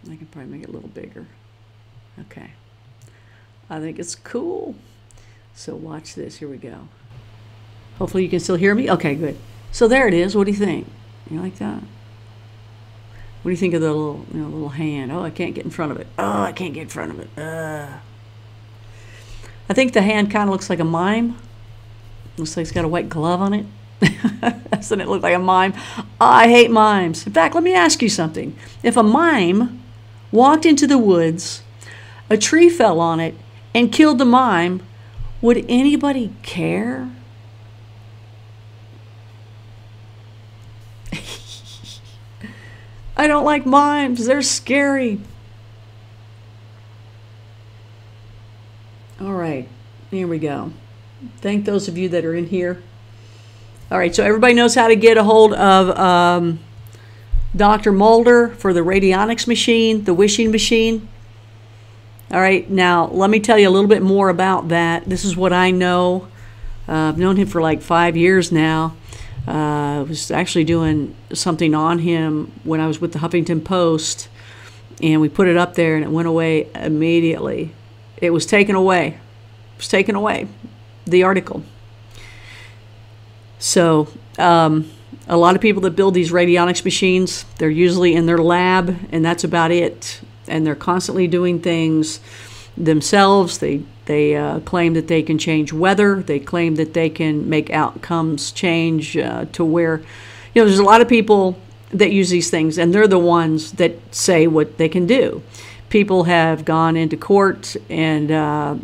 I can probably make it a little bigger. Okay. I think it's cool. So watch this. Here we go. Hopefully you can still hear me. Okay, good. So there it is. What do you think? You like that? What do you think of the little, little hand? Oh, I can't get in front of it. Oh, I can't get in front of it. I think the hand kind of looks like a mime. Looks like it's got a white glove on it. Doesn't it look like a mime? Oh, I hate mimes. In fact, let me ask you something. If a mime walked into the woods, a tree fell on it, and killed the mime, would anybody care? I don't like mimes. They're scary. All right. Here we go. Thank those of you that are in here. All right. So everybody knows how to get a hold of Dr. Mulder for the radionics machine, the wishing machine. All right. Now, let me tell you a little bit more about that. This is what I know. I've known him for like 5 years now. I was actually doing something on him when I was with the Huffington Post, and we put it up there, and it went away immediately. It was taken away. It was taken away, the article. So a lot of people that build these radionics machines, they're usually in their lab, and that's about it. And they're constantly doing things themselves. They claim that they can change weather. They claim that they can make outcomes change to where, there's a lot of people that use these things, and they're the ones that say what they can do. People have gone into court, and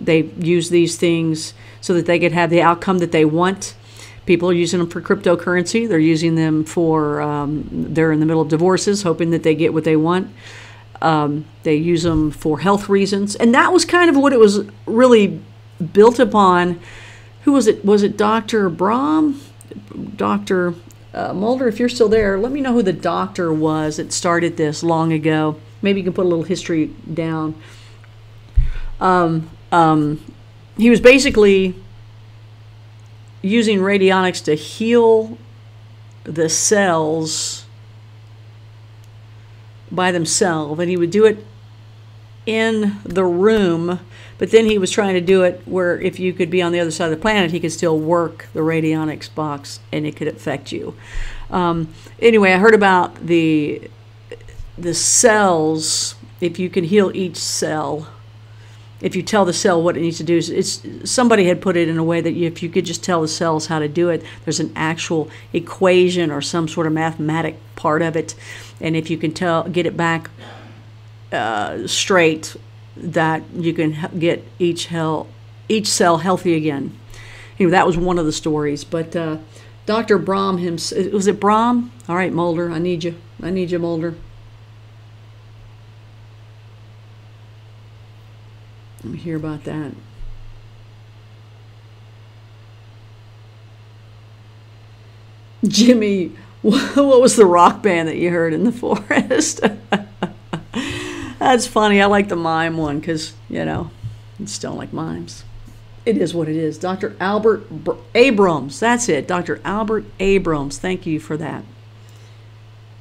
they use these things so that they could have the outcome that they want. People are using them for cryptocurrency. They're using them for, they're in the middle of divorces, hoping that they get what they want. They use them for health reasons. And that was kind of what it was really built upon. Who was it? Was it Dr. Brahm? Dr. Mulder, if you're still there, let me know who the doctor was that started this long ago. Maybe you can put a little history down. He was basically using radionics to heal the cells by themselves, and he would do it in the room, but then he was trying to do it where if you could be on the other side of the planet, he could still work the radionics box and it could affect you. Anyway, I heard about the cells. If you can heal each cell, if you tell the cell what it needs to do, somebody had put it in a way that if you could just tell the cells how to do it, there's an actual equation or some sort of mathematic part of it, and if you can get it back straight, that you can get each cell healthy again. That was one of the stories. But Dr. Brahm was it Brahm? All right, Mulder, I need you, Mulder. Let me hear about that. Jimmy, what was the rock band that you heard in the forest? That's funny. I like the mime one because, I just don't like mimes. It is what it is. Dr. Abrams. That's it. Dr. Albert Abrams. Thank you for that.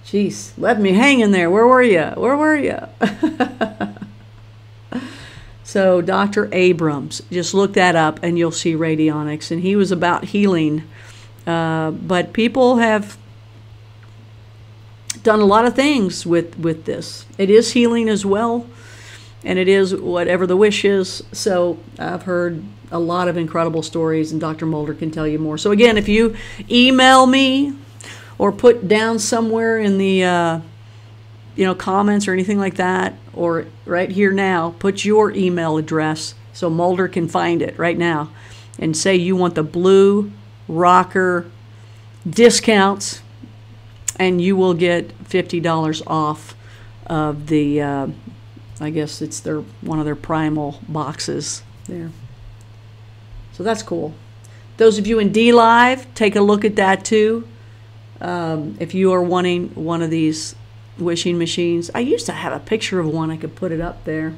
Jeez, left me hanging there. Where were you? Where were you? So Dr. Abrams, just look that up and you'll see radionics. And he was about healing. But people have done a lot of things with this. It is healing as well. And it is whatever the wish is. So I've heard a lot of incredible stories, and Dr. Mulder can tell you more. So again, if you email me or put down somewhere in the comments or anything like that, or right here now, put your email address so Mulder can find it right now, and say you want the Blue Rocker discounts, and you will get $50 off of the, I guess it's one of their primal boxes there. So that's cool. Those of you in DLIVE, take a look at that too. If you are wanting one of these wishing machines. I used to have a picture of one. I could put it up there.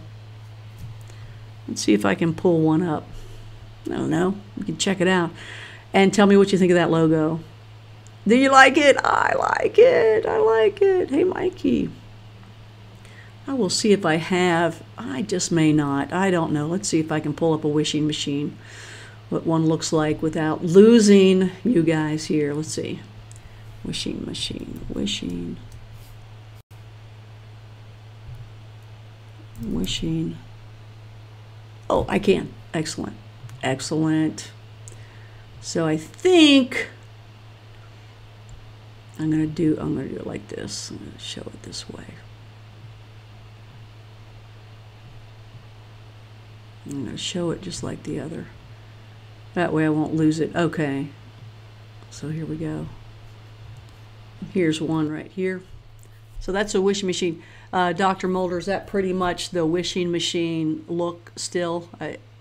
Let's see if I can pull one up. I don't know. You can check it out. And tell me what you think of that logo. Do you like it? I like it. I like it. Hey, Mikey. I will see if I have. I just may not. I don't know. Let's see if I can pull up a wishing machine. What one looks like without losing you guys here. Let's see. Wishing machine. Wishing. Oh, I can. Excellent. Excellent. So I think I'm going to do it like this. I'm going to show it this way. I'm going to show it just like the other. That way I won't lose it. Okay. So here we go. Here's one right here. So that's a wishing machine. Dr. Mulder, is that pretty much the wishing machine look still?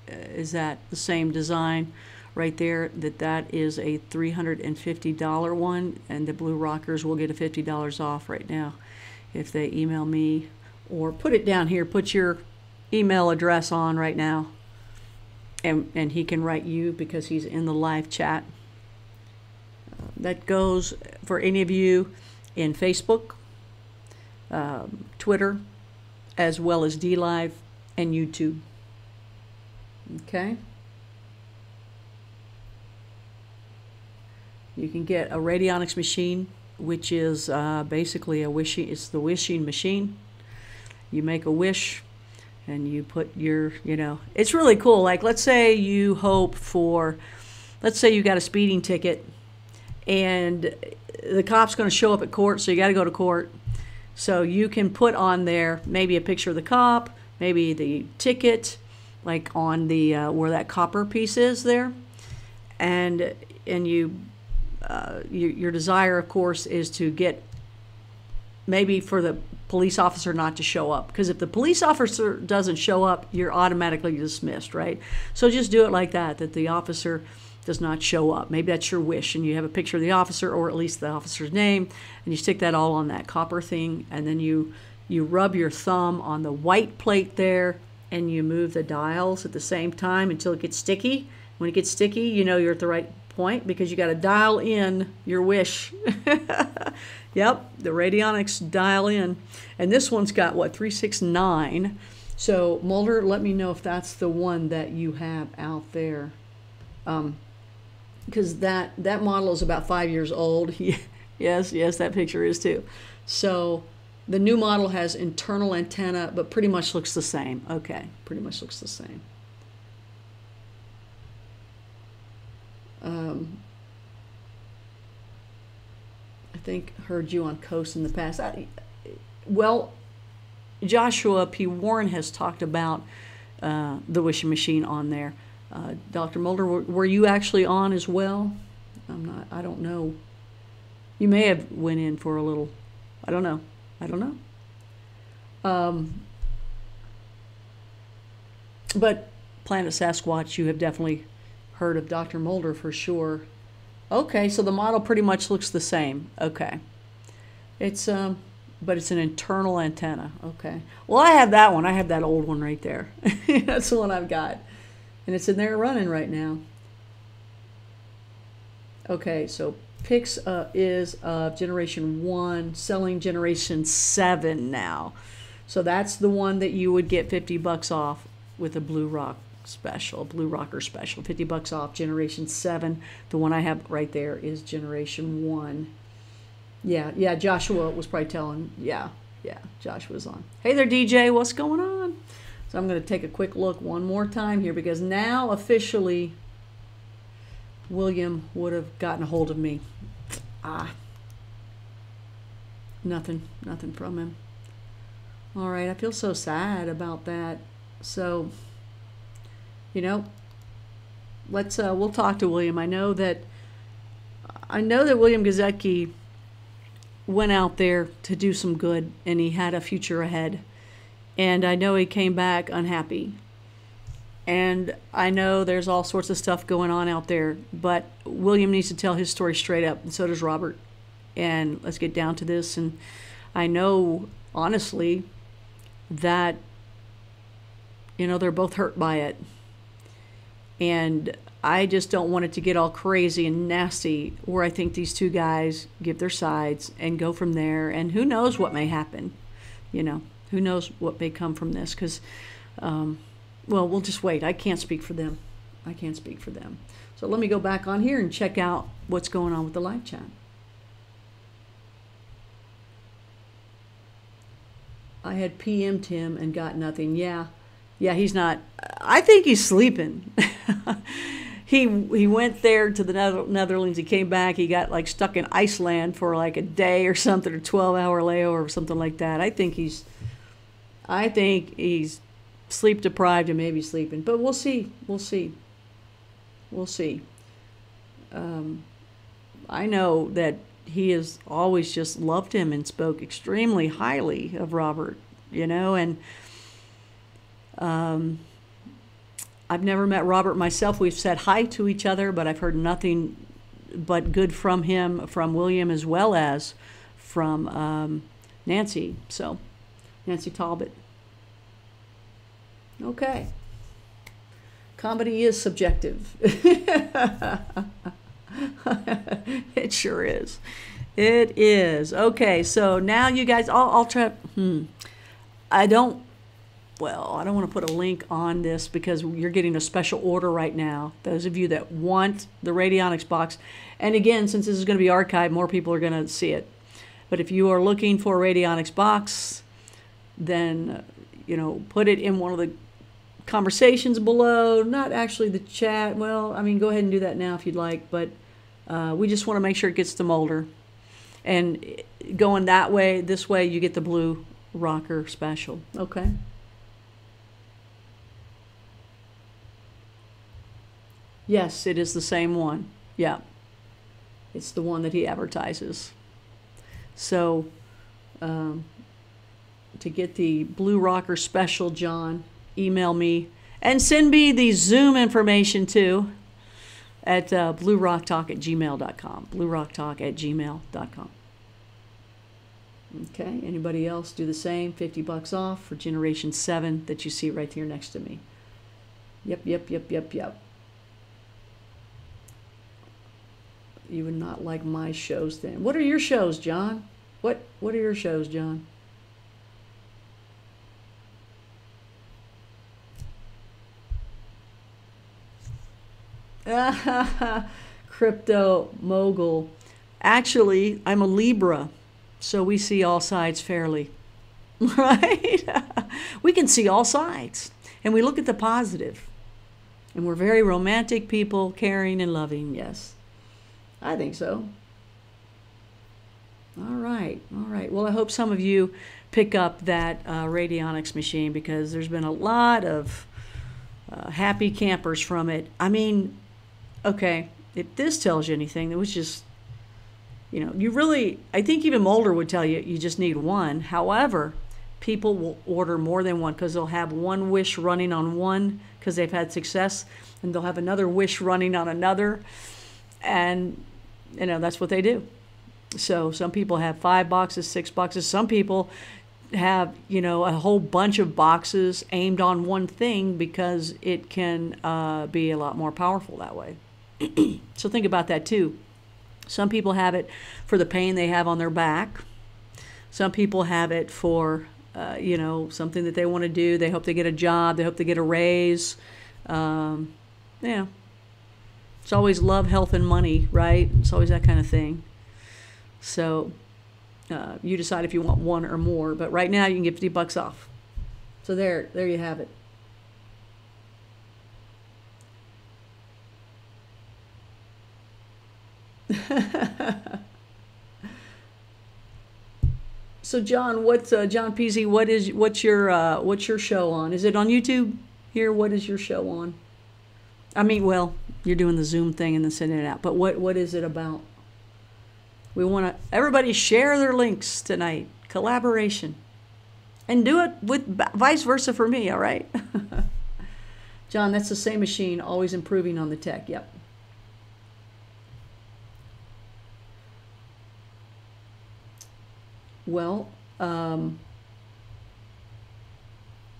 Is that the same design right there? That is a $350 one, and the Blue Rockers will get a $50 off right now if they email me, or put it down here. Put your email address on right now, and he can write you because he's in the live chat. That goes for any of you in Facebook, Twitter, as well as DLive and YouTube. Okay. You can get a radionics machine, which is basically it's the wishing machine. You make a wish and you put your, it's really cool. Like, let's say you let's say you got a speeding ticket and the cop's going to show up at court, so you got to go to court. So you can put on there maybe a picture of the cop, maybe the ticket, like on the where that copper piece is there, and your desire, of course, is to get maybe for the police officer not to show up, because if the police officer doesn't show up, you're automatically dismissed, right? So just do it like that the officer does not show up. Maybe that's your wish, and you have a picture of the officer, or at least the officer's name, and you stick that all on that copper thing, and then you rub your thumb on the white plate there, and you move the dials at the same time until it gets sticky. When it gets sticky, you know you're at the right point, because you got to dial in your wish. Yep, the radionics dial in. And this one's got, what, 369. So, Mulder, let me know if that's the one that you have out there. Because that model is about 5 years old. Yes, that picture is too. So the new model has internal antenna, but pretty much looks the same. Okay, pretty much looks the same. I think heard you on Coast in the past. Well, Joshua P. Warren has talked about the wishing machine on there. Dr. Mulder, were you actually on as well? I don't know. You may have went in for a little, I don't know. But Planet Sasquatch, you have definitely heard of Dr. Mulder for sure. Okay, so the model pretty much looks the same. Okay. It's but it's an internal antenna. Okay. Well, I have that one. I have that old one right there. That's the one I've got. And it's in there running right now. Okay, so Pix is generation 1, selling generation 7 now. So that's the one that you would get $50 off with a Blue Rock special, Blue Rocker special, $50 off. Generation 7, the one I have right there is generation 1. Yeah, Joshua was probably telling, yeah, Joshua's on. Hey there, DJ, what's going on? So I'm going to take a quick look one more time here, because now officially William would have gotten a hold of me. Nothing from him. All right, I feel so sad about that. So, you know, let's we'll talk to William. I know that William Gazecki went out there to do some good, and he had a future ahead. And I know he came back unhappy. And I know there's all sorts of stuff going on out there, but William needs to tell his story straight up, and so does Robbert. And let's get down to this. And I know, honestly, that, you know, they're both hurt by it. And I just don't want it to get all crazy and nasty, where I think these two guys give their sides and go from there. And who knows what may happen, you know. Who knows what may come from this, because, well, we'll just wait. I can't speak for them. I can't speak for them. So let me go back on here and check out what's going on with the live chat. I had PM'd him and got nothing. Yeah, he's not. I think he's sleeping. He went there to the Netherlands. He came back. He got like stuck in Iceland for like a day or something, or 12-hour layover or something like that. I think he's sleep deprived and maybe sleeping, but we'll see. I know that he has always just loved him and spoke extremely highly of Robbert, you know, and I've never met Robbert myself. We've said hi to each other, but I've heard nothing but good from him, from William, as well as from Nancy. So, Nancy Talbot. Okay. Comedy is subjective. It sure is. It is. Okay, so now you guys, I'll try. I don't want to put a link on this, because you're getting a special order right now. Those of you that want the radionics box, and again, since this is going to be archived, more people are going to see it. But if you are looking for a radionics box, then, you know, put it in one of the conversations below, not actually the chat. Well, I mean, go ahead and do that now if you'd like, but we just want to make sure it gets to Mulder. And going that way, this way, you get the Blue Rocker special. Okay. Yes, it is the same one. Yeah. It's the one that he advertises. So, to get the Blue Rocker special, John, email me and send me the Zoom information too at bluerocktalk@gmail.com. bluerocktalk@gmail.com. Okay, anybody else do the same? $50 off for Generation 7 that you see right here next to me. Yep. You would not like my shows then. What are your shows, John? What are your shows, John? Crypto mogul. Actually, I'm a Libra, so we see all sides fairly. Right? We can see all sides, and we look at the positive. And we're very romantic people, caring and loving. Yes, I think so. All right. Well, I hope some of you pick up that radionics machine, because there's been a lot of happy campers from it. I mean, okay, if this tells you anything, it was just, you know, you really, I think even Mulder would tell you, you just need one. However, people will order more than one, because they'll have one wish running on one because they've had success, and they'll have another wish running on another. And, you know, that's what they do. So some people have 5 boxes, 6 boxes. Some people have, you know, a whole bunch of boxes aimed on one thing because it can be a lot more powerful that way. So think about that too. Some people have it for the pain they have on their back. Some people have it for, you know, something that they want to do. They hope they get a job. They hope they get a raise. Yeah. It's always love, health, and money, right? It's always that kind of thing. So you decide if you want one or more. But right now you can get $50 off. So there you have it. So John, John Peasy? What's your show on? Is it on YouTube here? What is your show on? I mean, well, you're doing the Zoom thing and then sending it out. But what is it about? We want to everybody share their links tonight. Collaboration, and do it with vice versa for me. All right, John. That's the same machine, always improving on the tech. Yep. Well,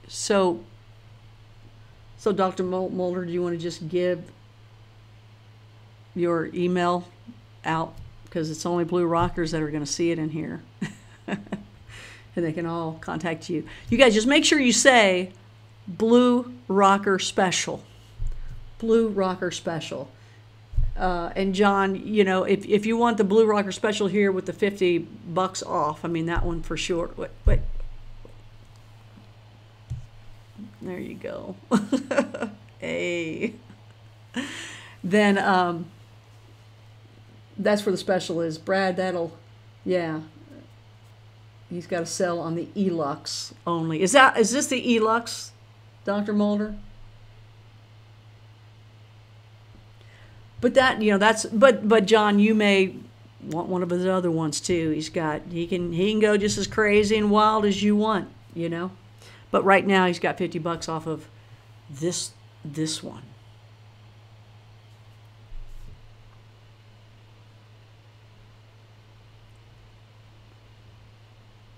so Dr. Mulder, do you want to just give your email out? Because it's only Blue Rockers that are going to see it in here. And they can all contact you. You guys just make sure you say Blue Rocker Special. Blue Rocker Special. And John, you know, if you want the Blue Rocker Special here with the $50 off, I mean, that one for sure. Wait. There you go. Hey. Then that's where the special is. Brad, yeah. He's got to sell on the Elux only. Is this the Elux, Dr. Mulder? But that, you know, but John, you may want one of his other ones too. He can go just as crazy and wild as you want, you know. But right now he's got $50 off of this one.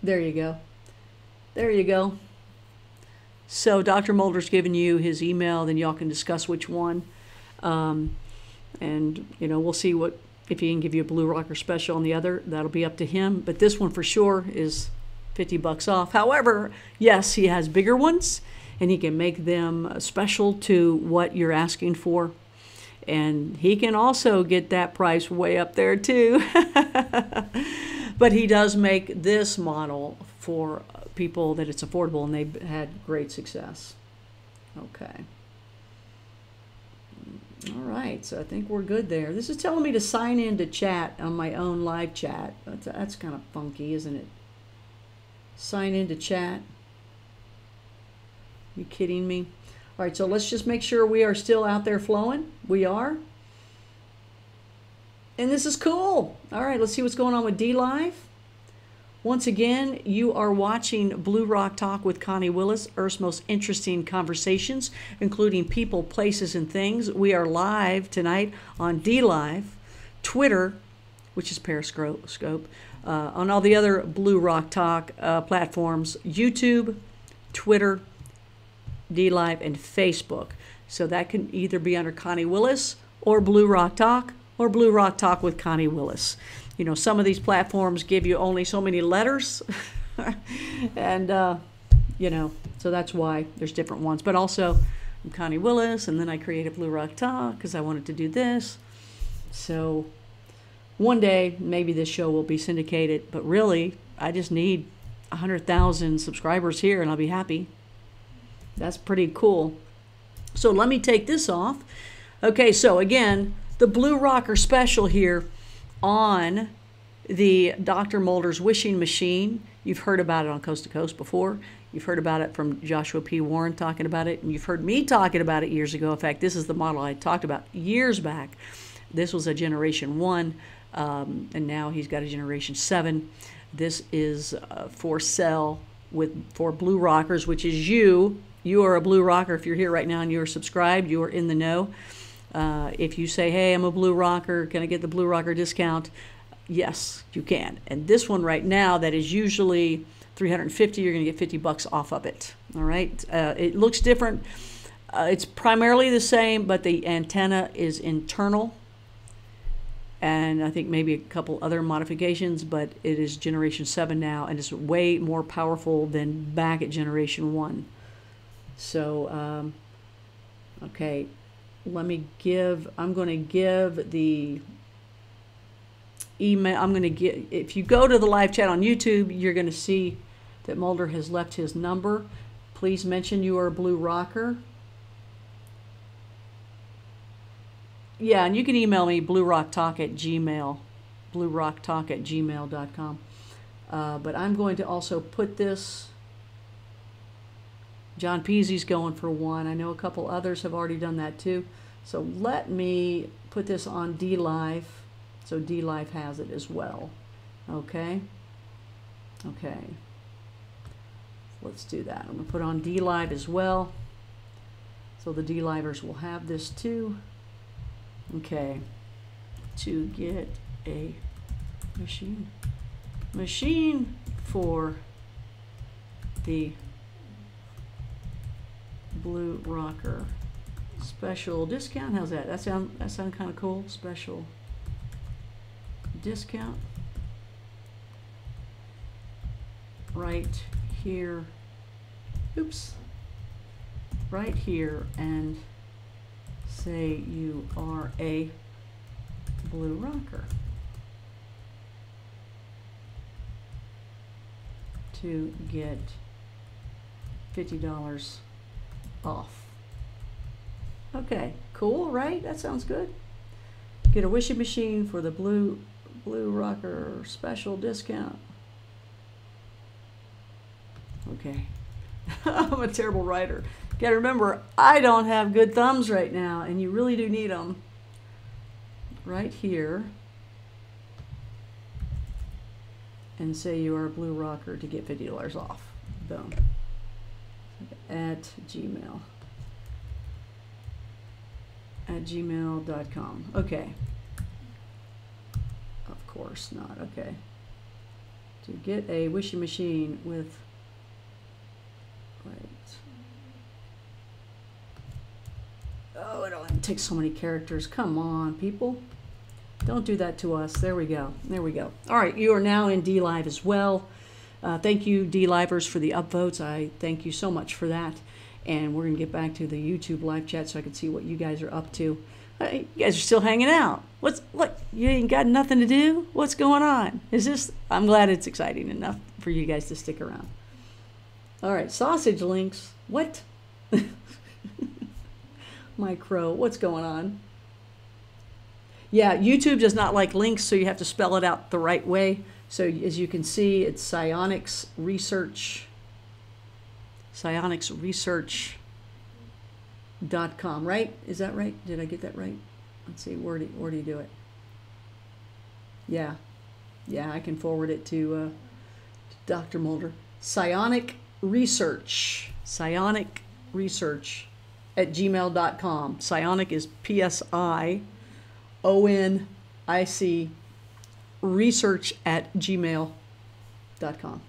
There you go. There you go. So Dr. Mulder's given you his email, then y'all can discuss which one. And, you know, we'll see if he can give you a Blue Rocker Special on the other. That'll be up to him. But this one for sure is $50 off. However, yes, he has bigger ones, and he can make them special to what you're asking for. And he can also get that price way up there too. But he does make this model for people that it's affordable, and they've had great success. Okay. All right, so I think we're good there. This is telling me to sign in to chat on my own live chat. That's kind of funky, isn't it? Sign in to chat. You kidding me? All right, so let's just make sure we are still out there flowing. We are. And this is cool. All right, let's see what's going on with DLIVE. Once again, you are watching Blue Rock Talk with Connie Willis, Earth's most interesting conversations, including people, places, and things. We are live tonight on DLIVE, Twitter, which is Periscope, on all the other Blue Rock Talk platforms, YouTube, Twitter, DLIVE, and Facebook. So that can either be under Connie Willis or Blue Rock Talk or Blue Rock Talk with Connie Willis. You know, some of these platforms give you only so many letters. And, you know, so that's why there's different ones. But also, I'm Connie Willis, and then I created Blue Rock Talk because I wanted to do this. So one day, maybe this show will be syndicated. But really, I just need 100,000 subscribers here, and I'll be happy. That's pretty cool. So let me take this off. Okay, so again, the Blue Rocker Special here on the Dr. Mulder's wishing machine. You've heard about it on Coast to Coast before. You've heard about it from Joshua P. Warren talking about it, and you've heard me talking about it years ago. In fact, this is the model I talked about years back. This was a Generation 1, and now he's got a Generation 7. This is for sale for Blue Rockers, which is you. You are a Blue Rocker. If you're here right now and you're subscribed, you are in the know. If you say, hey, I'm a Blue Rocker, can I get the Blue Rocker discount? Yes, you can. And this one right now that is usually $350, you're going to get $50 off of it. All right. It looks different. It's primarily the same, but the antenna is internal. And I think maybe a couple other modifications, but it is generation 7 now, and it's way more powerful than back at generation 1. So, okay, I'm going to give the email, if you go to the live chat on YouTube, you're going to see that Mulder has left his number. Please mention you are a Blue Rocker. Yeah, and you can email me, bluerocktalk@gmail.com. But I'm going to also put this, John Peasy's going for 1. I know a couple others have already done that too. So let me put this on DLIVE, so DLIVE has it as well. Okay? Okay. Let's do that. I'm going to put on DLIVE as well, so the DLivers will have this too. Okay. To get a machine for the Blue Rocker special discount. How's that? That sound kind of cool. Special discount right here. Oops. Right here, and say you are a Blue Rocker to get $50 off. Okay, cool, right? That sounds good. Get a wishing machine for the Blue Rocker special discount. Okay. I'm a terrible writer. You gotta remember, I don't have good thumbs right now, and you really do need them. Right here. And say you are a Blue Rocker to get $50 off. Boom. At Gmail. At gmail.com. Okay. Of course not. Okay. To get a wishing machine with, right. Oh, it only takes so many characters. Come on, people. Don't do that to us. There we go. There we go. All right, you are now in DLive as well. Thank you, DLivers, for the upvotes. I thank you so much for that. And we're going to get back to the YouTube live chat so I can see what you guys are up to. You guys are still hanging out. What? You ain't got nothing to do? What's going on? Is this? I'm glad it's exciting enough for you guys to stick around. All right, sausage links. What? My crow. What's going on? Yeah, YouTube does not like links, so you have to spell it out the right way. So as you can see, it's psionicresearch. psionicresearch.com, right? Is that right? Did I get that right? Let's see, where do you do it? Yeah, I can forward it to Dr. Mulder. Psionic Research at gmail.com. Psionic is PSIONIC research at gmail.com.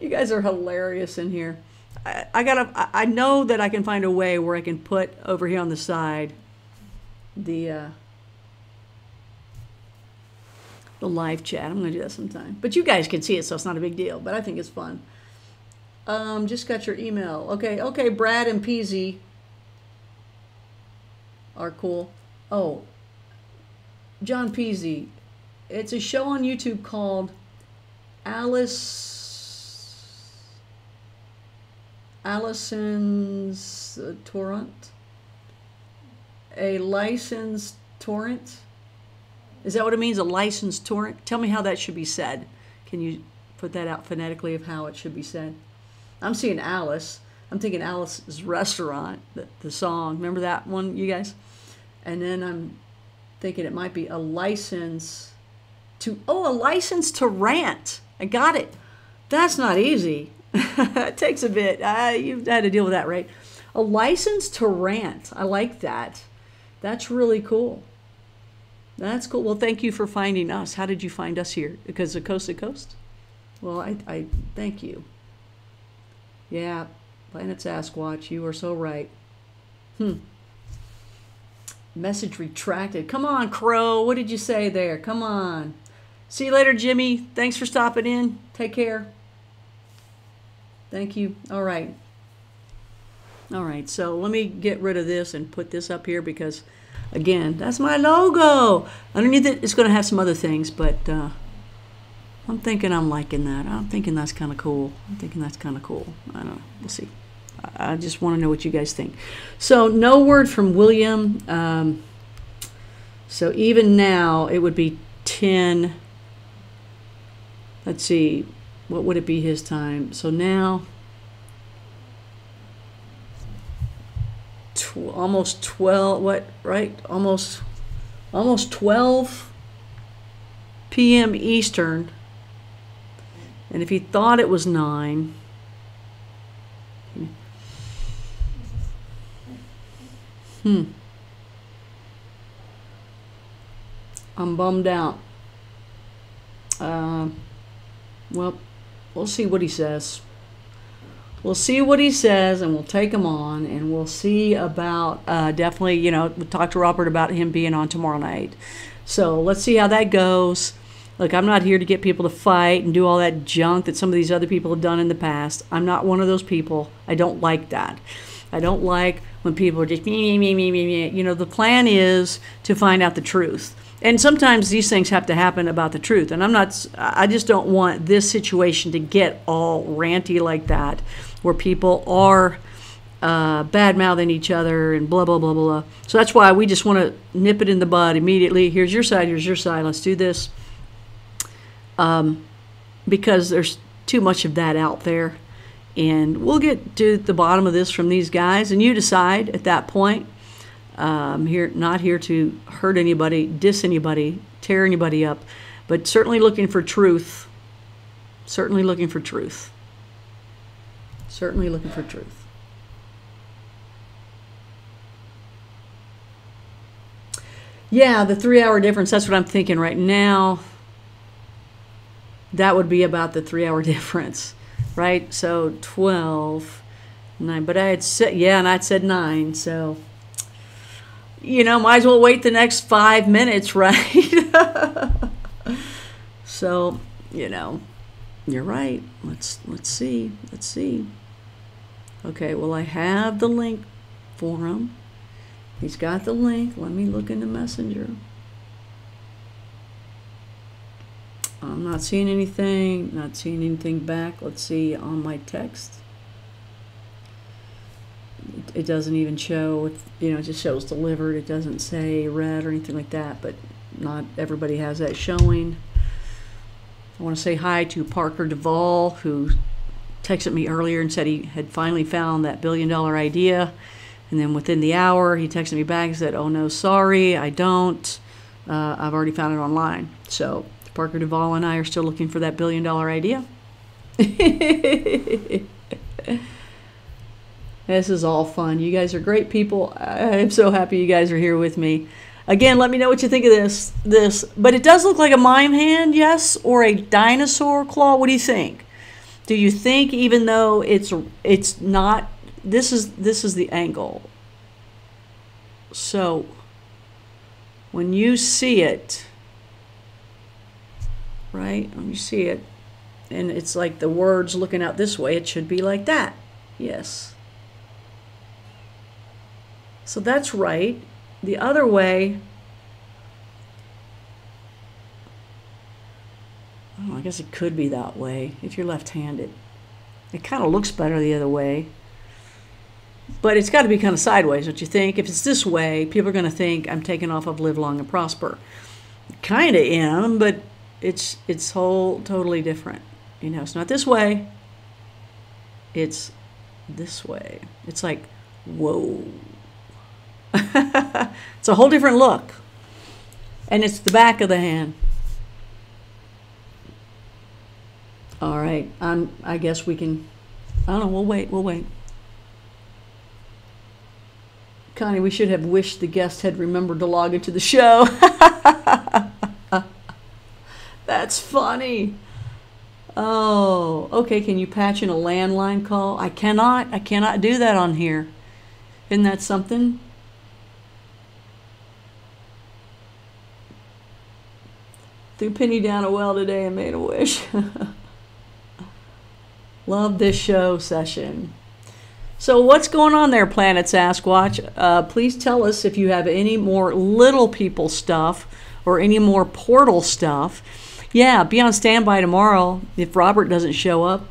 You guys are hilarious in here. I know that I can find a way where I can put over here on the side the live chat. I'm going to do that sometime. But you guys can see it, so it's not a big deal. But I think it's fun. Just got your email. Okay, Brad and Peasy are cool. Oh, John Peasy. It's a show on YouTube called Allison's Torrent. A licensed torrent. Is that what it means? A licensed torrent? Tell me how that should be said. Can you put that out phonetically of how it should be said? I'm seeing Alice. I'm thinking Alice's Restaurant, the song. Remember that one, you guys? And then I'm thinking it might be a license to, a license to rant. I got it. That's not easy. It takes a bit. You've had to deal with that, right? A license to rant. I like that. That's really cool. That's cool. Well, thank you for finding us. How did you find us here? Because of Coast to Coast? Well, I thank you. Yeah, Planet Sasquatch, you are so right. Message retracted. Come on, Crow. What did you say there? Come on. See you later, Jimmy. Thanks for stopping in. Take care. Thank you. All right. All right, so let me get rid of this and put this up here because, again, that's my logo. Underneath it, it's going to have some other things, but I'm thinking I'm liking that. I'm thinking that's kind of cool. I don't know. We'll see. I just want to know what you guys think. So no word from William. So even now, it would be 10. Let's see. What would it be his time? So now, almost 12. What? Right? Almost 12 p.m. Eastern. And if he thought it was 9. I'm bummed out. Well, we'll see what he says. We'll see what he says, and we'll take him on, and we'll see about definitely, you know, we'll talk to Robbert about him being on tomorrow night. So let's see how that goes. Look, I'm not here to get people to fight and do all that junk that some of these other people have done in the past. I'm not one of those people. I don't like that. I don't like when people are just me. You know, the plan is to find out the truth. And sometimes these things have to happen about the truth. And I just don't want this situation to get all ranty like that, where people are bad-mouthing each other and blah, blah, blah, blah. So that's why we just want to nip it in the bud immediately. Here's your side, let's do this. Because there's too much of that out there. And we'll get to the bottom of this from these guys, and you decide at that point. Not here to hurt anybody, diss anybody, tear anybody up, but certainly looking for truth. Certainly looking for truth. Certainly looking for truth. Yeah, the 3-hour difference, that's what I'm thinking right now. That would be about the 3-hour difference, right? So 12, 9, but I had said, yeah, and I'd said 9, so, you know, might as well wait the next 5 minutes, right? So, you know, you're right. Let's see. Okay, well, I have the link for him. He's got the link. Let me look in the messenger. I'm not seeing anything back. Let's see on my text. It doesn't even show, you know, it just shows delivered. It doesn't say read or anything like that, but not everybody has that showing. I want to say hi to Parker Duvall, who texted me earlier and said he had finally found that $1 billion idea. And then within the hour, he texted me back and said, oh no, sorry, I don't. I've already found it online. So Parker Duvall and I are still looking for that $1 billion idea. This is all fun. You guys are great people. I'm so happy you guys are here with me. Again, let me know what you think of this. But it does look like a mime hand, yes, or a dinosaur claw. What do you think? Do you think, even though it's not, this is the angle. So when you see it, right? When you see it, and it's like the words looking out this way, it should be like that. Yes. So that's right. The other way, oh, I guess it could be that way if you're left-handed. It kind of looks better the other way. But it's got to be kind of sideways, don't you think? If it's this way, people are going to think I'm taking off of Live Long and Prosper. Kind of am, but it's totally different. You know, it's not this way. It's this way. It's like, whoa. It's a whole different look. And it's the back of the hand. All right. I guess we can, I don't know, we'll wait. Connie, we should have wished the guest had remembered to log into the show. funny. Oh, okay. Can you patch in a landline call? I cannot. I cannot do that on here. Isn't that something? Threw Penny down a well today and made a wish. Love this show session. So what's going on there, Planet Sasquatch? Please tell us if you have any more little people stuff or any more portal stuff. Yeah, be on standby tomorrow if Robbert doesn't show up.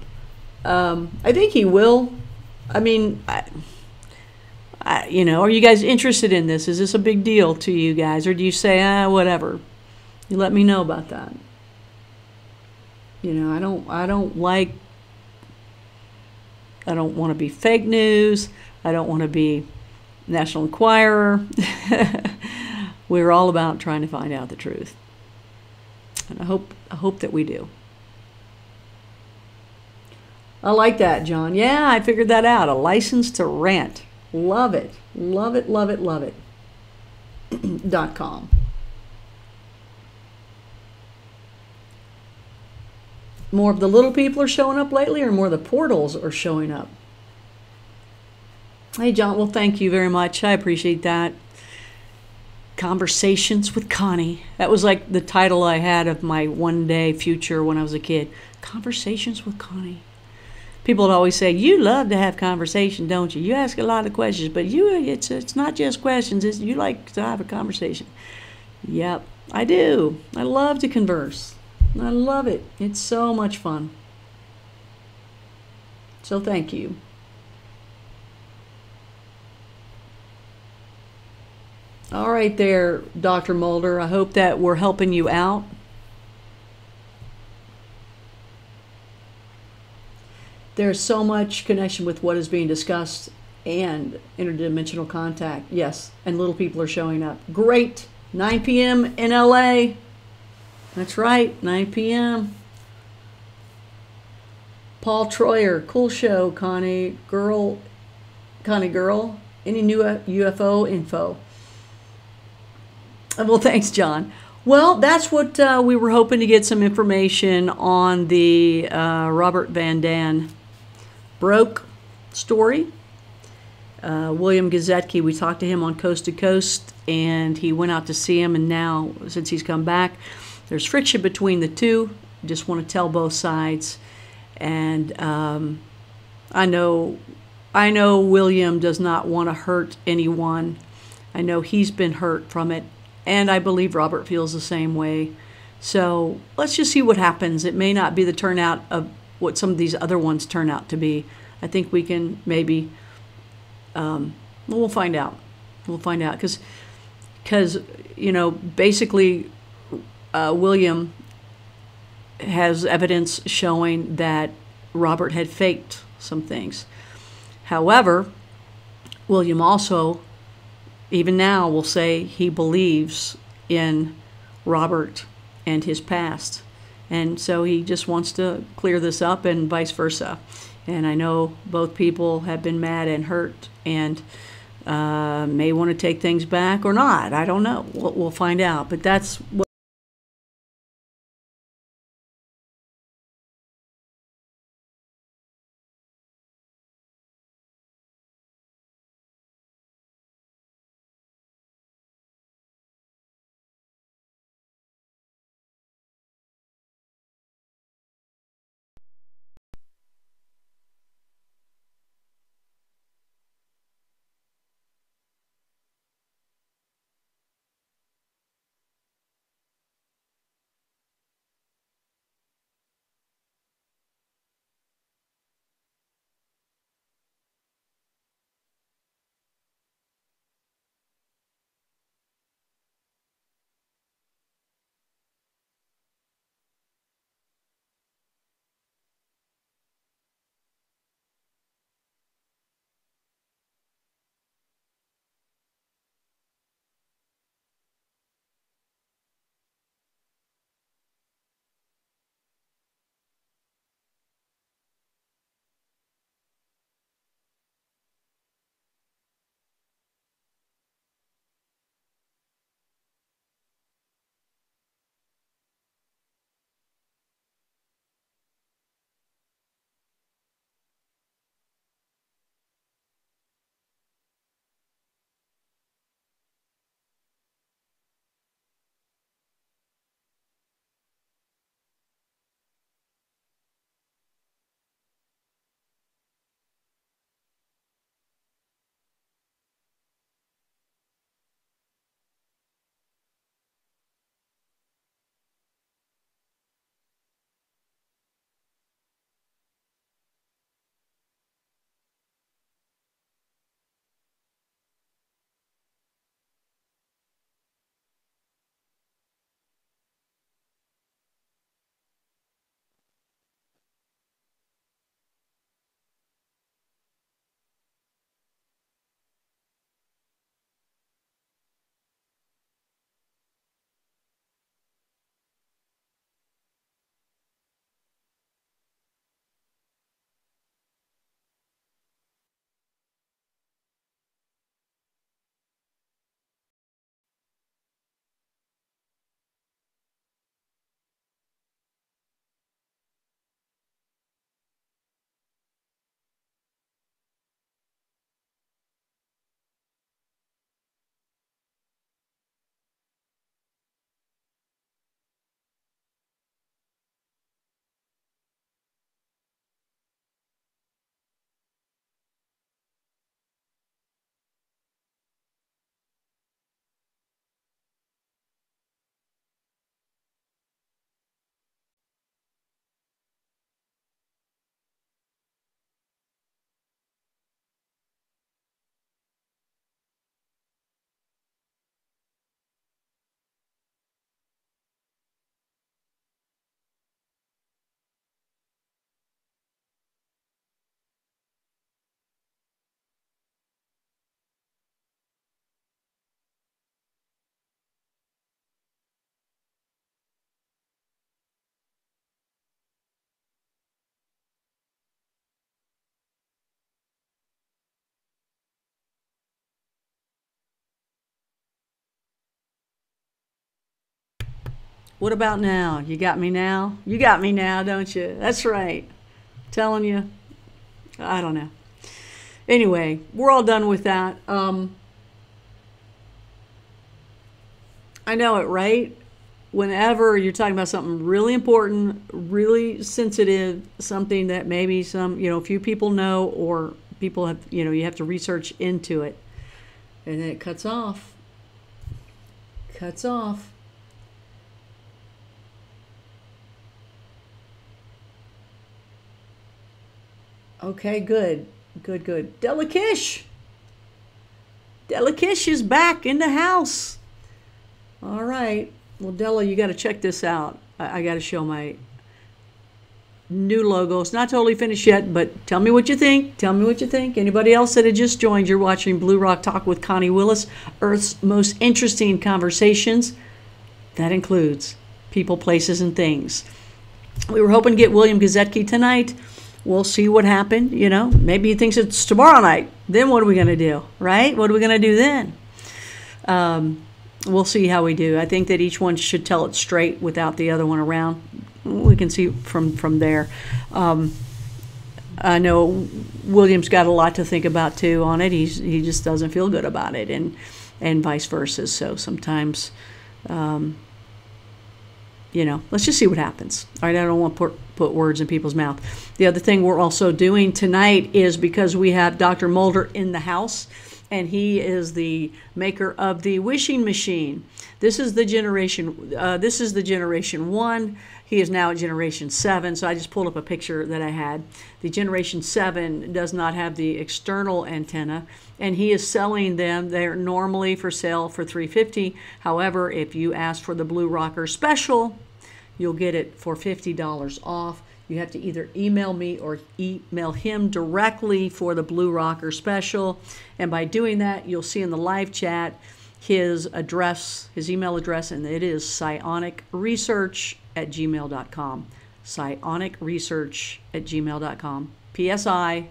I think he will. I mean, you know, are you guys interested in this? Is this a big deal to you guys? Or do you say, whatever? You let me know about that. You know, I don't want to be fake news. I don't want to be National Enquirer. We're all about trying to find out the truth. And I hope that we do. I like that, John. Yeah, I figured that out. A license to rant. Love it. Love it, love it, love it. .com. More of the little people are showing up lately, or more of the portals are showing up? Hey, John. Well, thank you very much. I appreciate that. Conversations with Connie. That was like the title I had of my one-day future when I was a kid. Conversations with Connie. People would always say, "You love to have conversation, don't you? You ask a lot of questions, but it's not just questions. You like to have a conversation." Yep, I do. I love to converse. I love it. It's so much fun. So thank you. All right there, Dr. Mulder. I hope that we're helping you out. There's so much connection with what is being discussed and interdimensional contact. Yes, and little people are showing up. Great. 9 p.m. in LA. That's right, 9 p.m. Paul Troyer, cool show, Connie girl. Any new UFO info? Well, thanks, John. Well, that's what we were hoping to get some information on the Robert Van Daan Broeke story. William Gazecki, we talked to him on Coast to Coast, and he went out to see him, and now, since he's come back, there's friction between the two. Just want to tell both sides. And I know William does not want to hurt anyone. I know he's been hurt from it. And I believe Robbert feels the same way. So let's just see what happens. It may not be the turnout of what some of these other ones turn out to be. I think we can maybe, we'll find out. We'll find out. Because you know, basically, William has evidence showing that Robbert had faked some things. However, William also, even now, will say he believes in Robbert and his past. And so he just wants to clear this up, and vice versa. And I know both people have been mad and hurt and may want to take things back or not. I don't know. We'll find out. But that's what What about now? You got me now? You got me now, don't you? That's right. Telling you. I don't know. Anyway, we're all done with that. I know it, right? Whenever you're talking about something really important, really sensitive, something that maybe few people know, or people have, you have to research into it, and then it cuts off. Cuts off. Okay, good. Good. Delakish! Delakish is back in the house. All right. Well, Della, you got to check this out. I got to show my new logo. It's not totally finished yet, but tell me what you think. Tell me what you think. Anybody else that had just joined, you're watching Blue Rock Talk with Connie Willis, Earth's most interesting conversations. That includes people, places, and things. We were hoping to get William Gazecki tonight. We'll see what happened. Maybe he thinks it's tomorrow night. Then what are we going to do, right? What are we going to do then? We'll see how we do. I think that each one should tell it straight without the other one around. We can see from there. I know William's got a lot to think about too on it. He just doesn't feel good about it, and vice versa. So sometimes, let's just see what happens. All right, I don't want to put words in people's mouth. The other thing we're also doing tonight is, because we have Dr. Mulder in the house, and he is the maker of the wishing machine. This is the generation 1. He is now at generation 7. So I just pulled up a picture that I had. The generation 7 does not have the external antenna, and he is selling them. They're normally for sale for $350. However, if you ask for the Blue Rocker special, you'll get it for $50 off. You have to either email me or email him directly for the Blue Rocker special. And by doing that, you'll see in the live chat his address, his email address, and it is psionicresearch@gmail.com. psionicresearch@gmail.com. PSI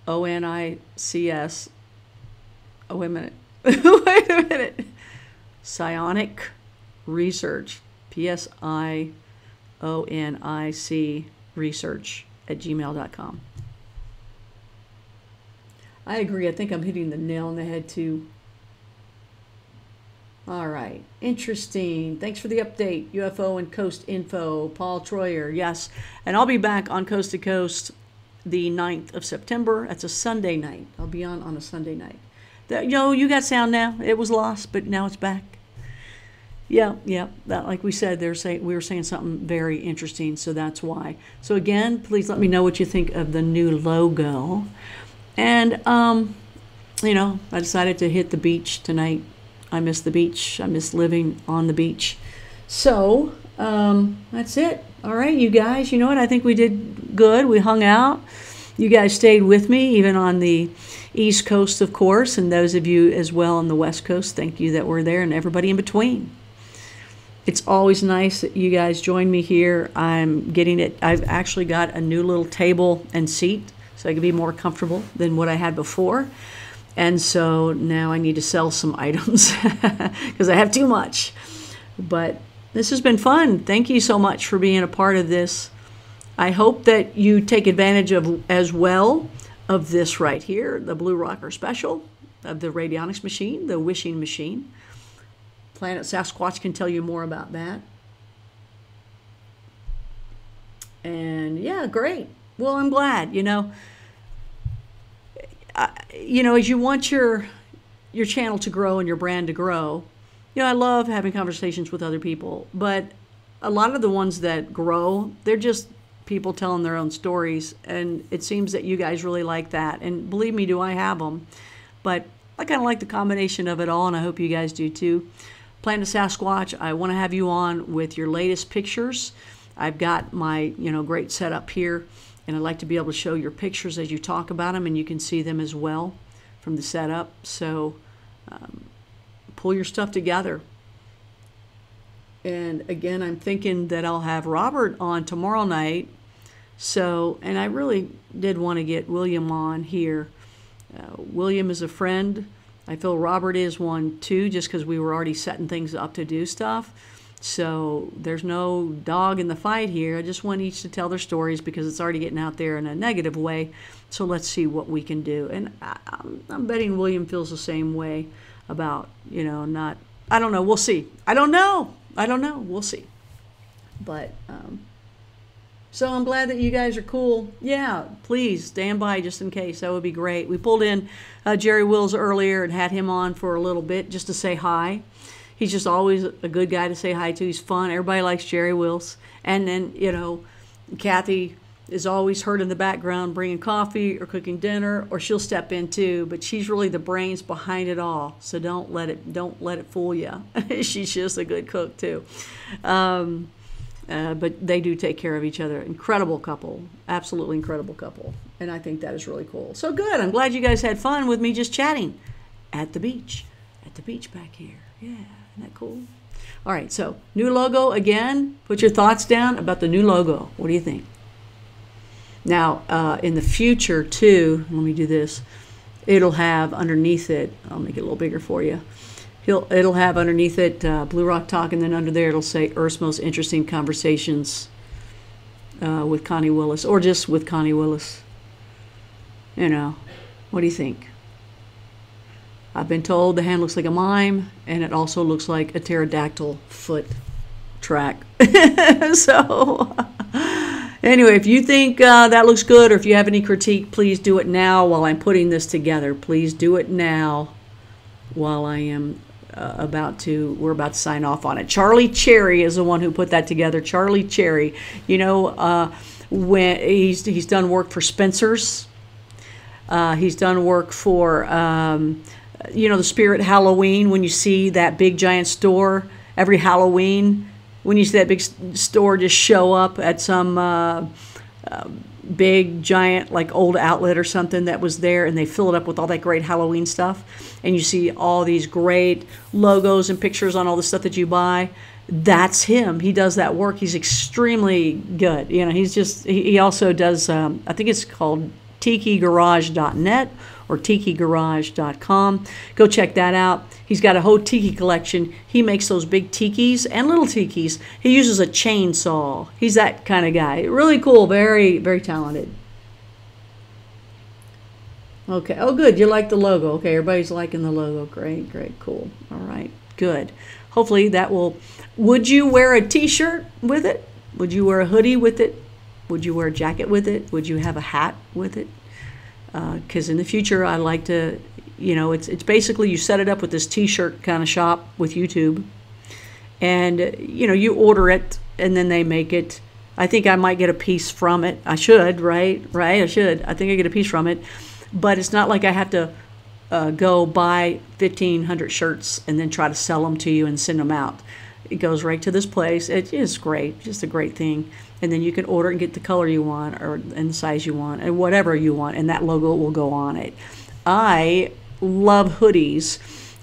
ONICS. Oh, wait a minute. Wait a minute. Psionic Research. PSIONIC research@gmail.com. I agree. I think I'm hitting the nail on the head too. All right. Interesting. Thanks for the update. UFO and Coast Info. Paul Troyer. Yes. And I'll be back on Coast to Coast the 9th of September. That's a Sunday night. I'll be on a Sunday night. You got sound now. It was lost, but now it's back. Yeah. That, like we said, we were saying something very interesting, so that's why. So again, please let me know what you think of the new logo. And I decided to hit the beach tonight. I miss the beach. I miss living on the beach. So that's it. All right, you guys. You know what? I think we did good. We hung out. You guys stayed with me, even on the East Coast, of course, and those of you as well on the West Coast. Thank you that were there, and everybody in between. It's always nice that you guys join me here. I'm getting it. I've actually got a new little table and seat so I can be more comfortable than what I had before. And so now I need to sell some items because I have too much. But this has been fun. Thank you so much for being a part of this. I hope that you take advantage of as well of this right here, the Blue Rocker special of the radionics machine, the wishing machine. Planet Sasquatch can tell you more about that. And yeah, great. Well, I'm glad, as you want your channel to grow and your brand to grow, I love having conversations with other people, but a lot of the ones that grow, they're just people telling their own stories, and it seems that you guys really like that. And believe me, do I have them, but I kind of like the combination of it all, and I hope you guys do too. Planet Sasquatch, I want to have you on with your latest pictures. I've got my great setup here, and I'd like to be able to show your pictures as you talk about them, and you can see them as well from the setup. So pull your stuff together. And again, I'm thinking that I'll have Robbert on tomorrow night. So, and I really did want to get William on here. William is a friend I feel Robbert is one too, just because we were already setting things up to do stuff. So there's no dog in the fight here. I just want each to tell their stories because it's already getting out there in a negative way. So let's see what we can do. And I'm betting William feels the same way about, you know, not, I don't know. We'll see. I don't know. We'll see. But, so I'm glad that you guys are cool. Yeah, please stand by just in case. That would be great. We pulled in Jerry Wills earlier and had him on for a little bit just to say hi. He's just always a good guy to say hi to. He's fun. Everybody likes Jerry Wills. And then, you know, Kathy is always heard in the background bringing coffee or cooking dinner, or she'll step in too. But she's really the brains behind it all. So don't let it fool you. She's just a good cook too. But they do take care of each other. Incredible couple. Absolutely incredible couple. And I think that is really cool. So good. I'm glad you guys had fun with me just chatting at the beach. At the beach back here. Yeah. Isn't that cool? All right. So new logo again. Put your thoughts down about the new logo. What do you think? Now, in the future too, let me do this. It'll have underneath it, I'll make it a little bigger for you. It'll have underneath it Blue Rock Talk, and then under there it'll say Earth's Most Interesting Conversations with Connie Willis, or just with Connie Willis. You know, what do you think? I've been told the hand looks like a mime, and it also looks like a pterodactyl foot track. So, anyway, if you think that looks good, or if you have any critique, please do it now while I'm putting this together. Please do it now while I am we're about to sign off on it. Charlie Cherry is the one who put that together. Charlie Cherry, you know, when he's done work for Spencer's. He's done work for, you know, the Spirit Halloween, when you see that big giant store every Halloween, when you see that big store just show up at some big giant like old outlet or something that was there, and they fill it up with all that great Halloween stuff, and you see all these great logos and pictures on all the stuff that you buy. That's him. He does that work. He's extremely good. You know, he also does, I think it's called tikigarage.net or tikigarage.com. Go check that out. He's got a whole tiki collection. He makes those big tikis and little tikis. He uses a chainsaw. He's that kind of guy. Really cool. Very, very talented. Okay. Oh, good. You like the logo. Okay. Everybody's liking the logo. Great, great. Cool. All right. Good. Hopefully that will... Would you wear a t-shirt with it? Would you wear a hoodie with it? Would you wear a jacket with it? Would you have a hat with it? Because in the future, I like to... You know, it's basically you set it up with this t-shirt kind of shop with YouTube, and you know, you order it and then they make it. I think I might get a piece from it. I should, right? I should. I think I get a piece from it, but it's not like I have to go buy 1,500 shirts and then try to sell them to you and send them out. It goes right to this place. It is great, just a great thing. And then you can order and get the color you want, or and the size you want, and whatever you want, and that logo will go on it. I love hoodies,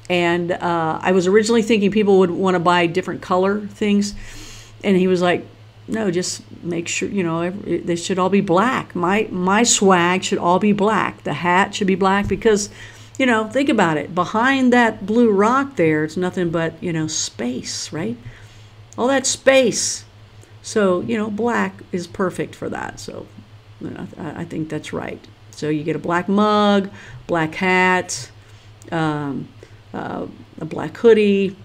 and I was originally thinking people would want to buy different color things, and he was like, no, just make sure, you know, they should all be black. My swag should all be black. The hat should be black, because, you know, think about it, behind that blue rock there, it's nothing but, you know, space, right? All that space. So, you know, black is perfect for that. So you know, I think that's right. So you get a black mug, black hat, a black hoodie,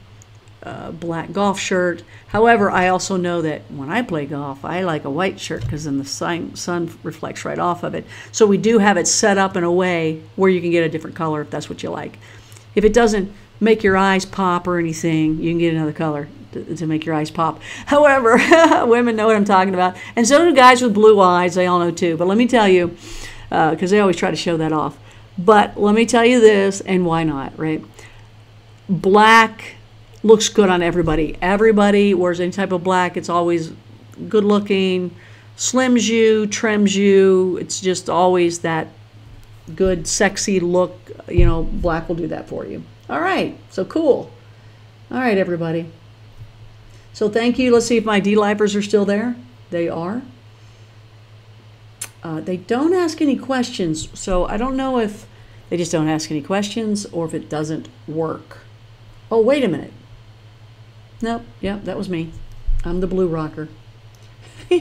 a black golf shirt. However, I also know that when I play golf, I like a white shirt because then the sun reflects right off of it. So we do have it set up in a way where you can get a different color if that's what you like. If it doesn't make your eyes pop or anything, you can get another color to make your eyes pop. However, women know what I'm talking about. And so do guys with blue eyes. They all know too. But let me tell you, because they always try to show that off. But let me tell you this, and why not, right? Black looks good on everybody. Everybody wears any type of black. It's always good looking, slims you, trims you. It's just always that good, sexy look. You know, black will do that for you. All right, so cool. All right, everybody. So thank you. Let's see if my DLIVErs are still there. They are. They don't ask any questions, so I don't know if They just don't ask any questions, or if it doesn't work. Oh, wait a minute. Nope, yep, that was me. I'm the blue rocker. All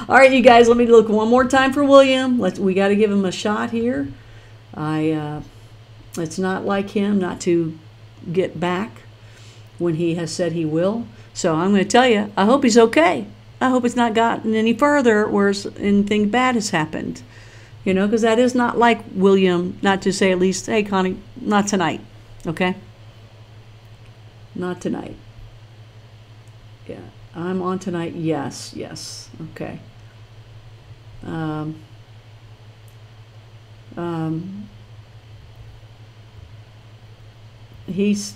right, you guys, let me look one more time for William. We got to give him a shot here. It's not like him not to get back when he has said he will. So I'm going to tell you, I hope he's okay. I hope it's not gotten any further where anything bad has happened. You know, because that is not like William, not to say at least, hey, Connie, not tonight, okay? Not tonight. Yeah, I'm on tonight. Yes, okay. He's,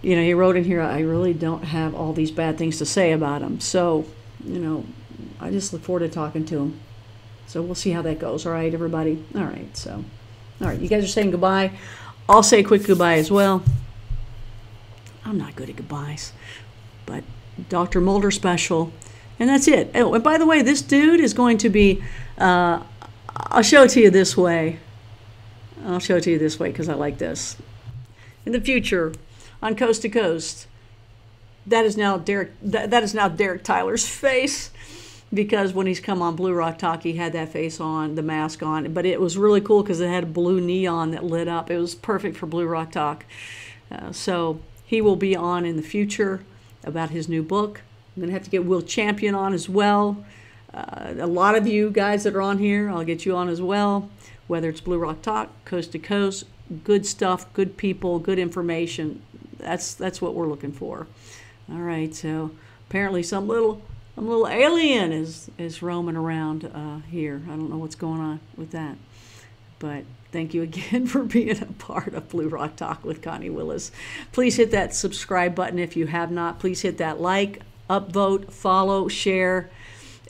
you know, he wrote in here, I really don't have all these bad things to say about him. So, you know, I just look forward to talking to him. So we'll see how that goes. All right, everybody. All right, so, all right, you guys are saying goodbye. I'll say a quick goodbye as well. I'm not good at goodbyes, but Dr. Mulder special, and that's it. Oh, and by the way, this dude is going to be, I'll show it to you this way. I'll show it to you this way because I like this. In the future, on Coast to Coast, that is now Derek Tyler's face, because when he's come on Blue Rock Talk, he had that face on, the mask on, but it was really cool because it had a blue neon that lit up. It was perfect for Blue Rock Talk. So he will be on in the future about his new book. I'm going to have to get Will Champion on as well. A lot of you guys that are on here, I'll get you on as well, whether it's Blue Rock Talk, Coast to Coast, good stuff, good people, good information. That's what we're looking for. All right, so apparently some little alien is roaming around here. I don't know what's going on with that. But thank you again for being a part of Blue Rock Talk with Connie Willis. Please hit that subscribe button if you have not. Please hit that like, upvote, follow, share,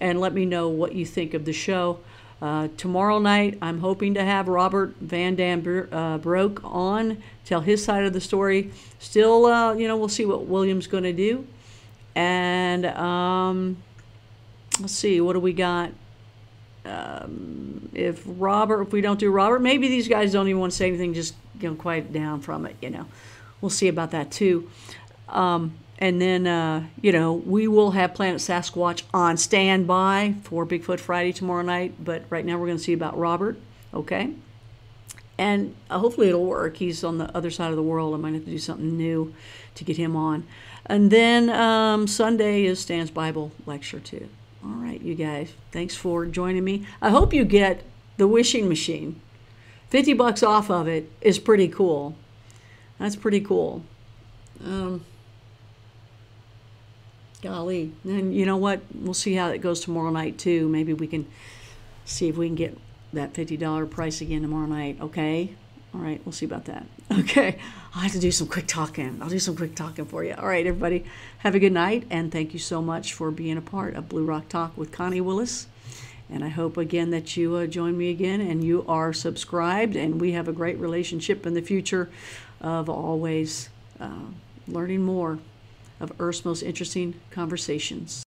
and let me know what you think of the show. Tomorrow night, I'm hoping to have Robbert Van Dam Broeke on, tell his side of the story. Still, you know, we'll see what William's going to do. And let's see, what do we got? If we don't do Robbert, maybe these guys don't even want to say anything, just, you know, quiet down from it, you know. We'll see about that too. And then, you know, we will have Planet Sasquatch on standby for Bigfoot Friday tomorrow night. But right now we're going to see about Robbert, okay? And hopefully it'll work. He's on the other side of the world. I might have to do something new to get him on. And then Sunday is Stan's Bible lecture too. All right, you guys. Thanks for joining me. I hope you get the wishing machine. $50 off of it is pretty cool. That's pretty cool. Golly. And you know what? We'll see how it goes tomorrow night too. Maybe we can see if we can get that $50 price again tomorrow night. Okay? All right, we'll see about that. Okay. I'll have to do some quick talking. I'll do some quick talking for you. All right, everybody. Have a good night, and thank you so much for being a part of Blue Rock Talk with Connie Willis. And I hope again that you join me again and you are subscribed, and we have a great relationship in the future of always learning more of Earth's most interesting conversations.